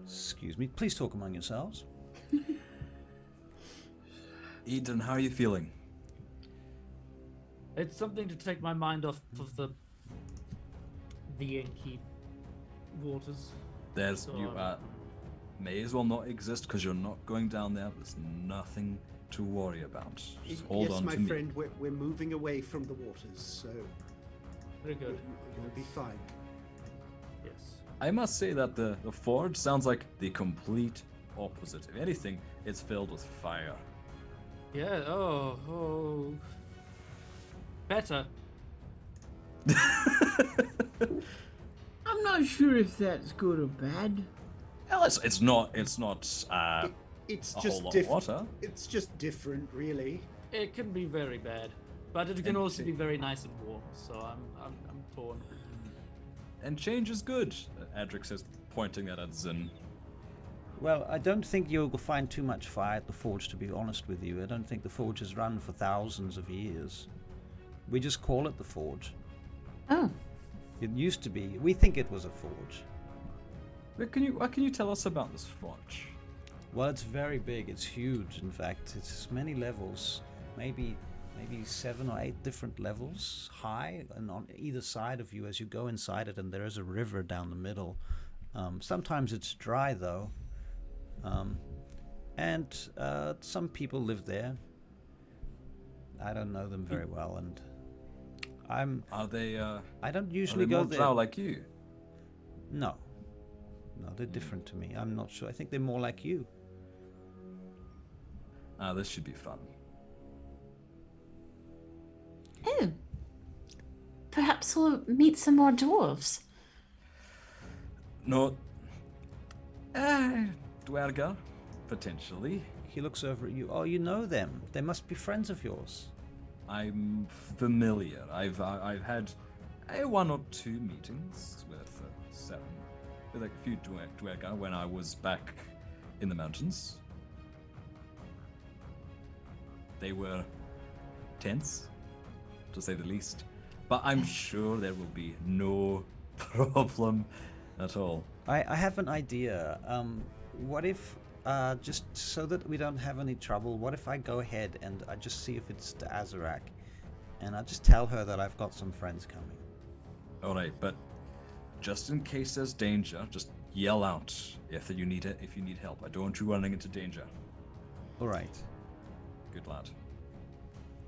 Excuse me. Please talk among yourselves. Eden, how are you feeling? It's something to take my mind off of the inky waters. There's So, you may as well not exist because you're not going down there. There's nothing to worry about. Just hold yes, on my to me. friend, we're moving away from the waters, so Very good. you'll be fine. Yes. I must say that the forge sounds like the complete opposite. If anything, it's filled with fire. Yeah. Oh. Better. I'm not sure if that's good or bad. Well, it's not It's a just whole lot of different. water. It's just different, really. It can be very bad, but it can also be very nice and warm. So I'm torn. And change is good, Adric says, pointing at Zin. Well, I don't think you'll find too much fire at the forge, to be honest with you. I don't think the forge has run for thousands of years. We just call it the forge. Oh, It used to be. We think it was a forge. What can you tell us about this forge? Well, it's very big. It's huge, in fact. It's many levels, maybe 7 or 8 different levels high, and on either side of you as you go inside it, and there is a river down the middle. Sometimes it's dry, though. And some people live there. I don't know them very well, and Are they I don't are usually they go more there. drow like you? No, they're different to me. I'm not sure. I think they're more like you. This should be fun. oh. Perhaps we'll meet some more dwarves. No. Dwerga, potentially. He looks over at you. Oh, you know them. They must be friends of yours. I'm familiar. I've had 1 or 2 meetings with a few Dwerga when I was back in the mountains. They were tense, to say the least. But I'm sure there will be no problem at all. I have an idea. What if, just so that we don't have any trouble, what if I go ahead and I just see if it's to Azarak, and I just tell her that I've got some friends coming. Alright, but just in case there's danger, just yell out if you need it. If you need help, I don't want you running into danger. All right. Good lad.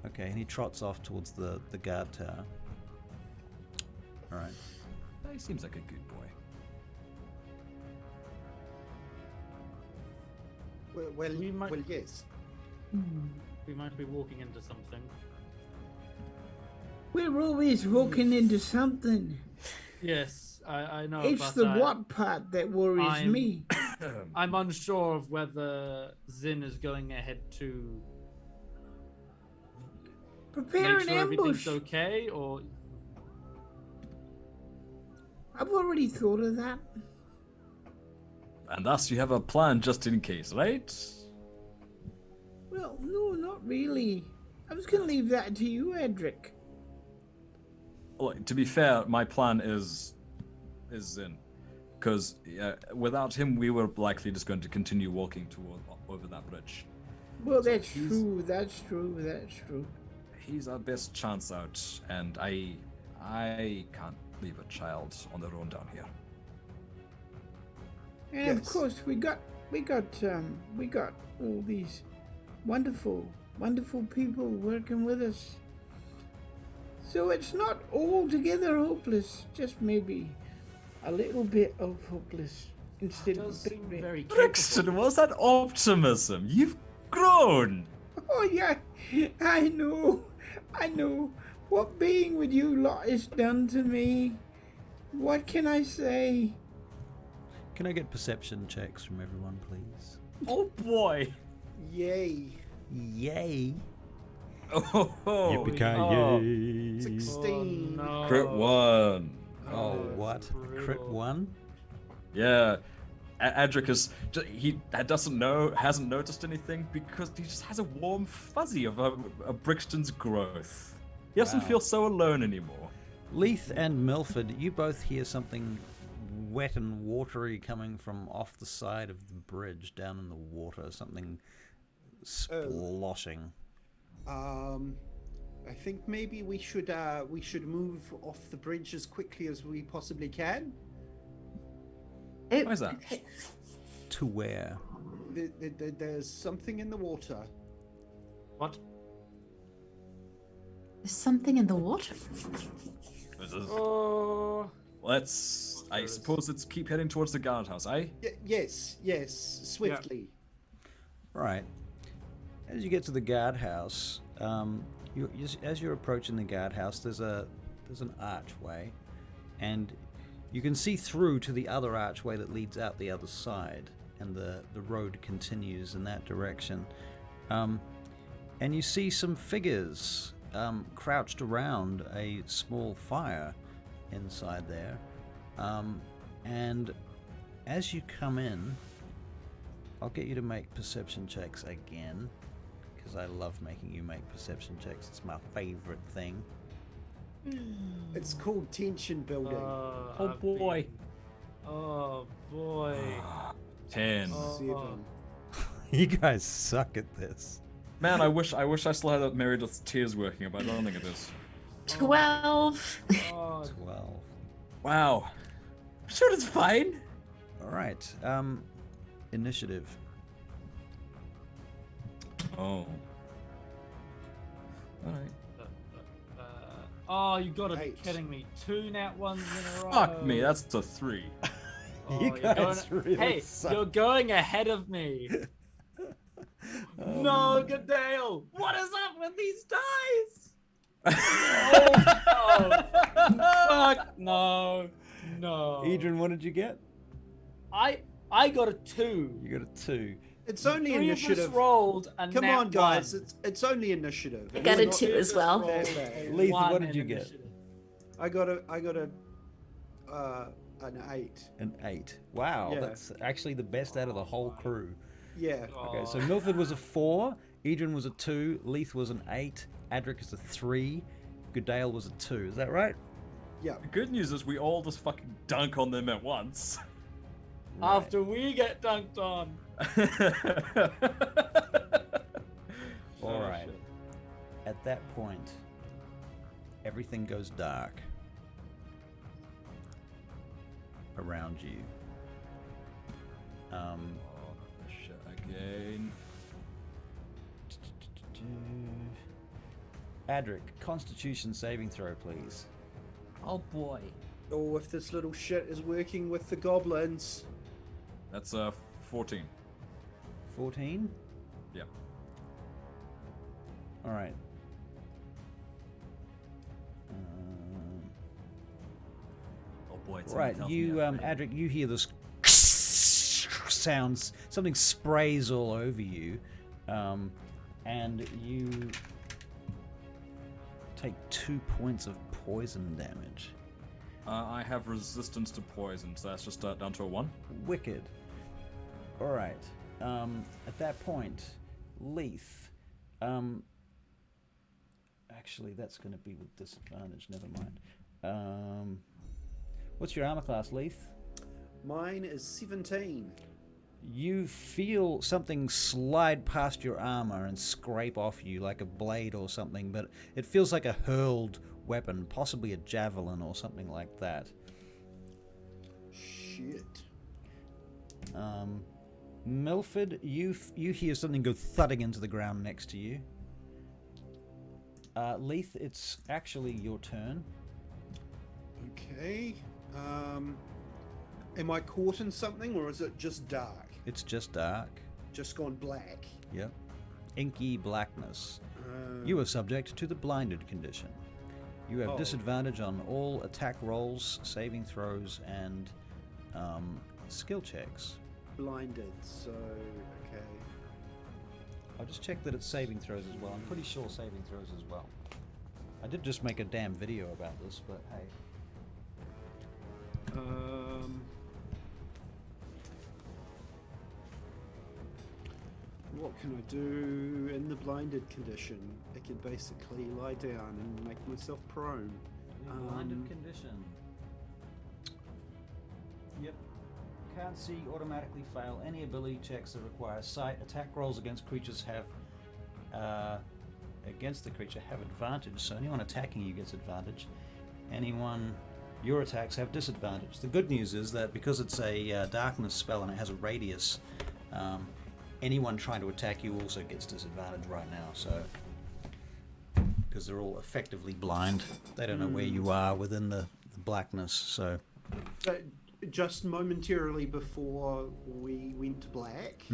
Okay, and he trots off towards the guard tower. All right. He seems like a good boy. Well, We might- well, yes. We might be walking into something. We're always walking into something. Yes, I know. It's but the I- what part that worries I'm- me. I'm unsure of whether Zin is going ahead to Prepare make an sure everything's ambush. okay, or I've already thought of that. And thus you have a plan just in case, right? Well, no, not really. I was going to leave that to you, Edric. Well, to be fair, my plan is Zin. Because without him, we were likely just going to continue walking over that bridge. Well, that's he's- true. That's true. That's true. He's our best chance out, and I can't leave a child on their own down here. And of Yes. course, we got all these wonderful people working with us. So it's not altogether hopeless, just maybe a little bit of hopeless instead of Does a big seem bit. very Brixton, capable. was that optimism? You've grown. Oh yeah, I know. What being with you lot has done to me. What can I say? Can I get perception checks from everyone, please? Oh boy. Yay. Yay! Oh, Yippee-ki-yay! 16. Oh, no. Crit 1. Oh, it's what? A crit brutal. 1? Yeah. Adric is hasn't noticed anything because he just has a warm fuzzy of a Brixton's growth. He doesn't Wow. feel so alone anymore. Leith and Milford, you both hear something wet and watery coming from off the side of the bridge down in the water. Something sploshing. I think maybe we should move off the bridge as quickly as we possibly can. Oh, Why is that? okay. To where? There's something in the water. What? There's something in the water. Oh. I suppose let's keep heading towards the guardhouse, eh? Yes, swiftly. Right. As you get to the guardhouse, as you're approaching the guardhouse, there's an archway, and you can see through to the other archway that leads out the other side, and the road continues in that direction. And you see some figures crouched around a small fire inside there. And as you come in, I'll get you to make perception checks again, because I love making you make perception checks. It's my favorite thing. It's called tension building. Oh boy. Oh boy. 10. Oh. 7. You guys suck at this. Man, I wish I still had that Meredith's tears working, but I don't think it is. 12. God. 12. Wow. I'm sure it's fine. All right. Initiative. Oh. Alright. Oh, you gotta be 8. kidding me. 2 nat ones in a row. Fuck me, that's a 3. Oh, You you're guys going- really Hey, suck. you're going ahead of me. No, Goodale! What is up with these dice? Oh, fuck, no. Adrian, what did you get? I got a 2. You got a 2. It's only 3 of us initiative. rolled a Come nat on, guys. 1. It's only initiative. I got It's a not- 2 as well. that bad. Leith, One what did in you get? initiative. I got an 8. An 8. Wow, Yeah. that's actually the best out of the whole crew. Yeah. Okay, so Oh. Milford was a 4, Adrian was a 2, Leith was an 8, Adric is a 3, Goodale was a 2. Is that right? Yeah. The good news is we all just fucking dunk on them at once. After we get dunked on. All right. At that point, everything goes dark around you. Shit again. Adric, Constitution saving throw, please. Oh boy. Oh, if this little shit is working with the goblins. That's 14. 14? Yeah. All right. Oh boy, it's Right, you, Adric, you hear this sounds, something sprays all over you, and you take 2 points of poison damage. I have resistance to poison, so that's just down to a 1. Wicked. All right. At that point, Leith. Actually, that's going to be with disadvantage. Never mind. What's your armor class, Leith? Mine is 17. You feel something slide past your armor and scrape off you like a blade or something, but it feels like a hurled weapon, possibly a javelin or something like that. Shit. Milford, you hear something go thudding into the ground next to you. Leith, it's actually your turn. Okay. Am I caught in something, or is it just dark? It's just dark. Just gone black? Yep. Inky blackness. You are subject to the blinded condition. You have disadvantage on all attack rolls, saving throws, and skill checks. Blinded, so okay. I'll just check that it's saving throws as well. I'm pretty sure saving throws as well. I did just make a damn video about this, but hey. What can I do in the blinded condition? I can basically lie down and make myself prone. Blinded condition. Yep. Can't see, automatically fail any ability checks that require sight. Attack rolls against creatures against the creature have advantage, so anyone attacking you gets advantage. Your attacks have disadvantage. The good news is that because it's a darkness spell and it has a radius, anyone trying to attack you also gets disadvantage right now, so because they're all effectively blind. They don't know where you are within the blackness, so... Just momentarily before we went to black,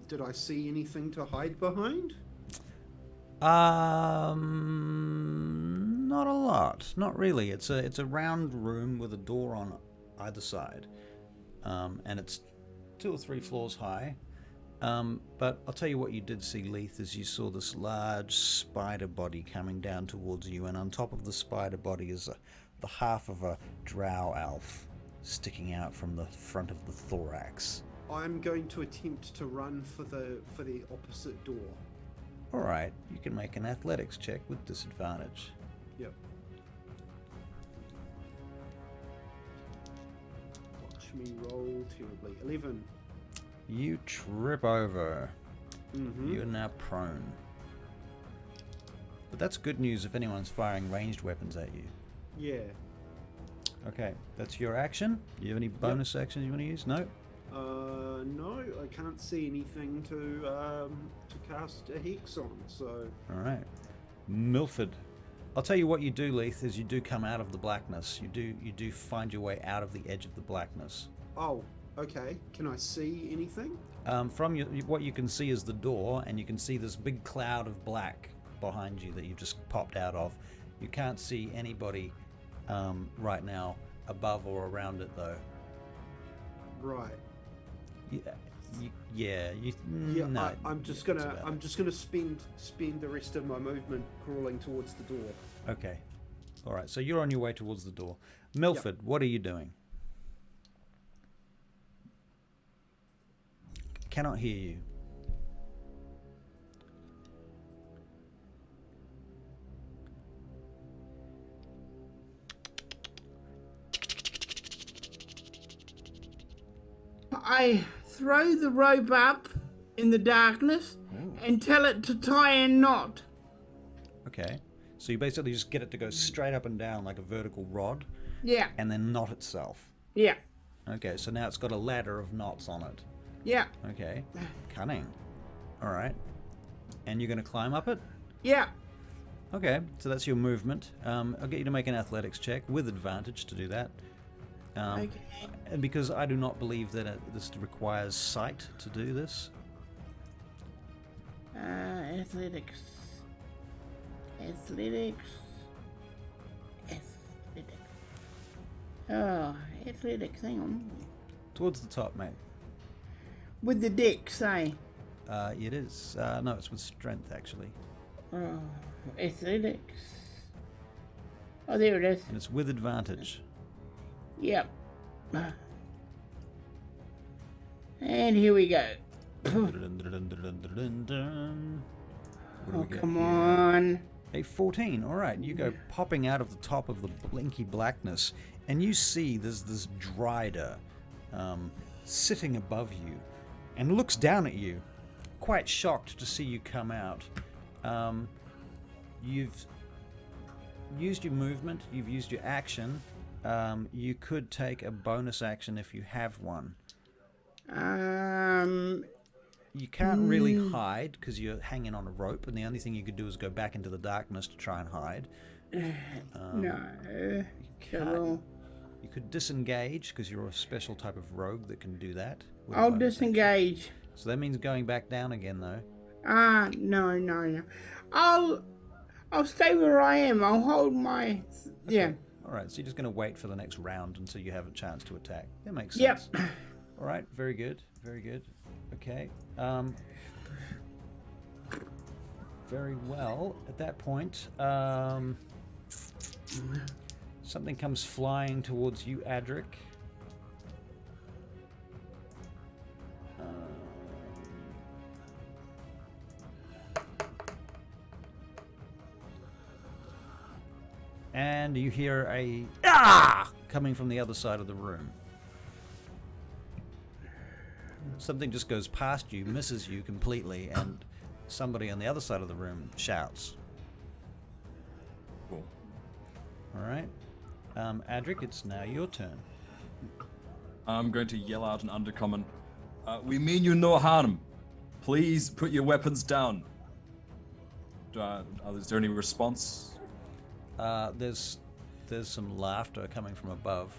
did I see anything to hide behind? Not a lot. Not really. It's a round room with a door on either side, and it's 2 or 3 floors high. But I'll tell you what you did see, Leith, is you saw this large spider body coming down towards you, and on top of the spider body is the half of a drow elf sticking out from the front of the thorax. I'm going to attempt to run for the opposite door. All right, you can make an athletics check with disadvantage. Yep. Watch me roll terribly. 11. You trip over. Mm-hmm. You're now prone. But that's good news if anyone's firing ranged weapons at you. Yeah. Okay, that's your action. Do you have any bonus actions you want to use? No? No, I can't see anything to cast a hex on, so... Alright. Milford. I'll tell you what you do, Leith, is you do come out of the blackness. You do find your way out of the edge of the blackness. Oh, okay. Can I see anything? From what you can see is the door, and you can see this big cloud of black behind you that you've just popped out of. You can't see anybody right now above or around it, though. Right. No. I'm just gonna spend the rest of my movement crawling towards the door. Okay. All right. So you're on your way towards the door. Milford, what are you doing? Cannot hear you. I throw the rope up in the darkness and tell it to tie a knot. Okay. So you basically just get it to go straight up and down like a vertical rod. Yeah. And then knot itself. Yeah. Okay, so now it's got a ladder of knots on it. Yeah. Okay. Cunning. All right. And you're going to climb up it? Yeah. Okay, so that's your movement. I'll get you to make an athletics check with advantage to do that. Okay. And because I do not believe that this requires sight to do this. Athletics. Oh, athletics, hang on. Towards the top, mate. With the dex, eh? It is. No, it's with strength, actually. Oh, athletics. Oh, there it is. And it's with advantage. Yep. And here we go. What do we get Come here? on. A 14. All right, you go popping out of the top of the blinky blackness, and you see there's this Drider sitting above you, and looks down at you, quite shocked to see you come out. You've used your movement, you've used your action. You could take a bonus action if you have one. You can't really hide because you're hanging on a rope, and the only thing you could do is go back into the darkness to try and hide. No. You could disengage because you're a special type of rogue that can do that. with a I'll bonus action. disengage. So that means going back down again, though. No. I'll stay where I am. I'll hold my... Yeah. All right, so you're just going to wait for the next round until you have a chance to attack. That makes sense. Yep. All right, very good. Okay. Very well. At that point, something comes flying towards you, Adric. And you hear a coming from the other side of the room. Something just goes past you, misses you completely, and somebody on the other side of the room shouts. Cool. All right. Adric, it's now your turn. I'm going to yell out in Undercommon. We mean you no harm. Please put your weapons down. Is there any response? There's some laughter coming from above.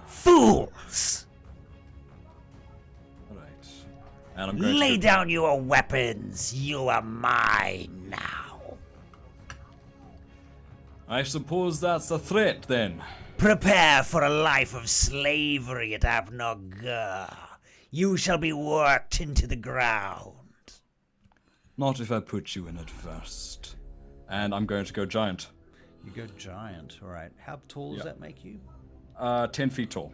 Fools! All right. And I'm going Lay to down your weapons. You are mine now. I suppose that's a threat then. Prepare for a life of slavery at Abnoggur. You shall be worked into the ground. Not if I put you in it first. And I'm going to go giant. You go giant. All right. How tall does that make you? 10 feet tall.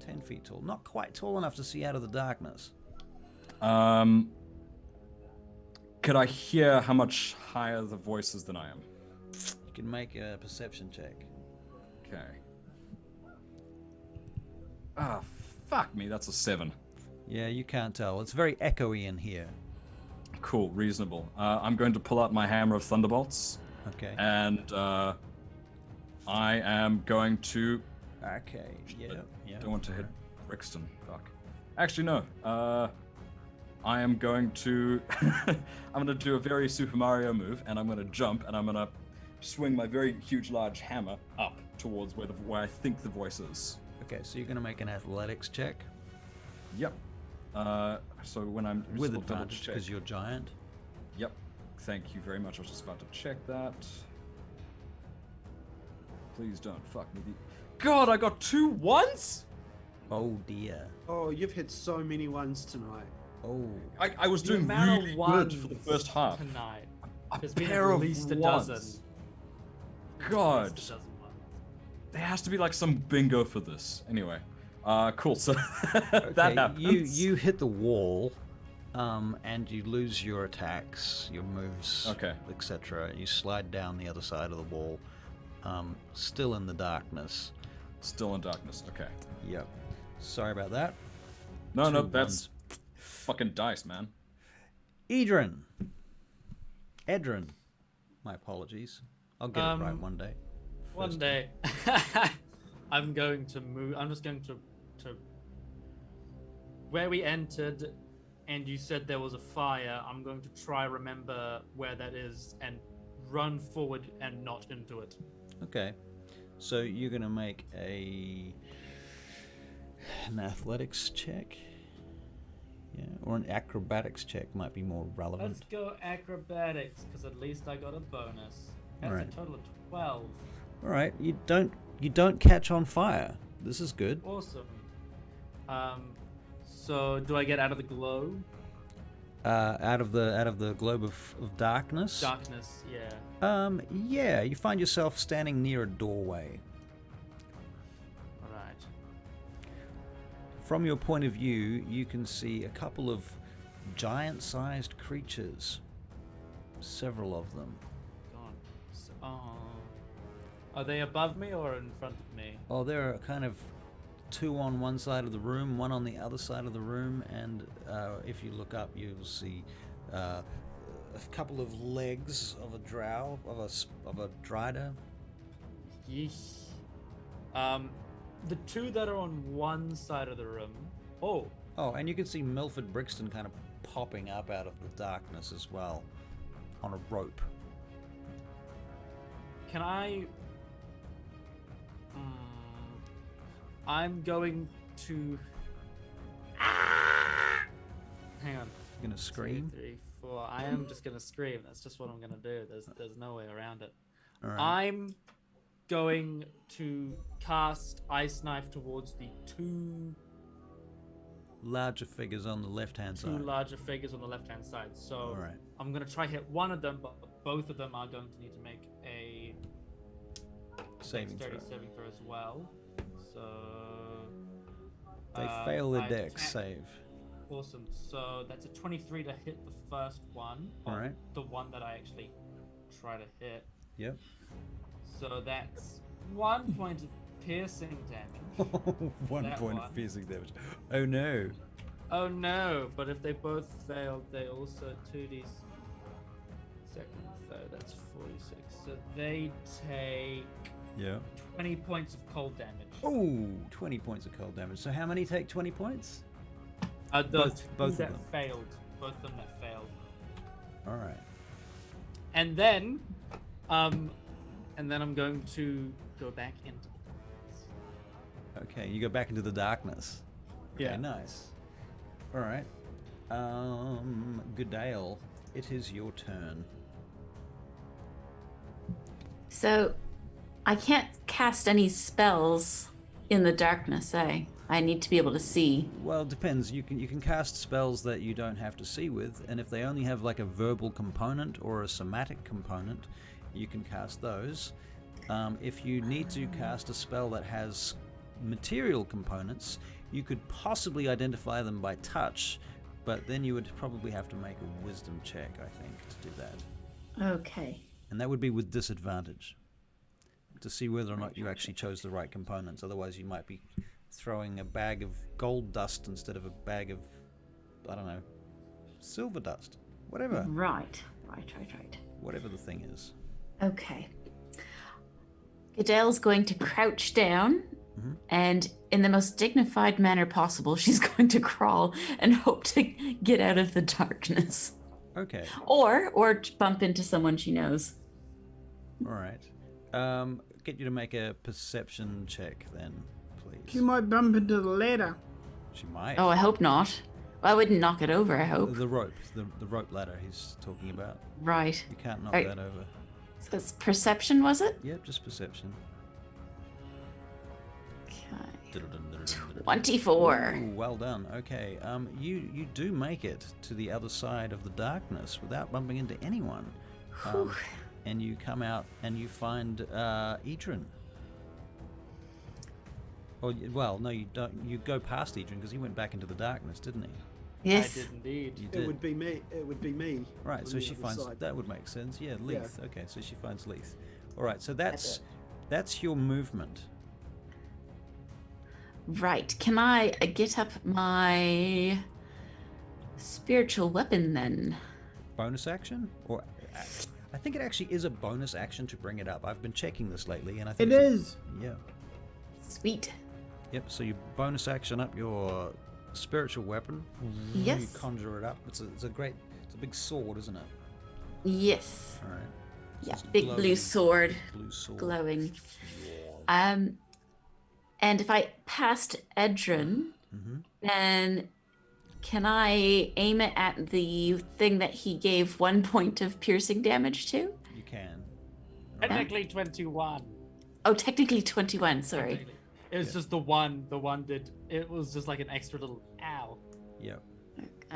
10 feet tall. Not quite tall enough to see out of the darkness. Could I hear how much higher the voice is than I am? You can make a perception check. Okay. Fuck me, that's a 7. Yeah, you can't tell. It's very echoey in here. Cool, reasonable. I'm going to pull out my Hammer of Thunderbolts. Okay. And I am going to... Okay. Yeah. Don't want to hit Brixton. Fuck. Actually, no. I am going to... I'm going to do a very Super Mario move, and I'm going to jump, and I'm going to swing my very huge, large hammer up towards where I think the voice is. Okay, so you're going to make an athletics check. Yep. So when I'm... With just double advantage check. because you're giant. Yep. Thank you very much. I was just about to check that. Please don't fuck me. God, I got 2 ones? Oh dear. Oh, you've hit so many ones tonight. Oh. I was doing really good for the first half. Tonight. A There's been pair at of least a ones. dozen. God. At least a dozen ones. There has to be like some bingo for this. Anyway. Cool. So that Okay, happens. you hit the wall, and you lose your attacks, your moves, Okay. etc. You slide down the other side of the wall, still in the darkness. Still in darkness. Okay. Yep. Sorry about that. No, Two that's fucking dice, man. Edrin. My apologies. I'll get it right one day. One day. I'm going to move. I'm just going to where we entered, and you said there was a fire. I'm going to try remember where that is and run forward and not into it. Okay. So you're gonna make an athletics check. Yeah, or an acrobatics check might be more relevant. Let's go acrobatics, because at least I got a bonus. That's Alright. a total of 12. All right, you don't catch on fire. This is good. Awesome. So do I get out of the glow? Out of the globe of darkness. Darkness, yeah. Yeah, you find yourself standing near a doorway. Alright. From your point of view, you can see a couple of giant-sized creatures. Several of them. God. Are they above me or in front of me? Oh, there are kind of 2 on one side of the room, 1 on the other side of the room, and if you look up, you'll see a couple of legs of a drow, of a drider. Yeesh. The 2 that are on one side of the room. Oh, Oh, and you can see Milford Brixton kind of popping up out of the darkness as well, on a rope. Can I... I'm going to... Hang on. You're gonna scream? 2, 3, 4. I am just gonna scream. That's just what I'm gonna do. There's no way around it. All right. I'm going to cast Ice Knife towards the two Larger figures on the left-hand side. larger figures on the left-hand side. So All right. I'm gonna try hit one of them, but both of them are going to need to make a Saving throw. dexterity saving throw as well. So They fail their I dex attack- save. Awesome. So that's a 23 to hit the first one. All or right. The one that I actually try to hit. Yep. So that's 1 point of piercing damage. 1 That point one. of piercing damage. Oh no. Oh no! But if they both failed, they also 2d. Second, third. That's 46. So they take Yeah. 20 points of cold damage. Oh, 20 points of cold damage. So how many take 20 points? The both two of that them. failed. Both of them that failed. All right. And then I'm going to go back into the darkness. Okay, you go back into the darkness. Okay, Yeah. nice. All right. Goodale, it is your turn. So, I can't cast any spells in the darkness, eh? I need to be able to see. Well, it depends. You can cast spells that you don't have to see with, and if they only have like a verbal component or a somatic component, you can cast those. If you need to cast a spell that has material components, you could possibly identify them by touch, but then you would probably have to make a wisdom check, I think, to do that. Okay. And that would be with disadvantage, to see whether or not you actually chose the right components. Otherwise, you might be throwing a bag of gold dust instead of a bag of, I don't know, silver dust. Whatever. Right. Whatever the thing is. Okay. Goodale's going to crouch down, Mhm. and in the most dignified manner possible, she's going to crawl and hope to get out of the darkness. Okay. Or bump into someone she knows. All right. Get you to make a perception check then, please. She might bump into the ladder. She might. Oh, I hope not. Well, I wouldn't knock it over, I hope. The rope. The rope ladder he's talking about. Right. You can't knock Right. that over. So it's perception, was it? Yep, just perception. Okay. 24. Ooh, well done. Okay. You do make it to the other side of the darkness without bumping into anyone. Whew. And you come out and you find Edrin. Well, no, you don't. You go past Edrin because he went back into the darkness, didn't he? Yes. I did indeed. You It did. would be me. It would be me. Right, on so the she other finds side. that would make sense. Yeah, Leith. Okay, so she finds Leith. All right, so that's your movement. Right. Can I get up my spiritual weapon then? Bonus action, or I think it actually is a bonus action to bring it up. I've been checking this lately, and I think It it's is. Yeah. Sweet. Yep. So you bonus action up your spiritual weapon. Yes. You conjure it up. It's a big sword, isn't it? Yes. All right. So Yeah. it's Big glowing, blue sword. Blue sword. Glowing. And if I passed Edrin, Mm-hmm. then can I aim it at the thing that he gave 1 point of piercing damage to? You can. Technically 21. Oh, technically 21. Sorry. Technically. It was just the one. The one did. It was just like an extra little ow. Yep.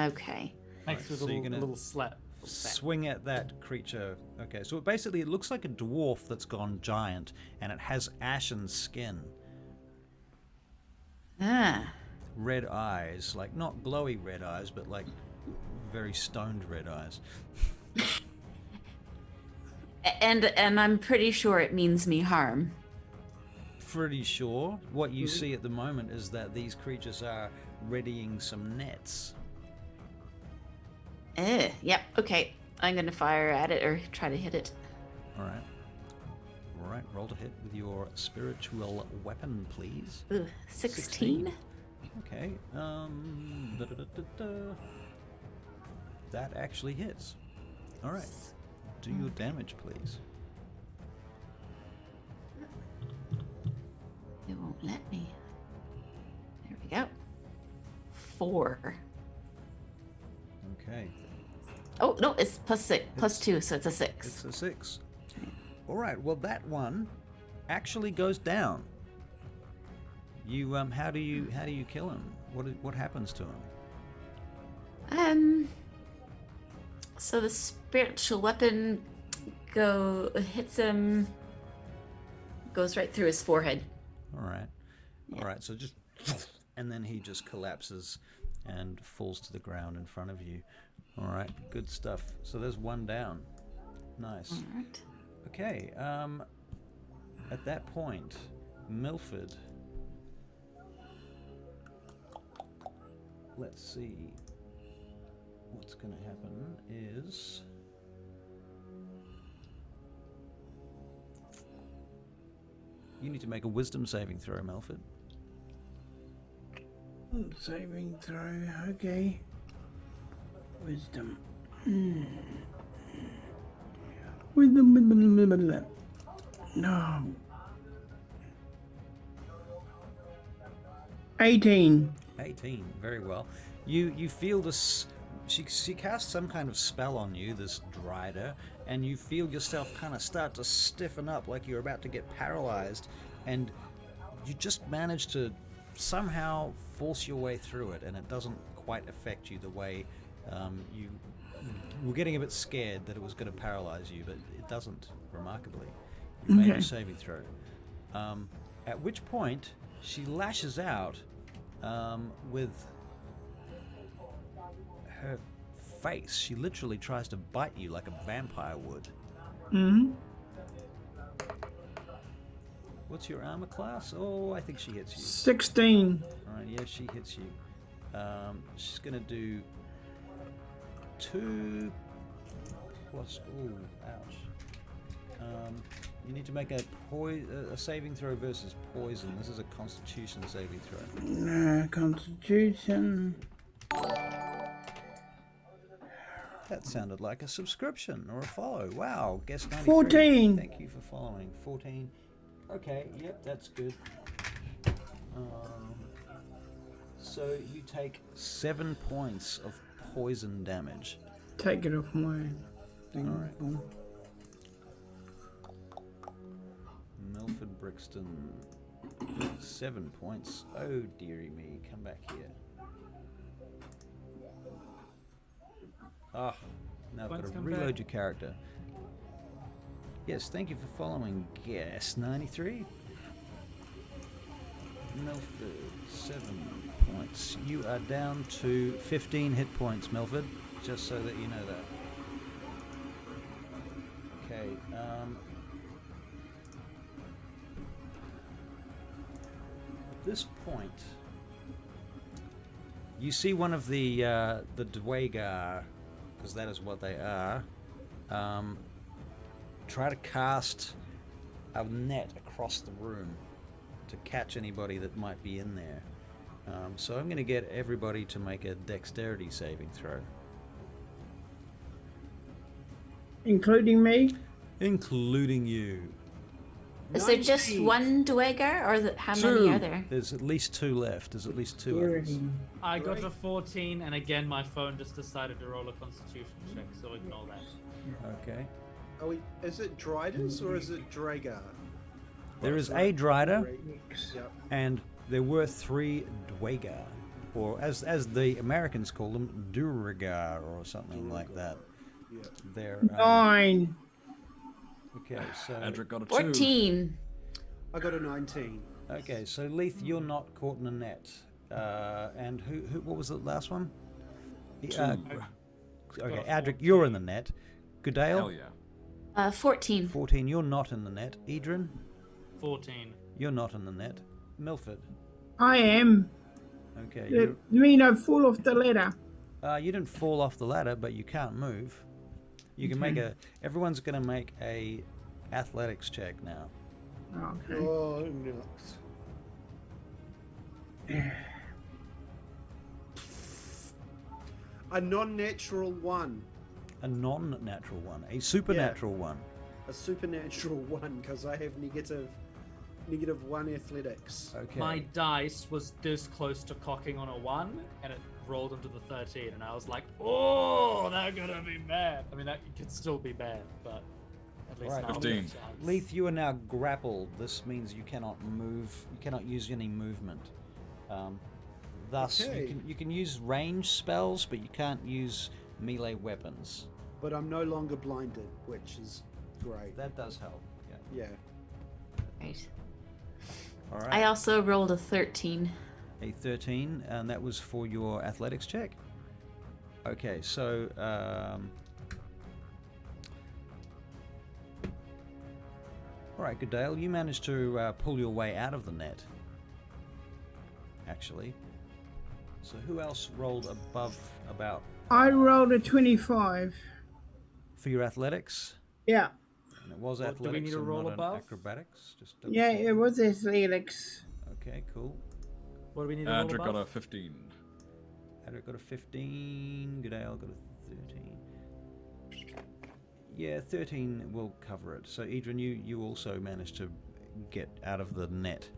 Okay. Extra so you're little, gonna little slap. Swing at that creature. Okay, so basically it looks like a dwarf that's gone giant, and it has ashen skin, Ah. red eyes, like not glowy red eyes, but like very stoned red eyes. And I'm pretty sure it means me harm. Pretty sure. What you see at the moment is that these creatures are readying some nets. Yep. Okay. I'm gonna fire at it or try to hit it. All right. All right. Roll to hit with your spiritual weapon, please. Ooh, 16. Okay. That actually hits. All right. Do your damage, please. It won't let me. There we go. 4. Okay. Oh no, it's +2, so it's a 6. It's a 6. All right. Well, that one actually goes down. You how do you kill him? What happens to him? So the spiritual weapon hits him, goes right through his forehead. All right. Yeah. All right. So just and then he just collapses and falls to the ground in front of you. All right. Good stuff. So there's one down. Nice. All right. Okay. At that point, Milford. Let's see. What's going to happen is you need to make a wisdom saving throw, Milford. Saving throw, okay. Wisdom. Wisdom. No. 18. 18, very well. You feel this. She casts some kind of spell on you, this Drider, and you feel yourself kind of start to stiffen up like you're about to get paralyzed, and you just manage to somehow force your way through it, and it doesn't quite affect you the way you were getting a bit scared that it was going to paralyze you, but it doesn't, remarkably. You made a saving throw. At which point, she lashes out with her face. She literally tries to bite you like a vampire would. Mm-hmm. What's your armor class? Oh, I think she hits you. 16. Alright, yeah, she hits you. She's gonna do 2 plus. Ooh, ouch. You need to make a saving throw versus poison. This is a Constitution saving throw. Constitution. That sounded like a subscription or a follow. Wow, guess 93. 14. Thank you for following. 14. Okay, yep, that's good. So you take 7 points of poison damage. Take it off my thing. Alright. Milford Brixton, 7 points. Oh dearie me, come back here. Ah, now I've got to reload your character. Yes, thank you for following. Guess 93. Milford, 7 points. You are down to 15 hit points, Milford, just so that you know that. Okay, at this point, you see one of the Dwegar, because that is what they are, try to cast a net across the room to catch anybody that might be in there. So I'm going to get everybody to make a dexterity saving throw. Including me? Including you. Is there just one Dwegar, or how many are there? There's at least 2 left. There's at least 2 others. I got a 14, and again my phone just decided to roll a Constitution check, so ignore that. Okay. Is it Driders or is it Dragar? There is a Drider, Yep. and there were 3 Dwegar, or as the Americans call them, Durigar or something like that. Yeah. They're 9. okay. So Edric got a 2. 14. I got a 19. okay, so Leith, you're not caught in a net. And who? What was the last one? Okay, Adric, you're in the net. Goodale? Hell yeah. 14. 14, you're not in the net. Edrin? 14. You're not in the net. Milford? I am. Okay. You mean I fall off the ladder? You didn't fall off the ladder, but you can't move. You can make a... Everyone's going to make a athletics check now. Oh, Okay. nuts. A non-natural one. A non-natural one. A supernatural one. A supernatural one, because I have negative 1 athletics. Okay. My dice was this close to cocking on a 1, and it rolled into the 13, and I was like, oh, that's gonna be bad. I mean, that could still be bad, but at least Alright. not 15. Leith, you are now grappled. This means you cannot move. You cannot use any movement. Thus, Okay. you can use range spells, but you can't use melee weapons. But I'm no longer blinded, which is great. That does help. Yeah. Yeah. Right. All right. I also rolled a 13. A 13, and that was for your athletics check. Okay, so all right, Goodale, you managed to pull your way out of the net. Actually, so who else rolled above about I rolled a 25. for your athletics? Yeah. And it was Well, do we athletics need to and roll not above? acrobatics. Just double Yeah, check. it was athletics. Okay, cool. What do we need to roll Andrew got above? a 15. Adric got a 15. Goodale got a 13. Yeah, 13 will cover it. So, Idrin, you also managed to get out of the net.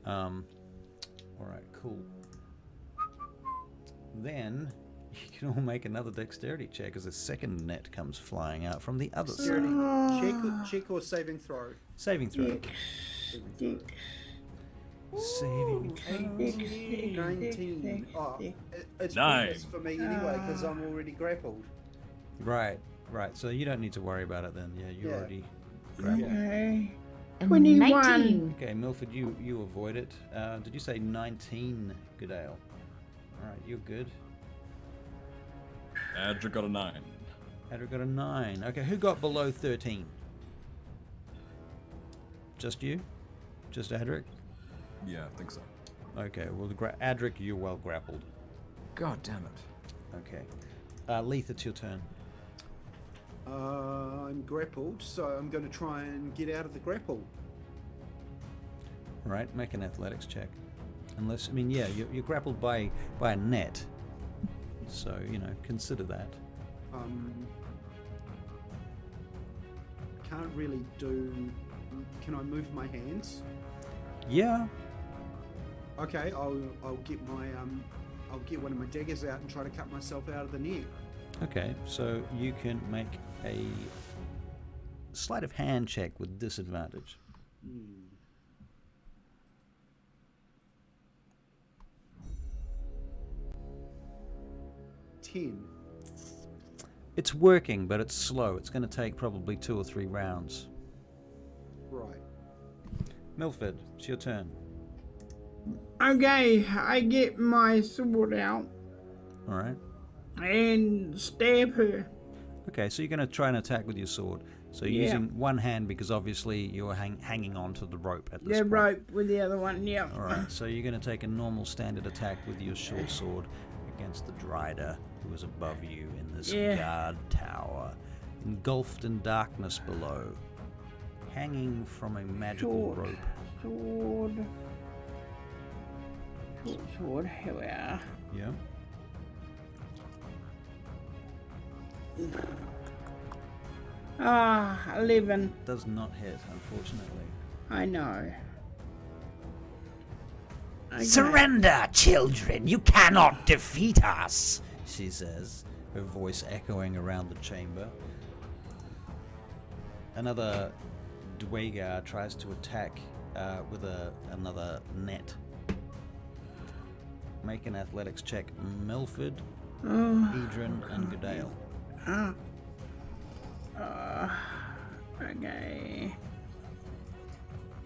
All right, cool. Then you can all make another dexterity check as a second net comes flying out from the other side. Dexterity check or saving throw? Saving throw. Six. Saving throw. 19. Oh, it's 9. pointless for me anyway, because I'm already grappled. Right. So you don't need to worry about it then. Yeah, you're Yeah. already grappled. Okay. And 21. 19. Okay, Milford, you avoid it. Did you say 19, Goodale? Alright, you're good. Andrew got a 9. Adric got a 9. Okay, who got below 13? Just you? Just Adric? Yeah, I think so. Okay, well, Adric, you're well grappled. God damn it. Okay. Leith, it's your turn. I'm grappled, so I'm going to try and get out of the grapple. Alright, make an athletics check. Unless, I mean, yeah, you're grappled by a net. So, consider that. Can't really do. Can I move my hands? Yeah. Okay, I'll get my I'll get one of my daggers out and try to cut myself out of the net. Okay, so you can make a sleight of hand check with disadvantage. Ten. It's working, but it's slow. It's going to take probably 2 or 3 rounds. Right. Milford, it's your turn. Okay, I get my sword out Alright. and stab her. Okay, so you're going to try and attack with your sword. So you're Yeah. using one hand because obviously you're hanging on to the rope at this The point. rope with the other one, yeah. Alright, so you're going to take a normal standard attack with your short sword against the Drider who is above you in this Yeah. guard tower, engulfed in darkness below, hanging from a magical Sword. rope. Sword. Sword, here we are. Yeah. Ah, 11. Does not hit, unfortunately. I know. Okay. Surrender, children. You cannot defeat us. She says, her voice echoing around the chamber. Another Dwagar tries to attack with another net. Make an athletics check. Milford, Edrin, and Goodale. Okay.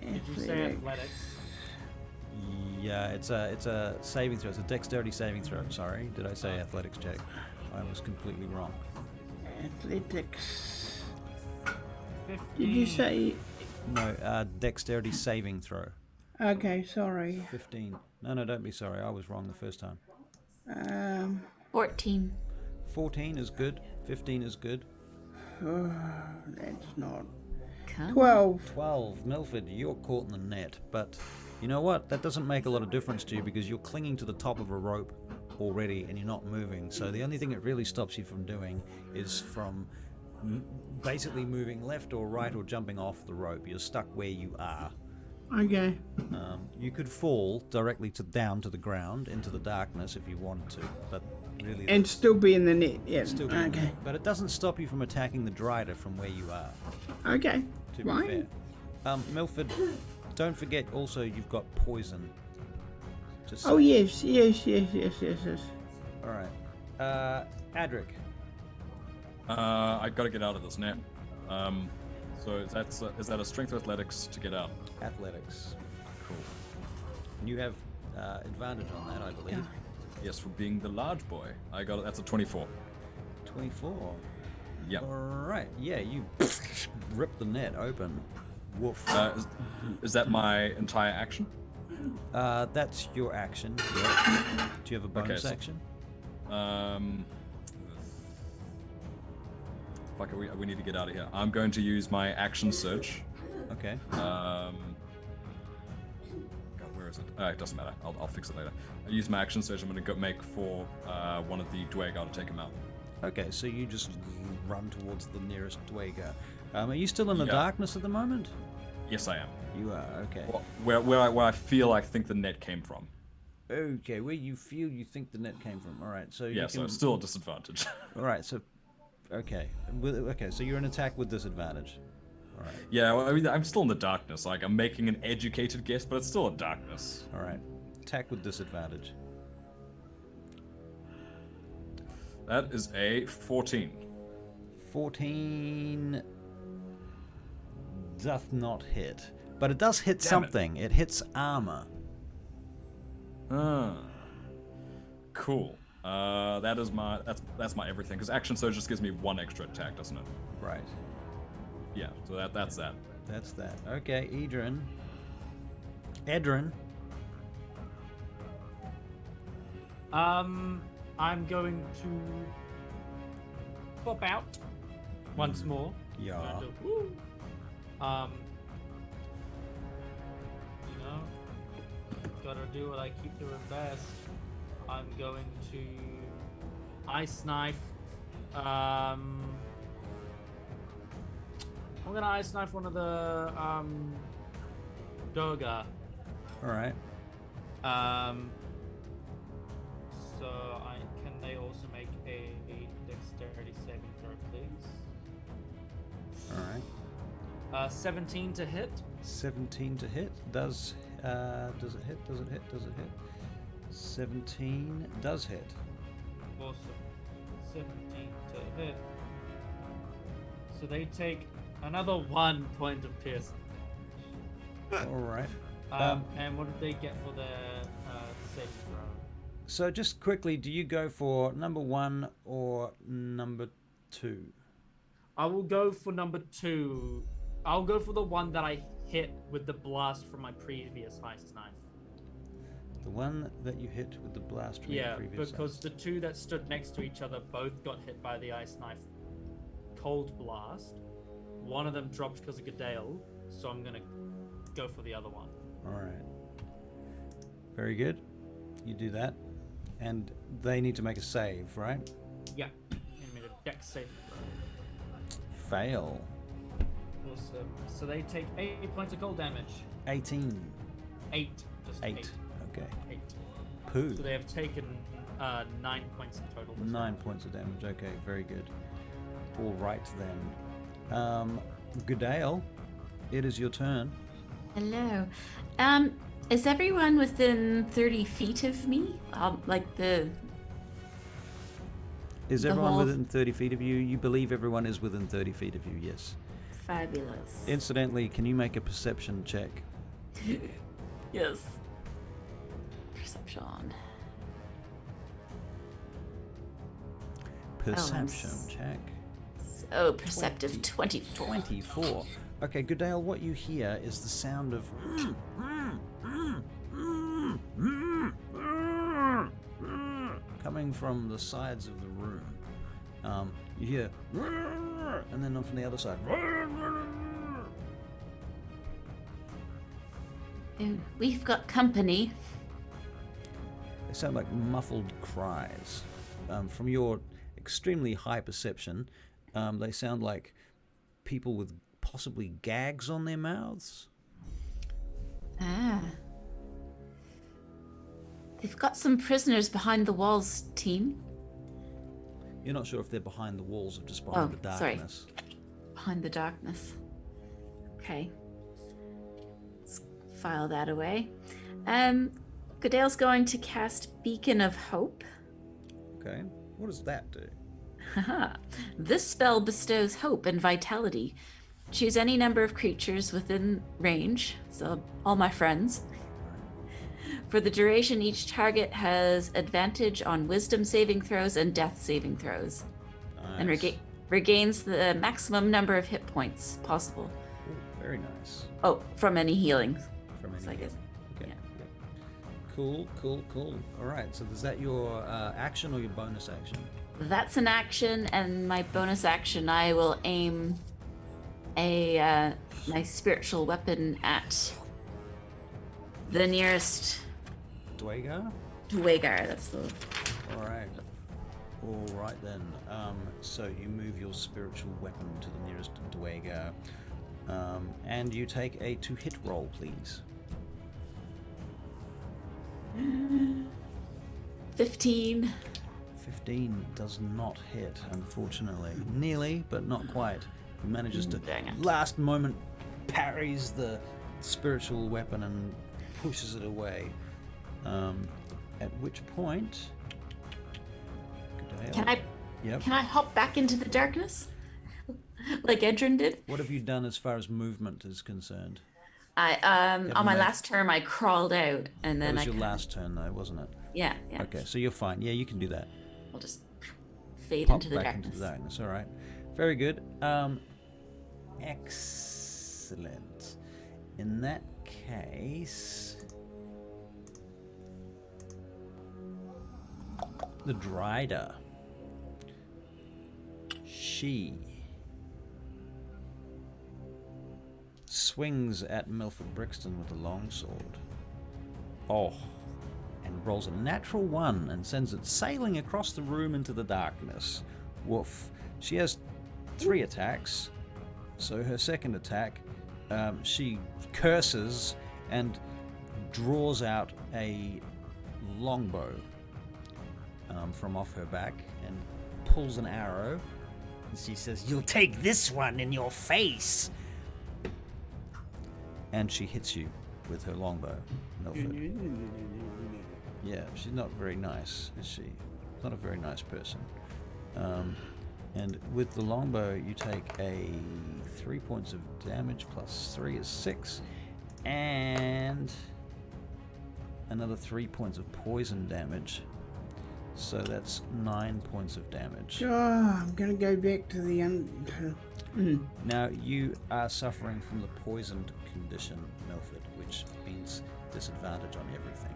Did you say athletics? Yeah, it's a saving throw. It's a dexterity saving throw. Sorry, did I say athletics check? I was completely wrong. Athletics. 15. Did you say? No, dexterity saving throw. Okay, sorry. 15. No, don't be sorry. I was wrong the first time. 14. 14 is good. 15 is good. That's not. Come. 12. 12. Milford, you're caught in the net, but you know what? That doesn't make a lot of difference to you because you're clinging to the top of a rope already, and you're not moving. So the only thing it really stops you from doing is from basically moving left or right or jumping off the rope. You're stuck where you are. Okay. You could fall directly down to the ground into the darkness if you wanted to, but really, And still be in the net. Yeah. still be Okay. But it doesn't stop you from attacking the Drider from where you are. Okay. To be Fine. fair, Milford, don't forget also you've got poison. Just Oh, yes. All right, Adric. I gotta get out of this net. So is that a strength or athletics to get out? Athletics. Cool. And you have advantage on that, I believe. Yes, for being the large boy. I got it. That's a 24. 24. Yep. All right. Yeah, you rip the net open. Woof. Is that my entire action? That's your action. Yeah. Do you have a bonus so- action? Fuck it, we need to get out of here. I'm going to use my action search. Okay. God, where is it? It doesn't matter. I'll fix it later. I use my action search. I'm going to go make for one of the Dwagar to take him out. Okay, so you just run towards the nearest Dwager. Are you still in the Yeah. darkness at the moment? Yes, I am. You are, okay. Where I feel I think the net came from. Okay, where you feel you think the net came from. All right, so you Yeah, can... so still a disadvantage. All right, so... Okay. Okay, so you're an attack with disadvantage. All right. Yeah, well, I mean, I'm still in the darkness. Like, I'm making an educated guess, but it's still a darkness. All right. Attack with disadvantage. That is a 14. 14 doth not hit. But it does hit Damn it. something. It hits armor. Cool. That's my everything. Because action surge just gives me one extra attack, doesn't it? Right. Yeah. So that's that. That's that. Okay, Edrin. I'm going to pop out once more. Yeah. And, woo. You know, gotta do what I keep doing best. I'm going to ice knife. I'm gonna ice knife one of the Doga. All right. So can they also make a dexterity saving throw, please? All right. 17 to hit. 17 to hit. Does it hit? Does it hit? Does it hit? 17 does hit. Awesome. 17 to hit. So they take another 1 point of piercing. All right. And what did they get for their saving throw? So just quickly, do you go for number 1 or number 2? I will go for number 2. I'll go for the one that I hit with the blast from my previous ice knife. The one that you hit with the blast from your Yeah, previous because ice. the two that stood next to each other both got hit by the ice knife cold blast. One of them dropped because of Gadale, so I'm gonna go for the other one. All right. Very good. You do that. And they need to make a save, right? Yeah, I made a dex saving throw. Fail. Awesome. So they take 8 points of cold damage. 18. 8. Just 8. Okay. 8. Poo. So they have taken 9 points in total. 9 points of damage. Okay, very good. All right then. Goodale, it is your turn. Hello. Is everyone within 30 feet of me? Like the... Is The everyone whole- within 30 feet of you? You believe everyone is within 30 feet of you, yes. Fabulous. Incidentally, can you make a perception check? Yes. Perception. Perception s- check. Oh, perceptive 24. 24. Okay, Goodale, what you hear is the sound of coming from the sides of the room. You hear and then from the other side. Oh, we've got company. sound like muffled cries. From your extremely high perception, they sound like people with possibly gags on their mouths. Ah. They've got some prisoners behind the walls, team. You're not sure if they're behind the walls or just behind the darkness. Sorry. Behind the darkness. Okay. Let's file that away. Goodale's going to cast Beacon of Hope. Okay. What does that do? Haha. This spell bestows hope and vitality. Choose any number of creatures within range, so all my friends. For the duration, each target has advantage on wisdom saving throws and death saving throws. Nice. And regains the maximum number of hit points possible. Ooh, very nice. Oh, from any healing. From any So I guess. Okay. Yeah. Cool. All right. So is that your action or your bonus action? That's an action, and my bonus action, I will aim my spiritual weapon at the nearest Dwagar? Dwagar. That's the. All right then. So you move your spiritual weapon to the nearest Dwagar, and you take a 2-hit roll, please. 15. 15 does not hit, unfortunately. Nearly, but not quite. He manages to Dang it. last moment parries the spiritual weapon and pushes it away. At which point, Can I Yep. Can I hop back into the darkness? Like Edrin did? What have you done as far as movement is concerned? I on my made- last turn I crawled out and That then was I your kinda- last turn, though, wasn't it? Yeah. Okay, so you're fine. Yeah, you can do that. I'll just fade Pop into the back darkness. into the darkness. All right. Very good. Excellent. In that case, the Dryder. She swings at Milford Brixton with a longsword. Oh, and rolls a natural 1 and sends it sailing across the room into the darkness. Woof. She has 3 attacks. So her second attack, she curses and draws out a longbow from off her back and pulls an arrow. And she says, "You'll take this one in your face." And she hits you with her longbow, Milford. Yeah, she's not very nice, is she? Not a very nice person. And with the longbow, you take a 3 points of damage plus 3 is 6, and another 3 points of poison damage. So that's 9 points of damage. Oh, I'm gonna go back to the Now you are suffering from the poisoned condition, Milford, which means disadvantage on everything.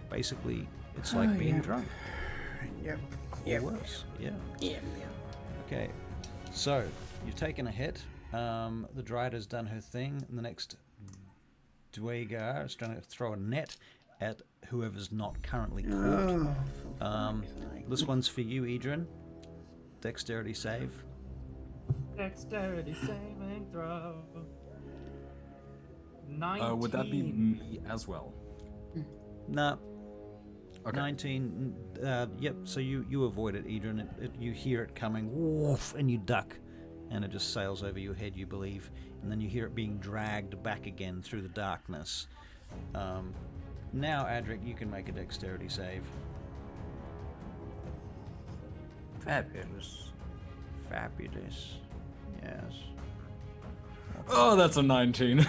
Basically, it's like being yeah. drunk. Yep. Or worse. Yeah. Okay. So you've taken a hit. The Dryder's done her thing. And the next Dwagar is trying to throw a net at whoever's not currently caught. This one's for you, Edrin. Dexterity save. Dexterity saving throw. 19. Would that be me as well? No. Okay. 19. Yep. So you avoid it, Edrin. You hear it coming, woof, and you duck, and it just sails over your head, you believe, and then you hear it being dragged back again through the darkness. Now, Adric, you can make a dexterity save. Fabulous. Fabulous. Yes. Oh, that's a 19.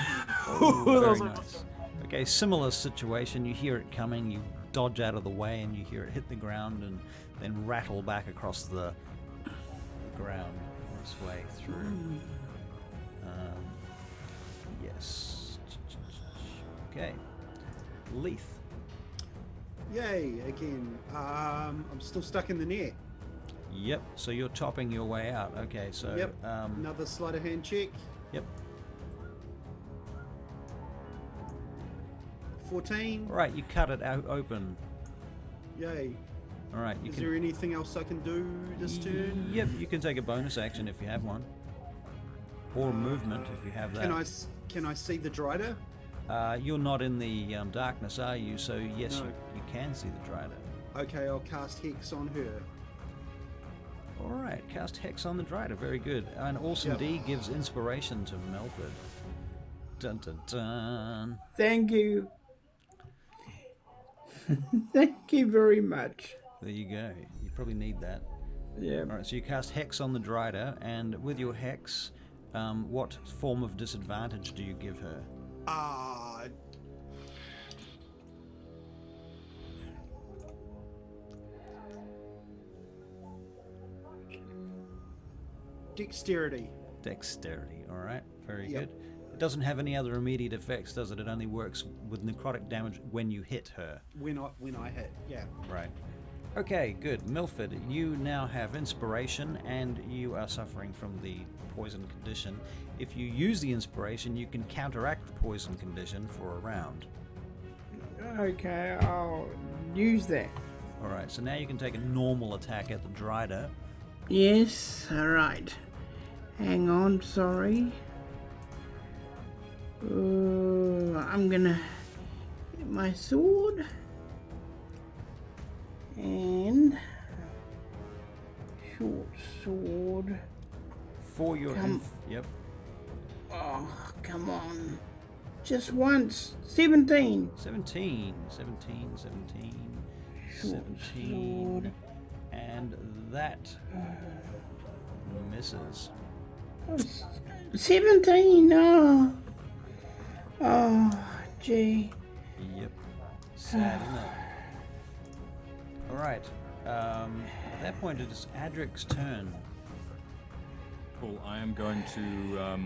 Oh, very Those are- nice. Okay, similar situation. You hear it coming, you dodge out of the way, and you hear it hit the ground and then rattle back across the ground this way through. Yes. Okay. Leith. Yay, again. I'm still stuck in the net. Yep. So you're chopping your way out. Okay. So. Yep. Another sleight of hand check. Yep. 14. All right, you cut it out open. Yay. All right, you Is can. there anything else I can do this turn? Yep, you can take a bonus action if you have one, or movement if you have that. Can I see the Drider? You're not in the darkness, are you? So yes, No. you can see the Drider. Okay, I'll cast Hex on her. All right, cast Hex on the Drider. Very good. An awesome Yep. D gives inspiration to Melford. Dun dun dun. Thank you. Thank you very much. There you go. You probably need that. Yeah. All right, so you cast Hex on the Drider, and with your Hex, what form of disadvantage do you give her? Dexterity. Dexterity. All right, very Yep. good. It doesn't have any other immediate effects, does it? It only works with necrotic damage when you hit her. When I hit, yeah. Right. Okay, good. Milford, you now have inspiration and you are suffering from the poison condition. If you use the inspiration, you can counteract the poison condition for a round. Okay, I'll use that. Alright, so now you can take a normal attack at the Drider. Yes, alright. Hang on, sorry. I'm gonna get my sword. And short sword. For your... Yep. Oh, come on. Just once. 17. 17. Short sword. And that misses. 17. Oh, gee. Yep. Sad, isn't it? Alright. At that point, it is Adric's turn. Cool. I am going to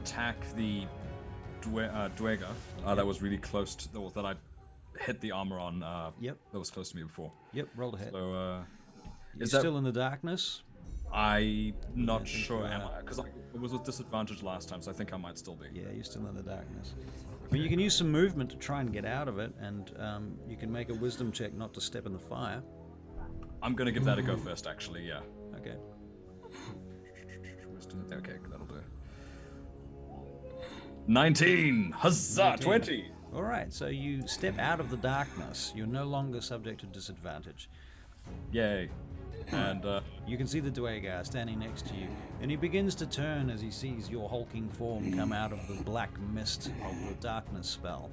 attack the Dweger that was really close to that I hit the armor on. Yep. That was close to me before. Yep, roll ahead. So You're is that- still in the darkness? I'm not think sure. you Am are. I? Because it was with disadvantage last time, so I think I might still be. Yeah, you're still in the darkness. I mean, you can use some movement to try and get out of it, and you can make a wisdom check not to step in the fire. I'm gonna give that a go first, actually. Yeah. Okay. Okay, that'll do. 19! Huzzah! 19. 20! Alright, so you step out of the darkness. You're no longer subject to disadvantage. Yay. And You can see the Dwegar standing next to you, and he begins to turn as he sees your hulking form come out of the black mist of the darkness spell.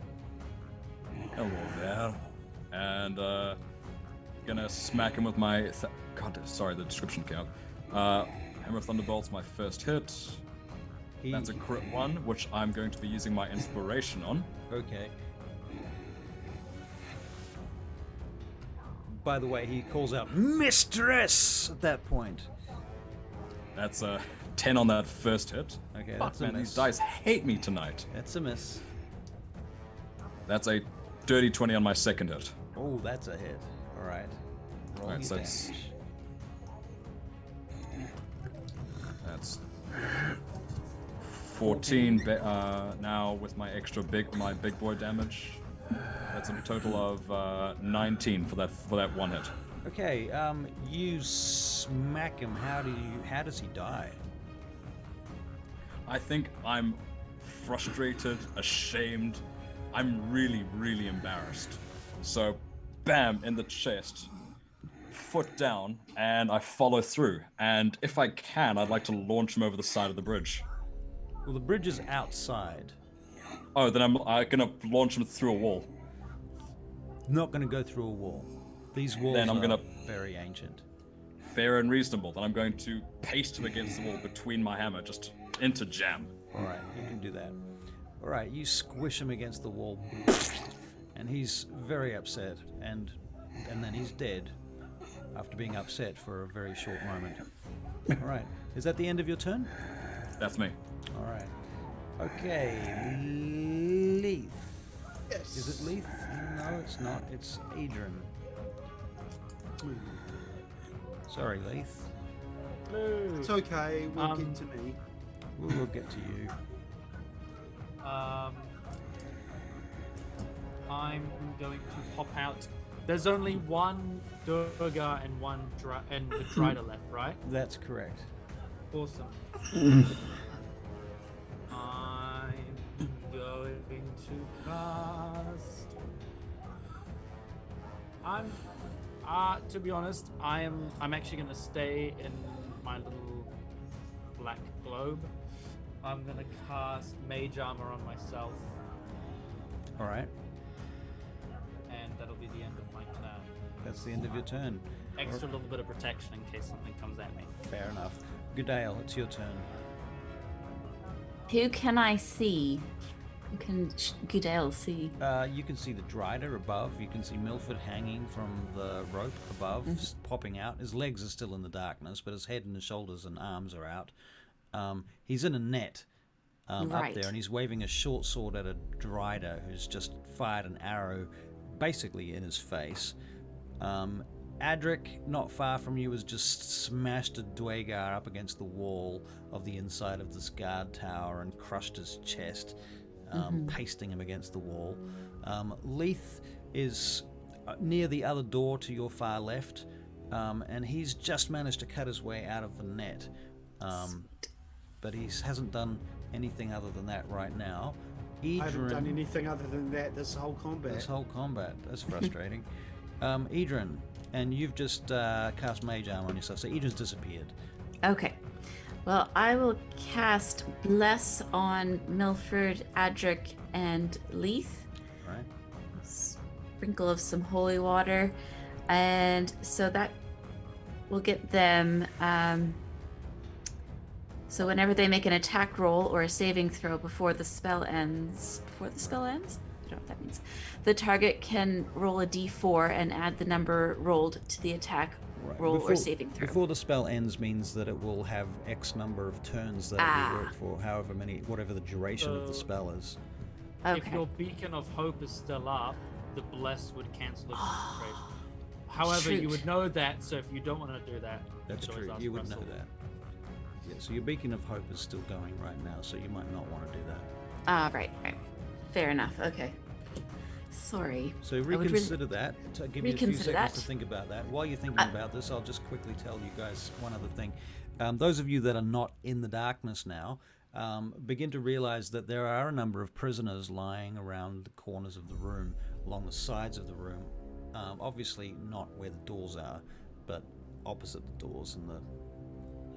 hello there. And gonna smack him with my God, sorry, the description came up. Hammer of Thunderbolt's my first hit. That's a crit 1, which I'm going to be using my inspiration on. Okay. By the way, he calls out, "Mistress!" at that point. That's a 10 on that first hit. Okay, Fuck, that's a man, miss. these dice hate me tonight. That's a miss. That's a dirty 20 on my second hit. Oh, that's a hit. Alright. Roll Alright, your so damage. That's 14 now with my extra my big boy damage. That's a total of 19 for that one hit. Okay, you smack him. How does he die? I think I'm frustrated, ashamed. I'm really, really embarrassed. So, bam, in the chest, foot down, and I follow through. And if I can, I'd like to launch him over the side of the bridge. Well, the bridge is outside. Oh, then I'm gonna launch him through a wall. Not going to go through a wall. These walls Then I'm are gonna- very ancient. Fair and reasonable. Then I'm going to paste him against the wall between my hammer, just into jam. Alright, you can do that. Alright, you squish him against the wall. And he's very upset. And then he's dead. After being upset for a very short moment. Alright, is that the end of your turn? That's me. Alright. Okay, Leith. Yes. Is it Leith? No, it's not. It's Adrian. Sorry, Leith. It's okay. We'll get to me. We'll get to you. I'm going to pop out. There's only one Durga and one and the Drider left, right? That's correct. Awesome. I'm going to cast. To be honest, I'm actually going to stay in my little black globe. I'm going to cast Mage Armor on myself, All right. and that'll be the end of my turn. That's the end of your turn. Extra little bit of protection in case something comes at me. Fair enough. Goodale, it's your turn. Who can I see? Who can Goodale see? You can see the Drider above. You can see Milford hanging from the rope above, popping out. His legs are still in the darkness, but his head and his shoulders and arms are out. He's in a net up there, and he's waving a short sword at a Drider who's just fired an arrow basically in his face. Adric, not far from you, has just smashed a Dwagar up against the wall of the inside of this guard tower and crushed his chest, pasting him against the wall. Leith is near the other door to your far left, and he's just managed to cut his way out of the net. But he hasn't done anything other than that right now. Idrin, I haven't done anything other than that this whole combat. That's frustrating. Idrin, and you've just cast Mage Armor on yourself, so Idrin's disappeared. Okay. Well, I will cast Bless on Milford, Adric, and Leith. Right. Sprinkle of some holy water. And so that will get them... so whenever they make an attack roll or a saving throw before the spell ends... Before the spell ends? I don't know what that means. The target can roll a d4 and add the number rolled to the attack roll or saving throw. Before the spell ends means that it will have X number of turns that it will work for, however many, whatever the duration of the spell is. Okay. If your Beacon of Hope is still up, the Bless would cancel the concentration. However, you would know that, so if you don't want to do that... That's true, you would know that. Yeah, so your Beacon of Hope is still going right now, so you might not want to do that. Right. Fair enough, okay. Sorry. So reconsider that. To give you a few seconds to think about that. While you're thinking about this, I'll just quickly tell you guys one other thing. Those of you that are not in the darkness now, begin to realize that there are a number of prisoners lying around the corners of the room, along the sides of the room. Obviously not where the doors are, but opposite the doors in the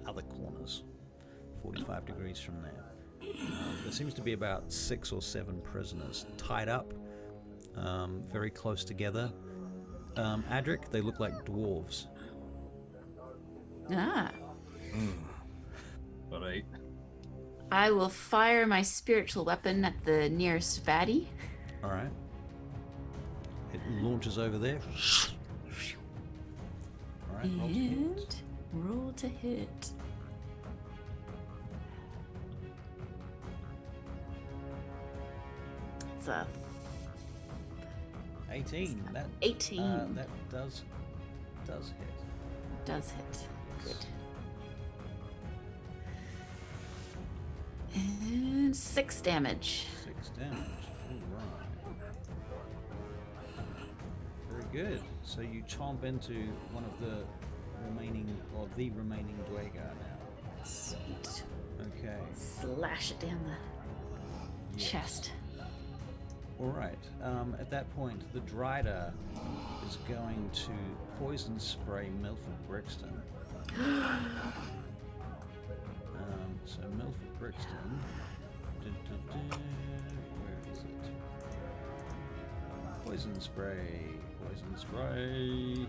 other corners, 45 degrees from there. There seems to be about 6 or 7 prisoners tied up, very close together. Adric, they look like dwarves. Alright. I will fire my spiritual weapon at the nearest baddie. Alright. It launches over there. Alright, Roll to hit. It's a 18. 18. That does hit. Does hit. Good. And 6 damage. 6 damage. All right. Very good. So you chomp into one of the remaining Dwagar now. Sweet. Okay. Slash it down the chest. All right. At that point, the Drider is going to poison spray Milford Brixton. So Milford Brixton. Where is it? Poison spray. Poison spray.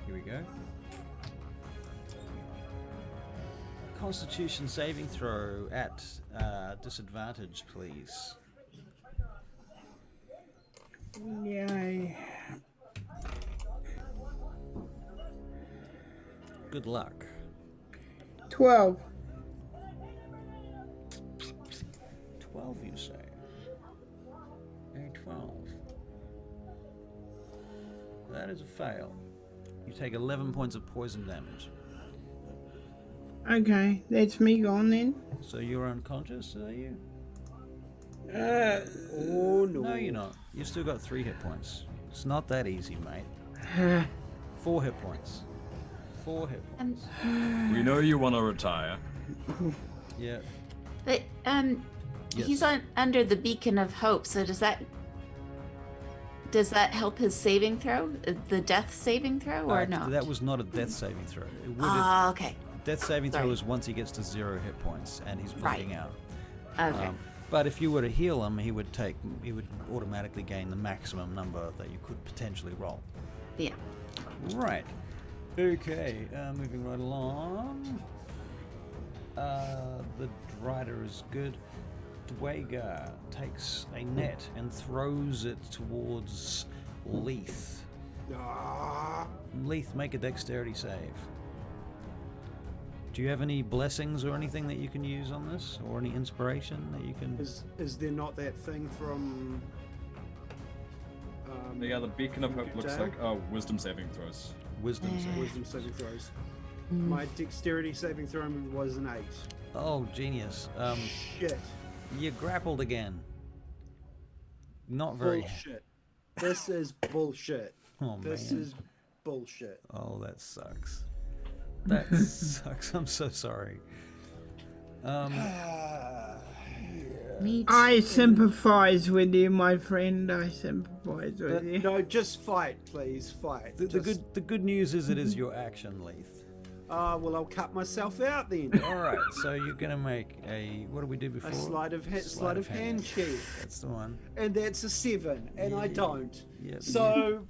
Here we go. Constitution saving throw at disadvantage, please. Yay. Good luck. 12. 12, you say? A 12. That is a fail. You take 11 points of poison damage. Okay, that's me gone then. So you're unconscious, are you? Oh no. No, you're not. You've still got 3 hit points. It's not that easy, mate. 4 hit points. 4 hit Um, points. We know you want to retire. Yeah. but he's Yes. under the beacon of hope. So does that help his saving throw, the death saving throw, or not? That was not a death saving throw. It would Ah, okay. Death saving throw Sorry. is once he gets to 0 hit points and he's Right. bleeding out. Okay. But if you were to heal him, he would automatically gain the maximum number that you could potentially roll. Yeah. Right. Okay. Moving right along. The Drider is good. Dwager takes a net and throws it towards Leith. Ah, Leith, make a dexterity save. Do you have any blessings or anything that you can use on this, or any inspiration that you can? is there not that thing from? Yeah, the beacon of hope looks like wisdom saving throws. Wisdom save. Wisdom saving throws. My dexterity saving throw was an 8. Oh, genius. Shit. You grappled again. Not very. Bullshit. This is bullshit. Oh This man. is bullshit. Oh, that sucks. That sucks. I'm so sorry. Me too. I sympathize with you, my friend. I sympathize with you. No, just fight, please. Fight. The good news is it is your action, Leith. Well, I'll cut myself out then. All right. So you're gonna make a. What did we do before? A sleight of hand check, That's the one. and that's a 7, and I don't. Yeah. So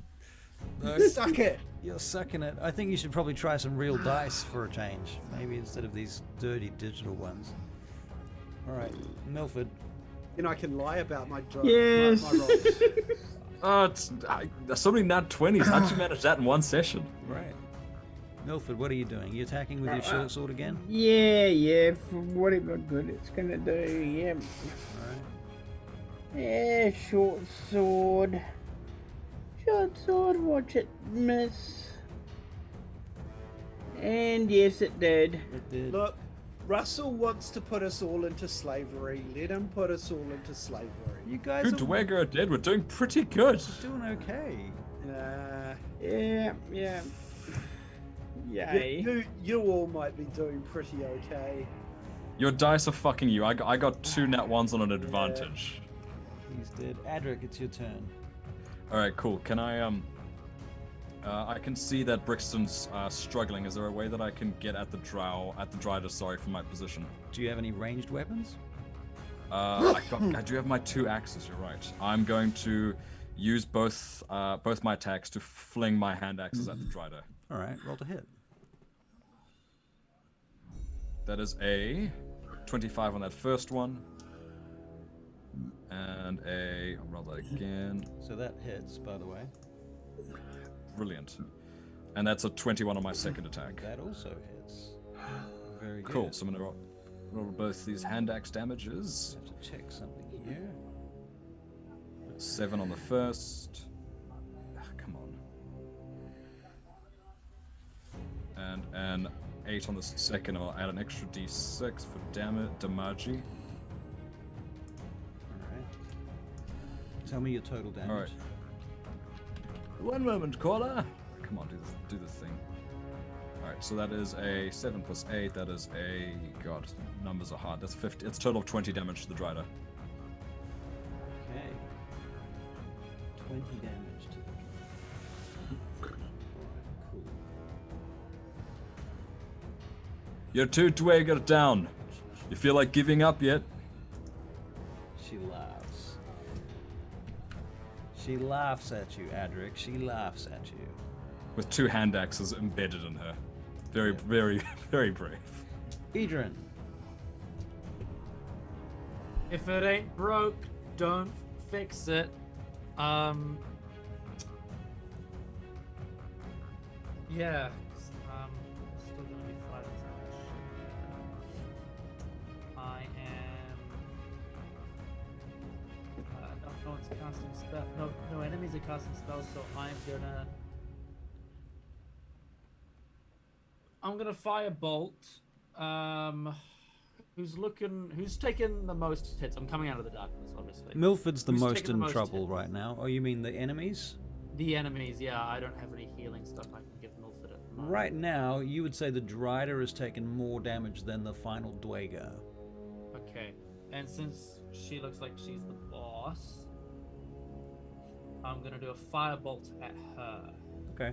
suck it. You're sucking it. I think you should probably try some real dice for a change. Maybe instead of these dirty digital ones. All right, Milford. Then I can lie about my Yes. my rolls. Oh, there's so many nat 20s. How'd you manage that in one session? Right. Milford, what are you doing? You attacking with your short sword again? Yeah, for whatever good it's gonna do, yeah. All right. Yeah, short sword. Short sword, watch it miss. And yes, it did. It did. Look, Russell wants to put us all into slavery. Let him put us all into slavery. You guys Good are Dwager dead. We're doing pretty good. doing okay. Yeah. Yay. You all might be doing pretty okay. Your dice are fucking you. I got 2 nat 1s on an advantage. He's dead. Adric, it's your turn. All right, cool. Can I can see that Brixton's struggling. Is there a way that I can get at the Drider, sorry, from my position? Do you have any ranged weapons? I do have my 2 axes. You're right. I'm going to use both my attacks to fling my hand axes at the Drider. All right, roll to hit. That is a 25 on that first one, and I'll roll that again. So that hits, by the way. Brilliant. And that's a 21 on my second attack. That also hits. Very good. Cool. So I'm gonna roll both these hand axe damages. I have to check something here. 7 on the first. Come on. And an 8 on the second. I'll add an extra d6 for damage. All right. Tell me your total damage. All right. One moment, caller. Come on, do the thing. All right, so that is a 7 plus 8. That is a God. Numbers are hard. That's 50. It's a total of 20 damage to the Drider. Okay. 20 damage to the Alright, cool. You're too Dwager down. You feel like giving up yet? She laughs. She laughs at you, Adric. She laughs at you. With 2 hand axes embedded in her. Very, very, very brave. Edrin. If it ain't broke, don't fix it. Yeah. Still gonna be 5 damage. I am. No one's casting spell. No enemies are casting spells, so I'm gonna fire bolt. Who's taking the most hits? I'm coming out of the darkness, obviously. Milford's the Who's most taking in the most trouble hits? right now. Oh, you mean the enemies? The enemies, yeah. I don't have any healing stuff I can give Milford at the moment. Right now, you would say the Drider has taken more damage than the final Dwager. Okay. And since she looks like she's the boss, I'm gonna do a firebolt at her. Okay.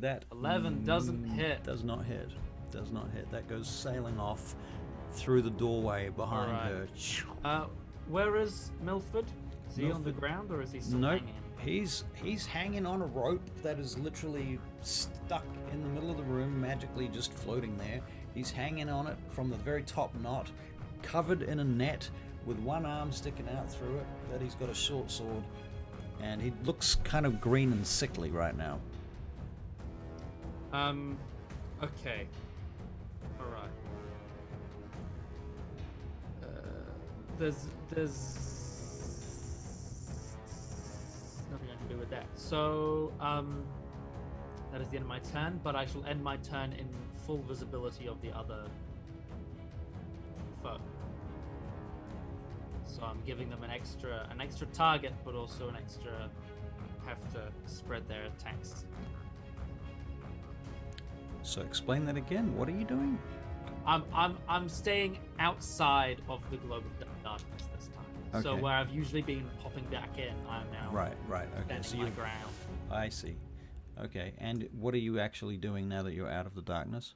That 11 doesn't hit. Does not hit. Does not hit. That goes sailing off through the doorway behind Alright. her. Where is Milford? Is he on the Milford- ground or is he still Nope. hanging? He's hanging on a rope that is literally stuck in the middle of the room, magically just floating there. He's hanging on it from the very top knot, covered in a net, with one arm sticking out through it. That he's got a short sword, and he looks kind of green and sickly right now. Okay. Alright. There's nothing I can do with that. So, that is the end of my turn, but I shall end my turn in full visibility of the other foe. So I'm giving them an extra target, but also an extra have to spread their attacks. So explain that again. What are you doing? I'm staying outside of the globe of darkness this time. So Okay. where I've usually been popping back in, I'm now Right. Okay. standing my ground. I see. Okay. And what are you actually doing now that you're out of the darkness?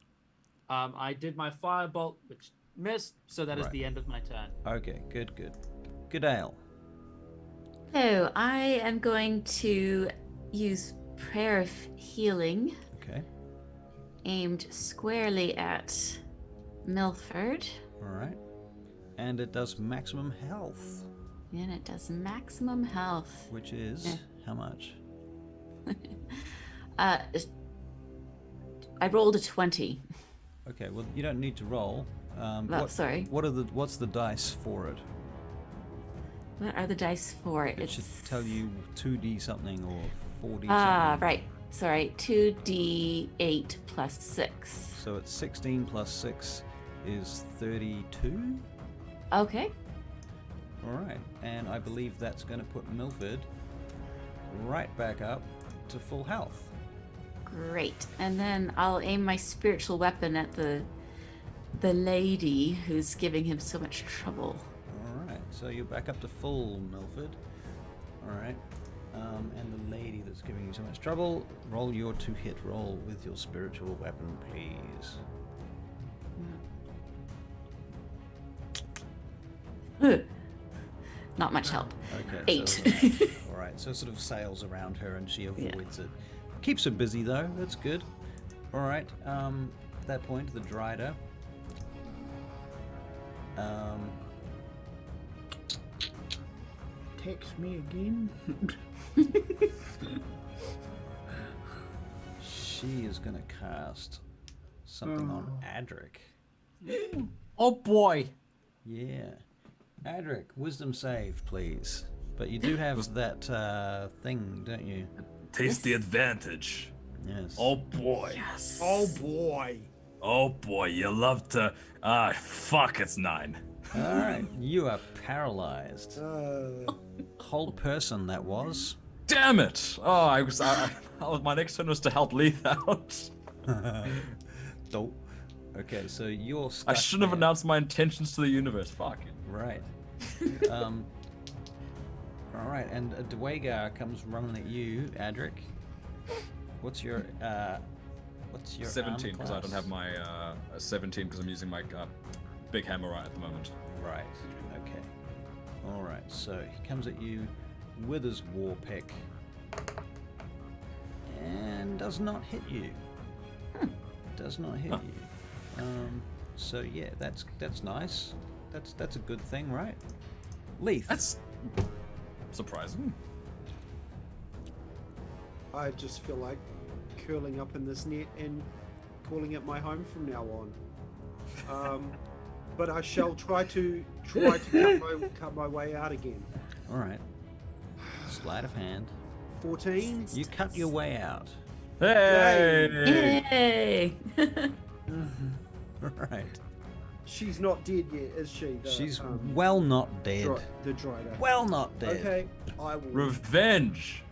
I did my firebolt, which missed, so that is Right. the end of my turn. Okay. Good. Good ale. So I am going to use Prayer of Healing Okay. aimed squarely at Milford. All right. And it does maximum health, And it does maximum health. which is Yeah. how much? I rolled a 20. Okay. Well, you don't need to roll. Sorry. What's the dice for it? What are the dice for? It should tell you 2d something or 4d Ah, something. right. Sorry. 2d8 plus 6. So it's 16 plus 6 is 32. Okay. All right. And I believe that's going to put Milford right back up to full health. Great. And then I'll aim my spiritual weapon at the lady who's giving him so much trouble. All right. So you're back up to full, Milford. All right. And the lady that's giving you so much trouble, roll your 2-hit roll with your spiritual weapon, please. Not much help. Okay. 8. So, all right. So it sort of sails around her and she avoids it. Keeps her busy though. That's good. All right. At that point, the Drider. Text me again. She is going to cast something on Adric. Oh boy. Yeah. Adric, wisdom save, please. But you do have that thing, don't you? Taste the advantage. Yes. Oh boy. Yes. Oh boy. Oh boy, you love to. Fuck, it's 9. All right. You are paralyzed. Uh, Whole person that was. Damn it! Oh, my next turn was to help Leith out. Dope. Okay, so you're stuck I shouldn't have there. announced my intentions to the universe. Fuck. Right. All right, and a Dwagar comes running at you, Adric. What's your 17 because I armor don't have my 17 because I'm using my big hammer right at the moment. Right. Okay. All right. So he comes at you with his war pick and does not hit you. Does not hit you. So yeah, that's nice. That's a good thing, right? Leith. That's surprising. I just feel like curling up in this net and calling it my home from now on. But I shall try to cut my way out again. All right. Sleight of hand. 14. You cut your way out. Hey! Yay! Right. She's not dead yet, is she? She's well not dead. The Drider. Well not dead. Okay, I will. Revenge.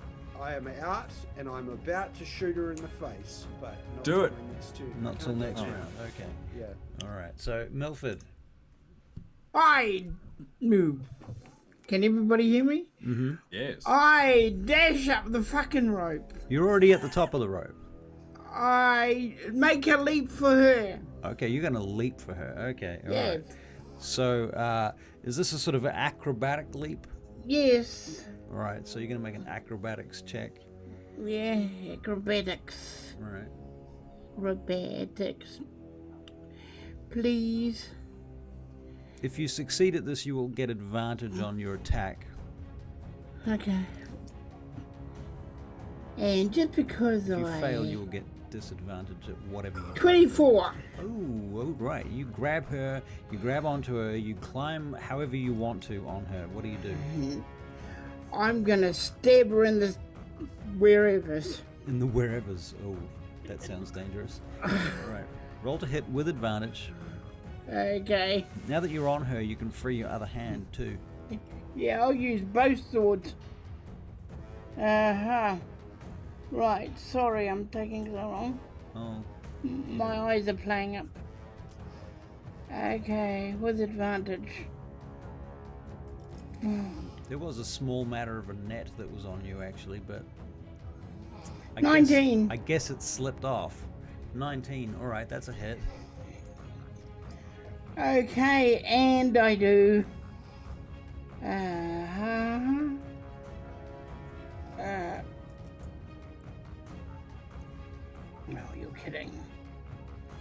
I am out, and I'm about to shoot her in the face, but not Do till it. my next turn. Not till Can't next do that. round. Okay. Yeah. All right. So Milford. I move. Can everybody hear me? Yes. I dash up the fucking rope. You're already at the top of the rope. I make a leap for her. Okay, you're gonna leap for her. Okay. All Yes. right. So, is this a sort of an acrobatic leap? Yes. All right. So you're gonna make an acrobatics check. Yeah, acrobatics. All right. Acrobatics. Please. If you succeed at this, you will get advantage on your attack. Okay. And just because If you I fail, you will get disadvantage at whatever you do. 24. Oh, right. You grab her, you grab onto her, you climb however you want to on her. What do you do? I'm gonna stab her in the wherever's. In the wherevers. Oh, that sounds dangerous. Right. Roll to hit with advantage. Okay. Now that you're on her, you can free your other hand too. Yeah, I'll use both swords. Right, sorry I'm taking so long. Oh, My eyes are playing up. Okay, with advantage. there was a small matter of a net that was on you actually, but 19. I guess it slipped off. 19. All right, that's a hit. Okay, and I do. No, you're kidding.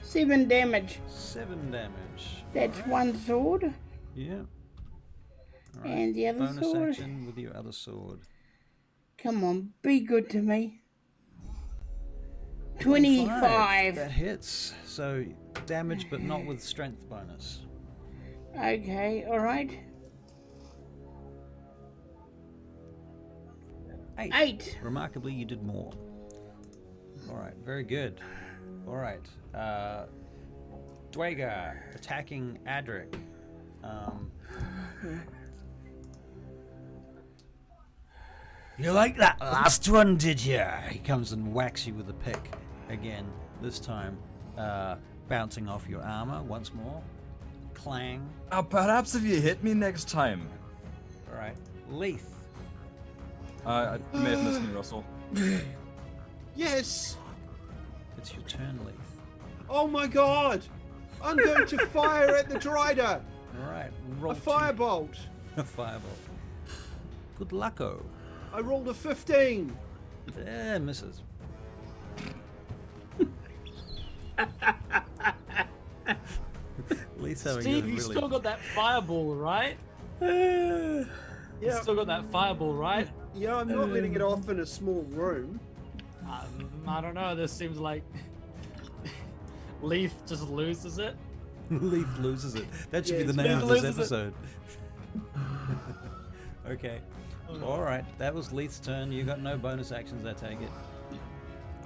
7 damage. 7 damage. That's one sword. Yeah. All right. And the other Bonus sword. action with your other sword. Come on, be good to me. 25. That hits. So damage, but not with strength bonus. Okay, alright. 8. 8. Remarkably, you did more. All right, very good. All right, Dwager attacking Adric. You like that last one, did you? He comes and whacks you with a pick again. This time, bouncing off your armor once more. Clang. Perhaps if you hit me next time. All right, Leith. You may have missed me, Russell. Yes. It's your turn, Leith. Oh my God! I'm going to fire at the Drider. All right, roll A firebolt. A firebolt. Good lucko. I rolled a 15. Yeah, misses. Leith's having Steve, a you really... still got that fireball, right? You Yeah. still got that fireball, right? Yeah, I'm not letting it off in a small room. I don't know. This seems like Leaf just loses it. Leith loses it. That should Yeah, be the it's name Leith of this loses it. episode. Okay. All right. That was Leith's turn. You got no bonus actions, I take it.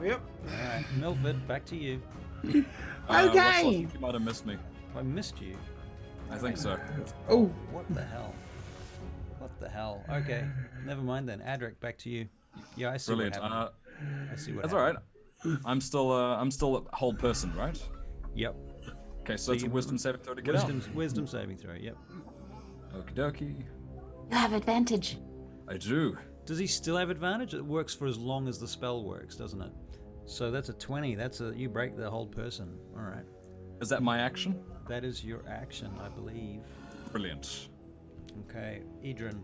Yep. All right. Milford, back to you. Okay. Russell, I think you might have missed me. I missed you. I think so. Oh, What the hell? What the hell? Okay. Never mind then. Adric, back to you. Yeah, I see Brilliant. what happened. I see what That's happened. all right. I'm still a whole person, right? Yep. Okay, so it's a you- wisdom saving throw to get out. Wisdom saving throw. Yep. Okie dokie. You have advantage. I do. Does he still have advantage? It works for as long as the spell works, doesn't it? So that's a 20. You break the whole person. All right. Is that my action? That is your action, I believe. Brilliant. Okay, Idrin.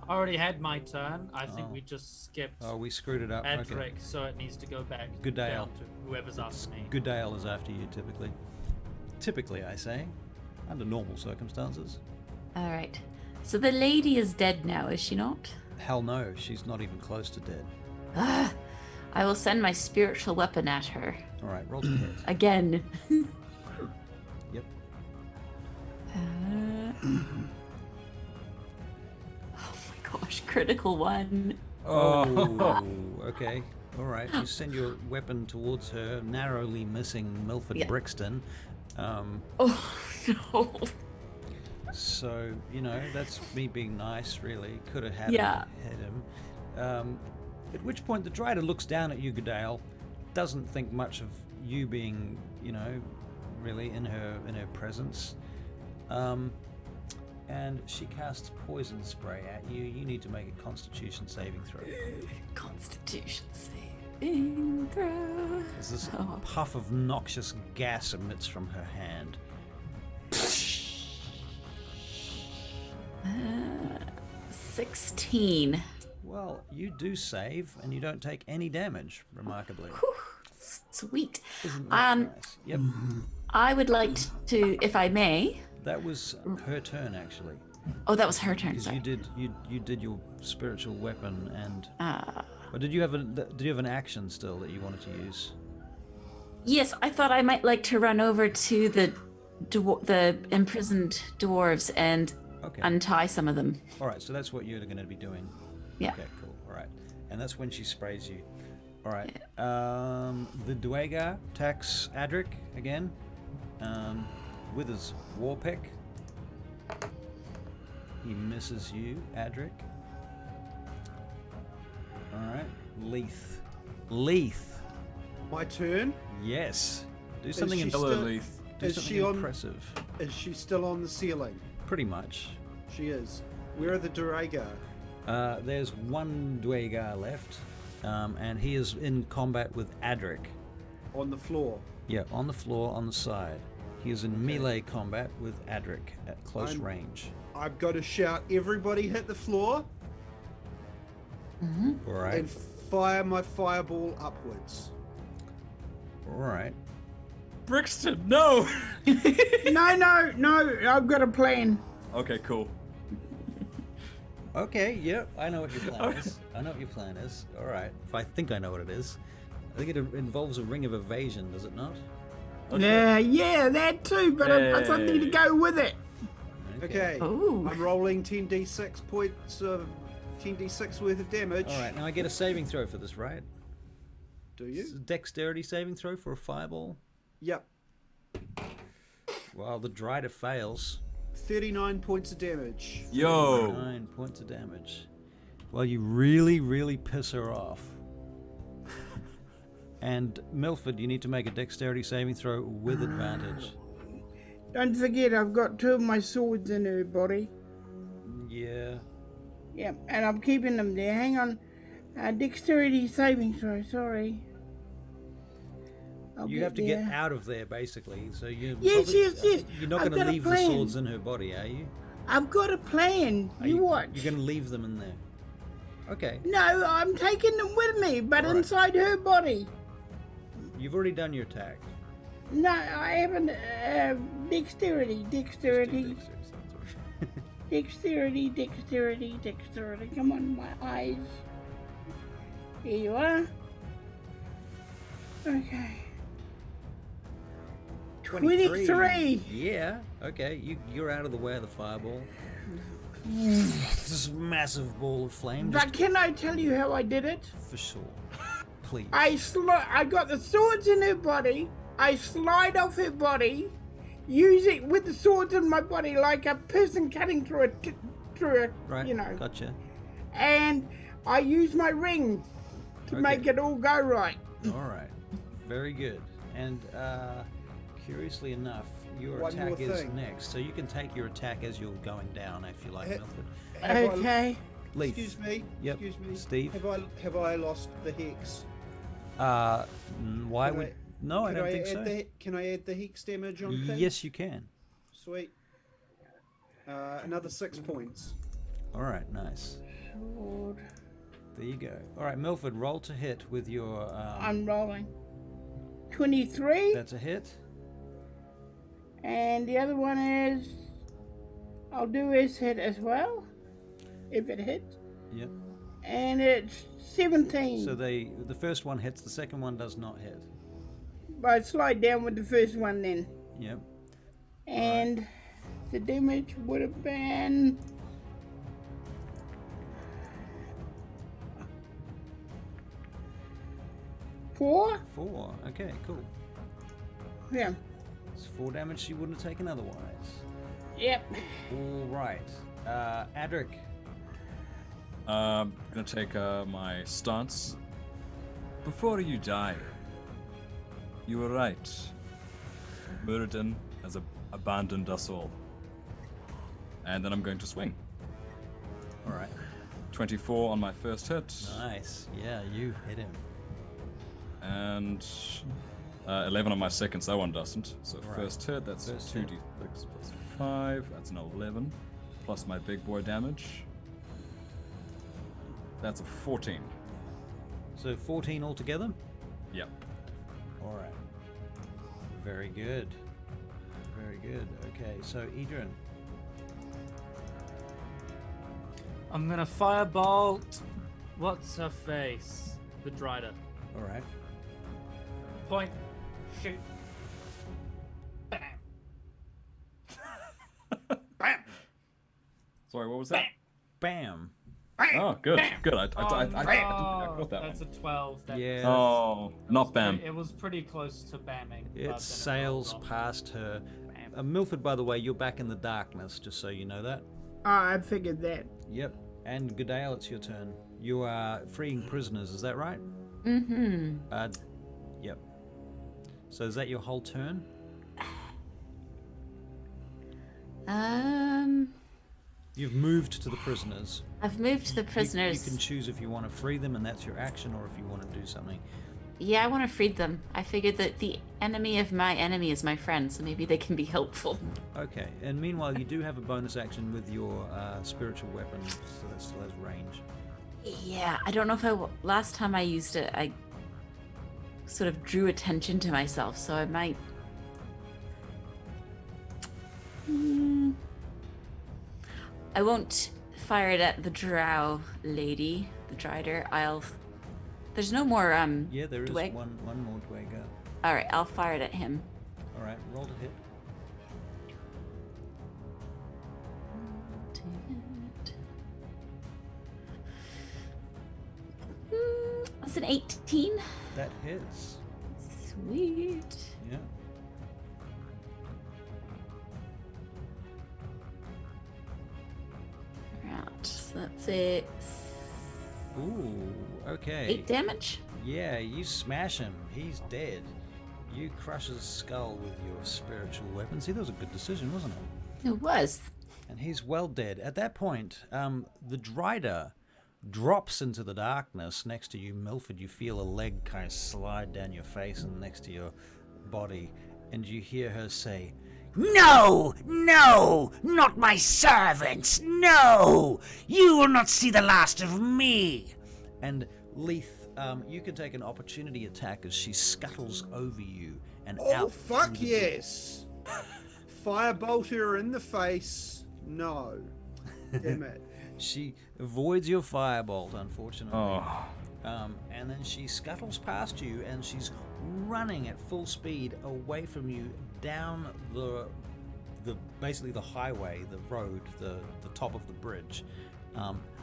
I already had my turn. I think Oh. we just skipped Oh, we screwed it up. Adric, Okay. so it needs to go back Good day, down Al. to whoever's after me. Goodale is after you, typically. Typically, I say. Under normal circumstances. All right. So the lady is dead now, is she not? Hell no, she's not even close to dead. Ah, I will send my spiritual weapon at her. All right, roll to hit. Again. Yep. Oh my gosh, critical one. Oh, okay. All right, you send your weapon towards her, narrowly missing Milford Brixton. Oh, no. So, that's me being nice, really. Could have had him. At which point the Drider looks down at you, Goodale, doesn't think much of you being, really in her presence. And she casts poison spray at you. You need to make a Constitution saving throw. Constitution saving throw. As this puff of noxious gas emits from her hand. 16. Well, you do save, and you don't take any damage, remarkably. Whew, sweet. Isn't that nice? Yep. I would like to, if I may. That was her turn, actually. Oh, that was her turn. Because Sorry. you did your spiritual weapon, and. But did you have an action still that you wanted to use? Yes, I thought I might like to run over to the imprisoned dwarves and untie some of them. All right, so that's what you're going to be doing. Yeah. Okay, cool. All right, and that's when she sprays you. All right. The Duergar attacks Adric again with his war pick. He misses you, Adric. All right, Leith. My turn. Yes. Do something Is she impressive. Is she still on the ceiling? Pretty much. She is. Where are the Duergar? There's one Duergar left, and he is in combat with Adric. On the floor? Yeah, on the floor, on the side. He is in melee combat with Adric at close range. I've got to shout, everybody hit the floor. Mm-hmm. All right. And fire my fireball upwards. All right. Brixton, no! No, I've got a plan. Okay, cool. Okay, yep, I know what your plan is. All right. If I think I know what it is. I think it involves a ring of evasion, does it not? Okay. Yeah, that too, but I've got something to go with it. Okay. Ooh. I'm rolling 10d6 points of 10d6 worth of damage. All right, now I get a saving throw for this, right? Do It's a you? dexterity saving throw for a fireball. Yep. Well, the Drider fails. 39 points of damage. Yo! 9 points of damage. Well, you really, really piss her off. And Milford, you need to make a dexterity saving throw with advantage. Don't forget, I've got 2 of my swords in her body. Yeah. Yep, and I'm keeping them there. Hang on. Dexterity saving throw, sorry. You have to get out of there, basically. So you. Yes. You're not I've going to got a leave the plan. swords in her body, are you? I've got a plan. You watch. You're going to leave them in there. Okay. No, I'm taking them with me, but All right. inside her body. You've already done your attack. No, I haven't. Dexterity. Dexterity. Come on, my eyes. Here you are. Okay. 23. Yeah. Okay. You're out of the way of the fireball. This massive ball of flame. But can I tell you how I did it? For sure. Please. I got the swords in her body. I slide off her body, use it with the swords in my body like a person cutting through a Right. you know. Gotcha. And I use my ring to make it all go right. All right. Very good. And curiously enough, your One more attack is thing. next. So you can take your attack as you're going down, if you like, Milford. Okay. Leaf. Excuse me. Yep. Excuse me. Steve? Have I lost the hex? Why Can would... I- No, I Can don't think so. Can I add the hex damage on things? Yes, you can. Sweet. Another 6 points. All right, nice. Sword. There you go. All right, Milford, roll to hit with your... I'm rolling. 23. That's a hit. And the other one is... I'll do his hit as well. If it hits. Yep. And it's 17. So the first one hits, the second one does not hit. I slide down with the first one then. Yep. And the damage would have been... 4? 4. Okay, cool. Yeah. It's 4 damage she wouldn't have taken otherwise. Yep. All right. Adric. Gonna take my stance. Before you die, you were right. Muradin has abandoned us all. And then I'm going to swing. All right. 24 on my first hit. Nice. Yeah, you hit him. And 11 on my second, so that one doesn't. So Right. first hit, that's First 2d6 plus 5. That's an 11. Plus my big boy damage. That's a 14. So 14 altogether? Yep. All right. Very good. Very good. Okay, so Idrin. I'm gonna firebolt. What's her face? The Drider. All right. Point. Shoot. Bam. Bam! Sorry, what was that? Bam. Oh, good, good. I Oh, got that that's one. a 12. That Yeah. Oh, not bam. It was pretty close to bamming. but then It sails rolled off. past her. Bam. Milford, by the way, you're back in the darkness, just so you know that. I figured that. Yep. And Goodale, it's your turn. You are freeing prisoners, is that right? Mm-hmm. Yep. So is that your whole turn? You've moved to the prisoners. I've moved to the prisoners. You can choose if you want to free them and that's your action, or if you want to do something. Yeah, I want to free them. I figured that the enemy of my enemy is my friend, so maybe they can be helpful. Okay. And meanwhile, you do have a bonus action with your spiritual weapon, so that still has range. Yeah, I don't know if last time I used it, I sort of drew attention to myself, so I might. I won't fire it at the drow lady, the Drider. There's no more Yeah, there is Dweg. one more Dwega. All right, I'll fire it at him. All right, roll to hit. That's an 18. That hits. Sweet. Yeah. Right, so that's it. Ooh, okay. 8 damage. Yeah, you smash him. He's dead. You crush his skull with your spiritual weapon. See, that was a good decision, wasn't it? It was. And he's well dead. At that point, the Drider drops into the darkness next to you, Milford. You feel a leg kind of slide down your face and next to your body, and you hear her say, No! No! Not my servants! No! You will not see the last of me! and Leith, you can take an opportunity attack as she scuttles over you and Oh, out. fuck through the door. yes! Firebolt her in the face. No. Damn it. She avoids your firebolt, unfortunately. Oh. And then she scuttles past you, and she's running at full speed away from you down the basically the highway, the road, the top of the bridge,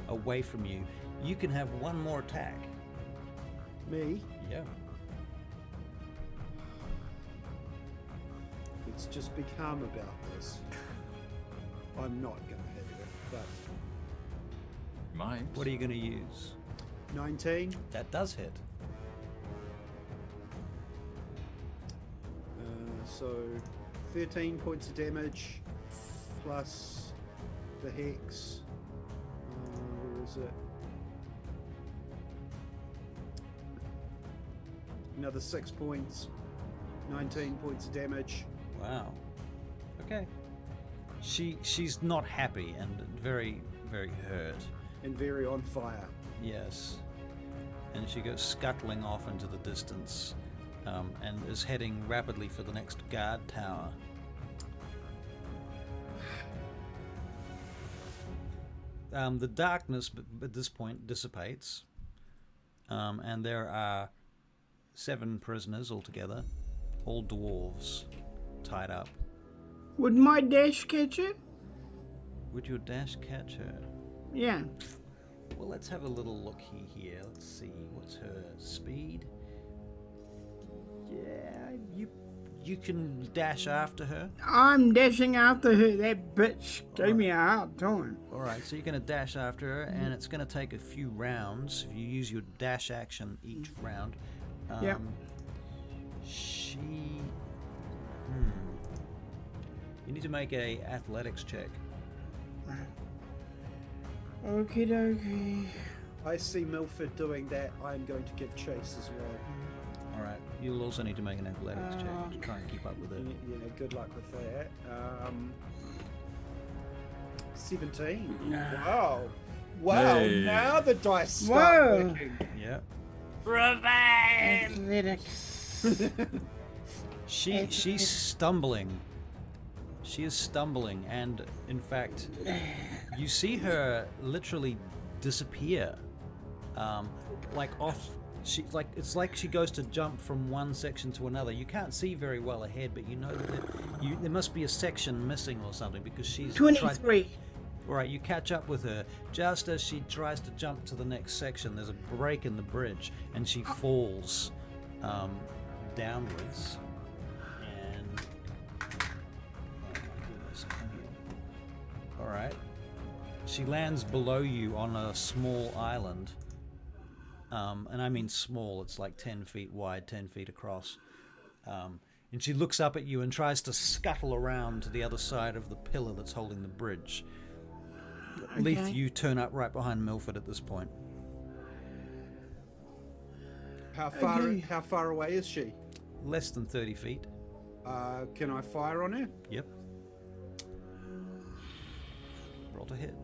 away from you. You can have one more attack. Me? Yeah. Let's just be calm about this. I'm not gonna hit her, but Might. What are you going to use? 19. That does hit. So 13 points of damage plus the hex. Where is it? Another 6 points. 19 points of damage. Wow. Okay. She's not happy and very, very hurt. And very on fire. Yes. And she goes scuttling off into the distance, and is heading rapidly for the next guard tower. The darkness at this point dissipates, and there are 7 prisoners altogether, all dwarves, tied up. Would my dash catch it? Would your dash catch her? Yeah. Well, let's have a little look here. Let's see. What's her speed? Yeah, you can dash after her. I'm dashing after her. That bitch gave me a hard time. All right, so you're going to dash after her, and it's going to take a few rounds. If you use your dash action each round. Yep. You need to make a athletics check. Okie dokie. I see Milford doing that. I'm going to give chase as well. All right, you'll also need to make an athletics check to try and keep up with it. Yeah, good luck with that. 17. Wow, Hey. now the dice start Whoa. working. Yeah. Athletics. She's stumbling. She is stumbling, and in fact, you see her literally disappear. Like off. It's like she goes to jump from one section to another. You can't see very well ahead, but you know that there must be a section missing or something because she's 23. Right, you catch up with her. Just as she tries to jump to the next section, there's a break in the bridge, and she falls downwards. And oh my goodness, come here. All right, she lands below you on a small island, and I mean small. It's like 10 feet wide, 10 feet across. And she looks up at you and tries to scuttle around to the other side of the pillar that's holding the bridge. Leith, you turn up right behind Milford at this point. How far away is she? Less than 30 feet. Can I fire on her? Yep. Roll to hit.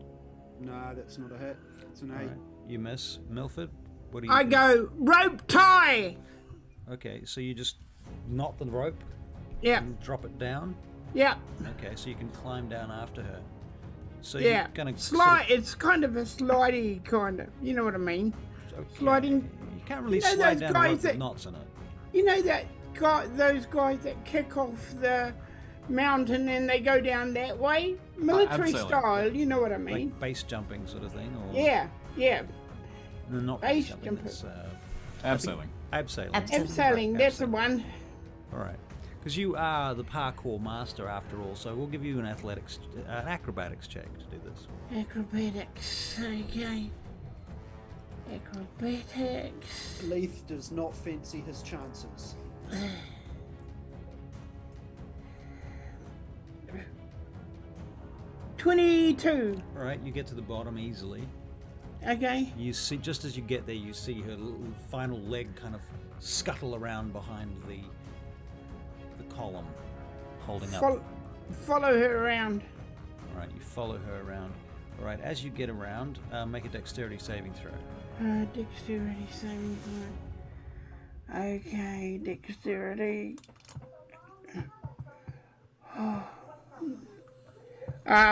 No, that's not a hit. It's an 8. All right. You miss. Milford, what do you I do? go, rope tie! Okay, so you just knot the rope Yeah, and drop it down. yeah, Okay, so you can climb down after her. So yeah. you're gonna Slide. It's kind of a slidey kind of. You know what I mean? Sliding. You can't really You know slide those down a rope guys with that- knots in it. You know that guy, those guys that kick off the mountain and they go down that way, military abseiling. style. You know what I mean? Like base jumping sort of thing, or Yeah, yeah. no, not Base base jumping. jumping. It's Abseiling. abseiling. Abseiling. That's the one. All right, because you are the parkour master after all, so we'll give you an acrobatics check to do this. Acrobatics. Okay. Acrobatics. Leith does not fancy his chances. 22. All right, you get to the bottom easily. Okay. You see, just as you get there, you see her final leg kind of scuttle around behind the column, holding up. Follow her around. All right, you follow her around. All right, as you get around, make a dexterity saving throw. Dexterity saving throw. Okay, dexterity.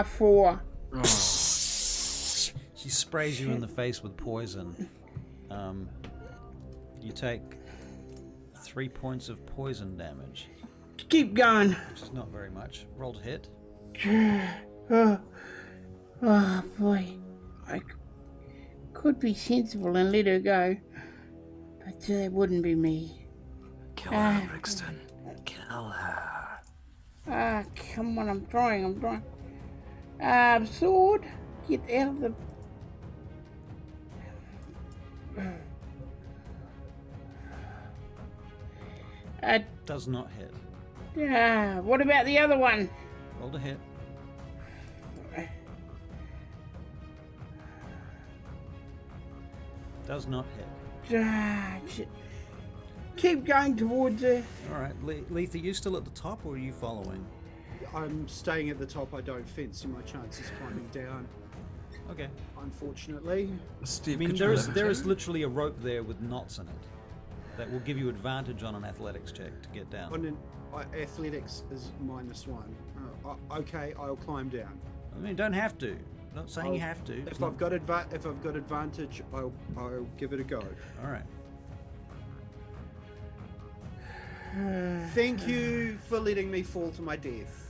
4. She sprays you in the face with poison. You take 3 points of poison damage, Keep going. which is not very much. Roll to hit. Oh boy. I could be sensible and let her go, but that wouldn't be me. Kill her, Brixton. Kill her. Come on, I'm trying. Sword, get out of the... Does not hit. What about the other one? Roll to hit. Does not hit. Shit. Keep going towards her. All right, Leith, are you still at the top, or are you following? I'm staying at the top. I don't fancy my chances climbing down, Okay. unfortunately. Steve, I mean, could you there is levitate? literally a rope there with knots in it that will give you advantage on an athletics check to get down. On athletics is -1. Okay, I'll climb down. I mean, you don't have to. I'm not saying you have to. It's If not- I've got advantage, I'll give it a go. All right. Thank you for letting me fall to my death.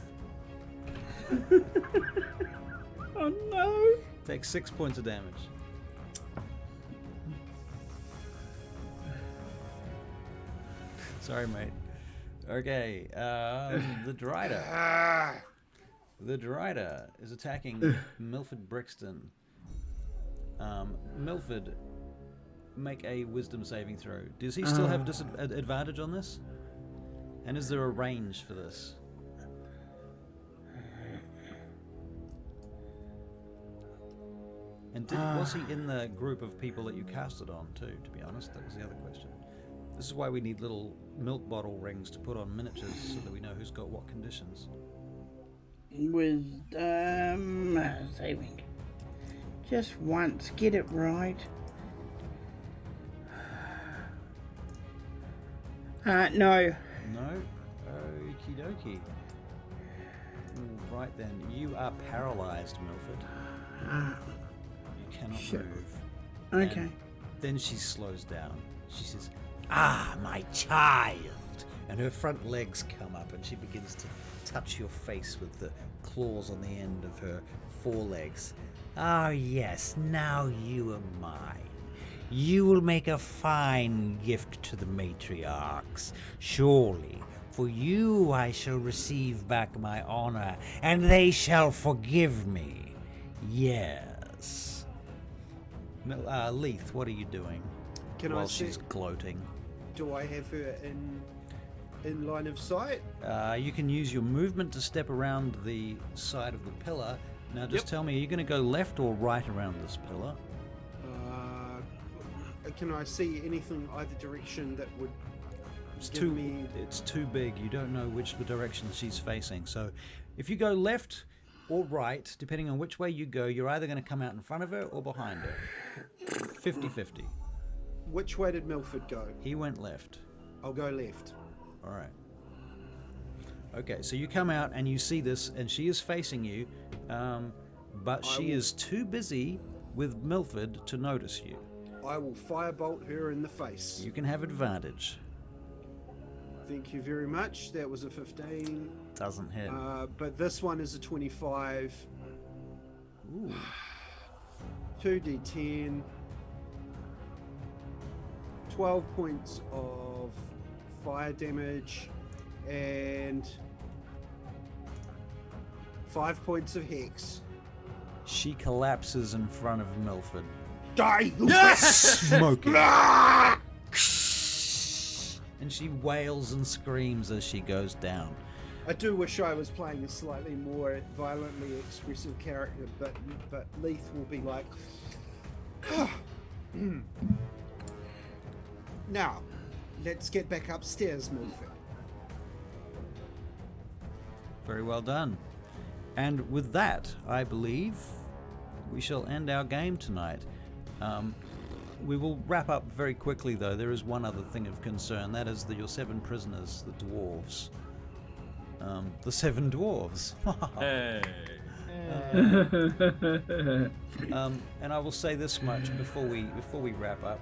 Oh no. Take 6 points of damage. Sorry, mate. Okay, the Drider. The Drider is attacking Milford Brixton. Milford, make a wisdom saving throw. Does he still have advantage on this? And is there a range for this? And was he in the group of people that you cast it on too, to be honest? That was the other question. This is why we need little milk bottle rings to put on miniatures so that we know who's got what conditions. Wisdom saving. Just once, get it right. No. No? Okie dokie. Right then, you are paralyzed, Milford. You cannot move. Okay. And then she slows down. She says, "Ah, my child!" And her front legs come up and she begins to touch your face with the claws on the end of her forelegs. "Ah, yes, now you are mine. You will make a fine gift to the matriarchs. Surely, for you I shall receive back my honor, and they shall forgive me. Yes." Leith, what are you doing? While she's gloating. Do I have her in line of sight? You can use your movement to step around the side of the pillar. Now just tell me, are you going to go left or right around this pillar? Can I see anything either direction that would It's too big. You don't know which direction she's facing. So if you go left or right, depending on which way you go, you're either going to come out in front of her or behind her. 50-50. Which way did Milford go? He went left. I'll go left. All right. Okay, so you come out and you see this, and she is facing you, but she is too busy with Milford to notice you. I will firebolt her in the face. You can have advantage. Thank you very much. That was a 15. Doesn't hit. But this one is a 25. Ooh. 2d10. 12 points of fire damage. And 5 points of hex. She collapses in front of Milford. Die! Smoking. And she wails and screams as she goes down. I do wish I was playing a slightly more violently expressive character, but Leith will be like, now, let's get back upstairs, Milford. Very well done. And with that, I believe we shall end our game tonight. We will wrap up very quickly, though. There is one other thing of concern. That is your 7 prisoners, the dwarves. The 7 dwarves. Hey. And I will say this much before we wrap up,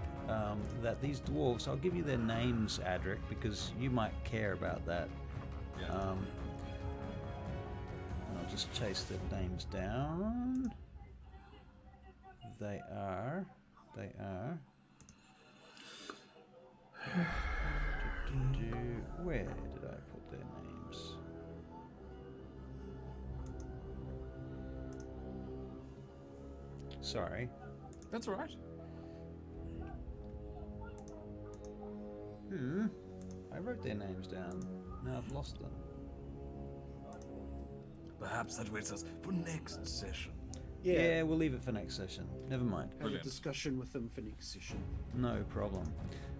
that these dwarves, I'll give you their names, Adric, because you might care about that. Yeah. I'll just chase their names down. They are. Where did I put their names? Sorry. That's all right. I wrote their names down. Now I've lost them. Perhaps that waits us for next session. Yeah, we'll leave it for next session. Never mind. Have a discussion with them for next session. No problem.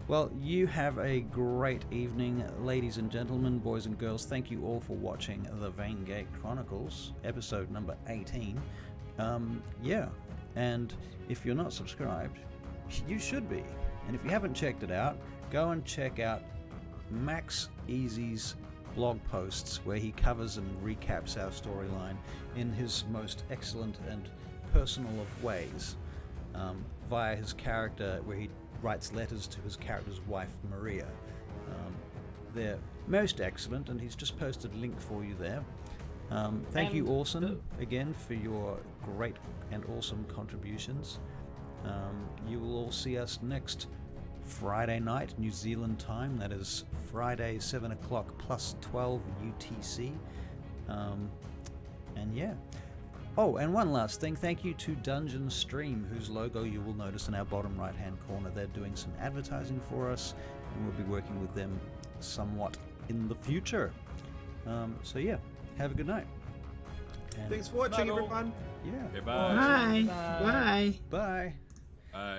Well, you have a great evening, ladies and gentlemen, boys and girls. Thank you all for watching the Vaingate Chronicles, episode number 18. And if you're not subscribed, you should be. And if you haven't checked it out, go and check out Max Easy's blog posts where he covers and recaps our storyline in his most excellent and personal of ways, via his character, where he writes letters to his character's wife Maria. They're most excellent, and he's just posted a link for you there. Thank you, Orson, again for your great and awesome contributions. You will all see us next Friday night, New Zealand time. That is Friday, 7 o'clock plus 12 UTC. And yeah. Oh, and one last thing. Thank you to Dungeon Stream, whose logo you will notice in our bottom right-hand corner. They're doing some advertising for us, and we'll be working with them somewhat in the future. So yeah, have a good night. And Thanks for watching, everyone. yeah. Goodbye. Bye. Bye. Bye. Bye.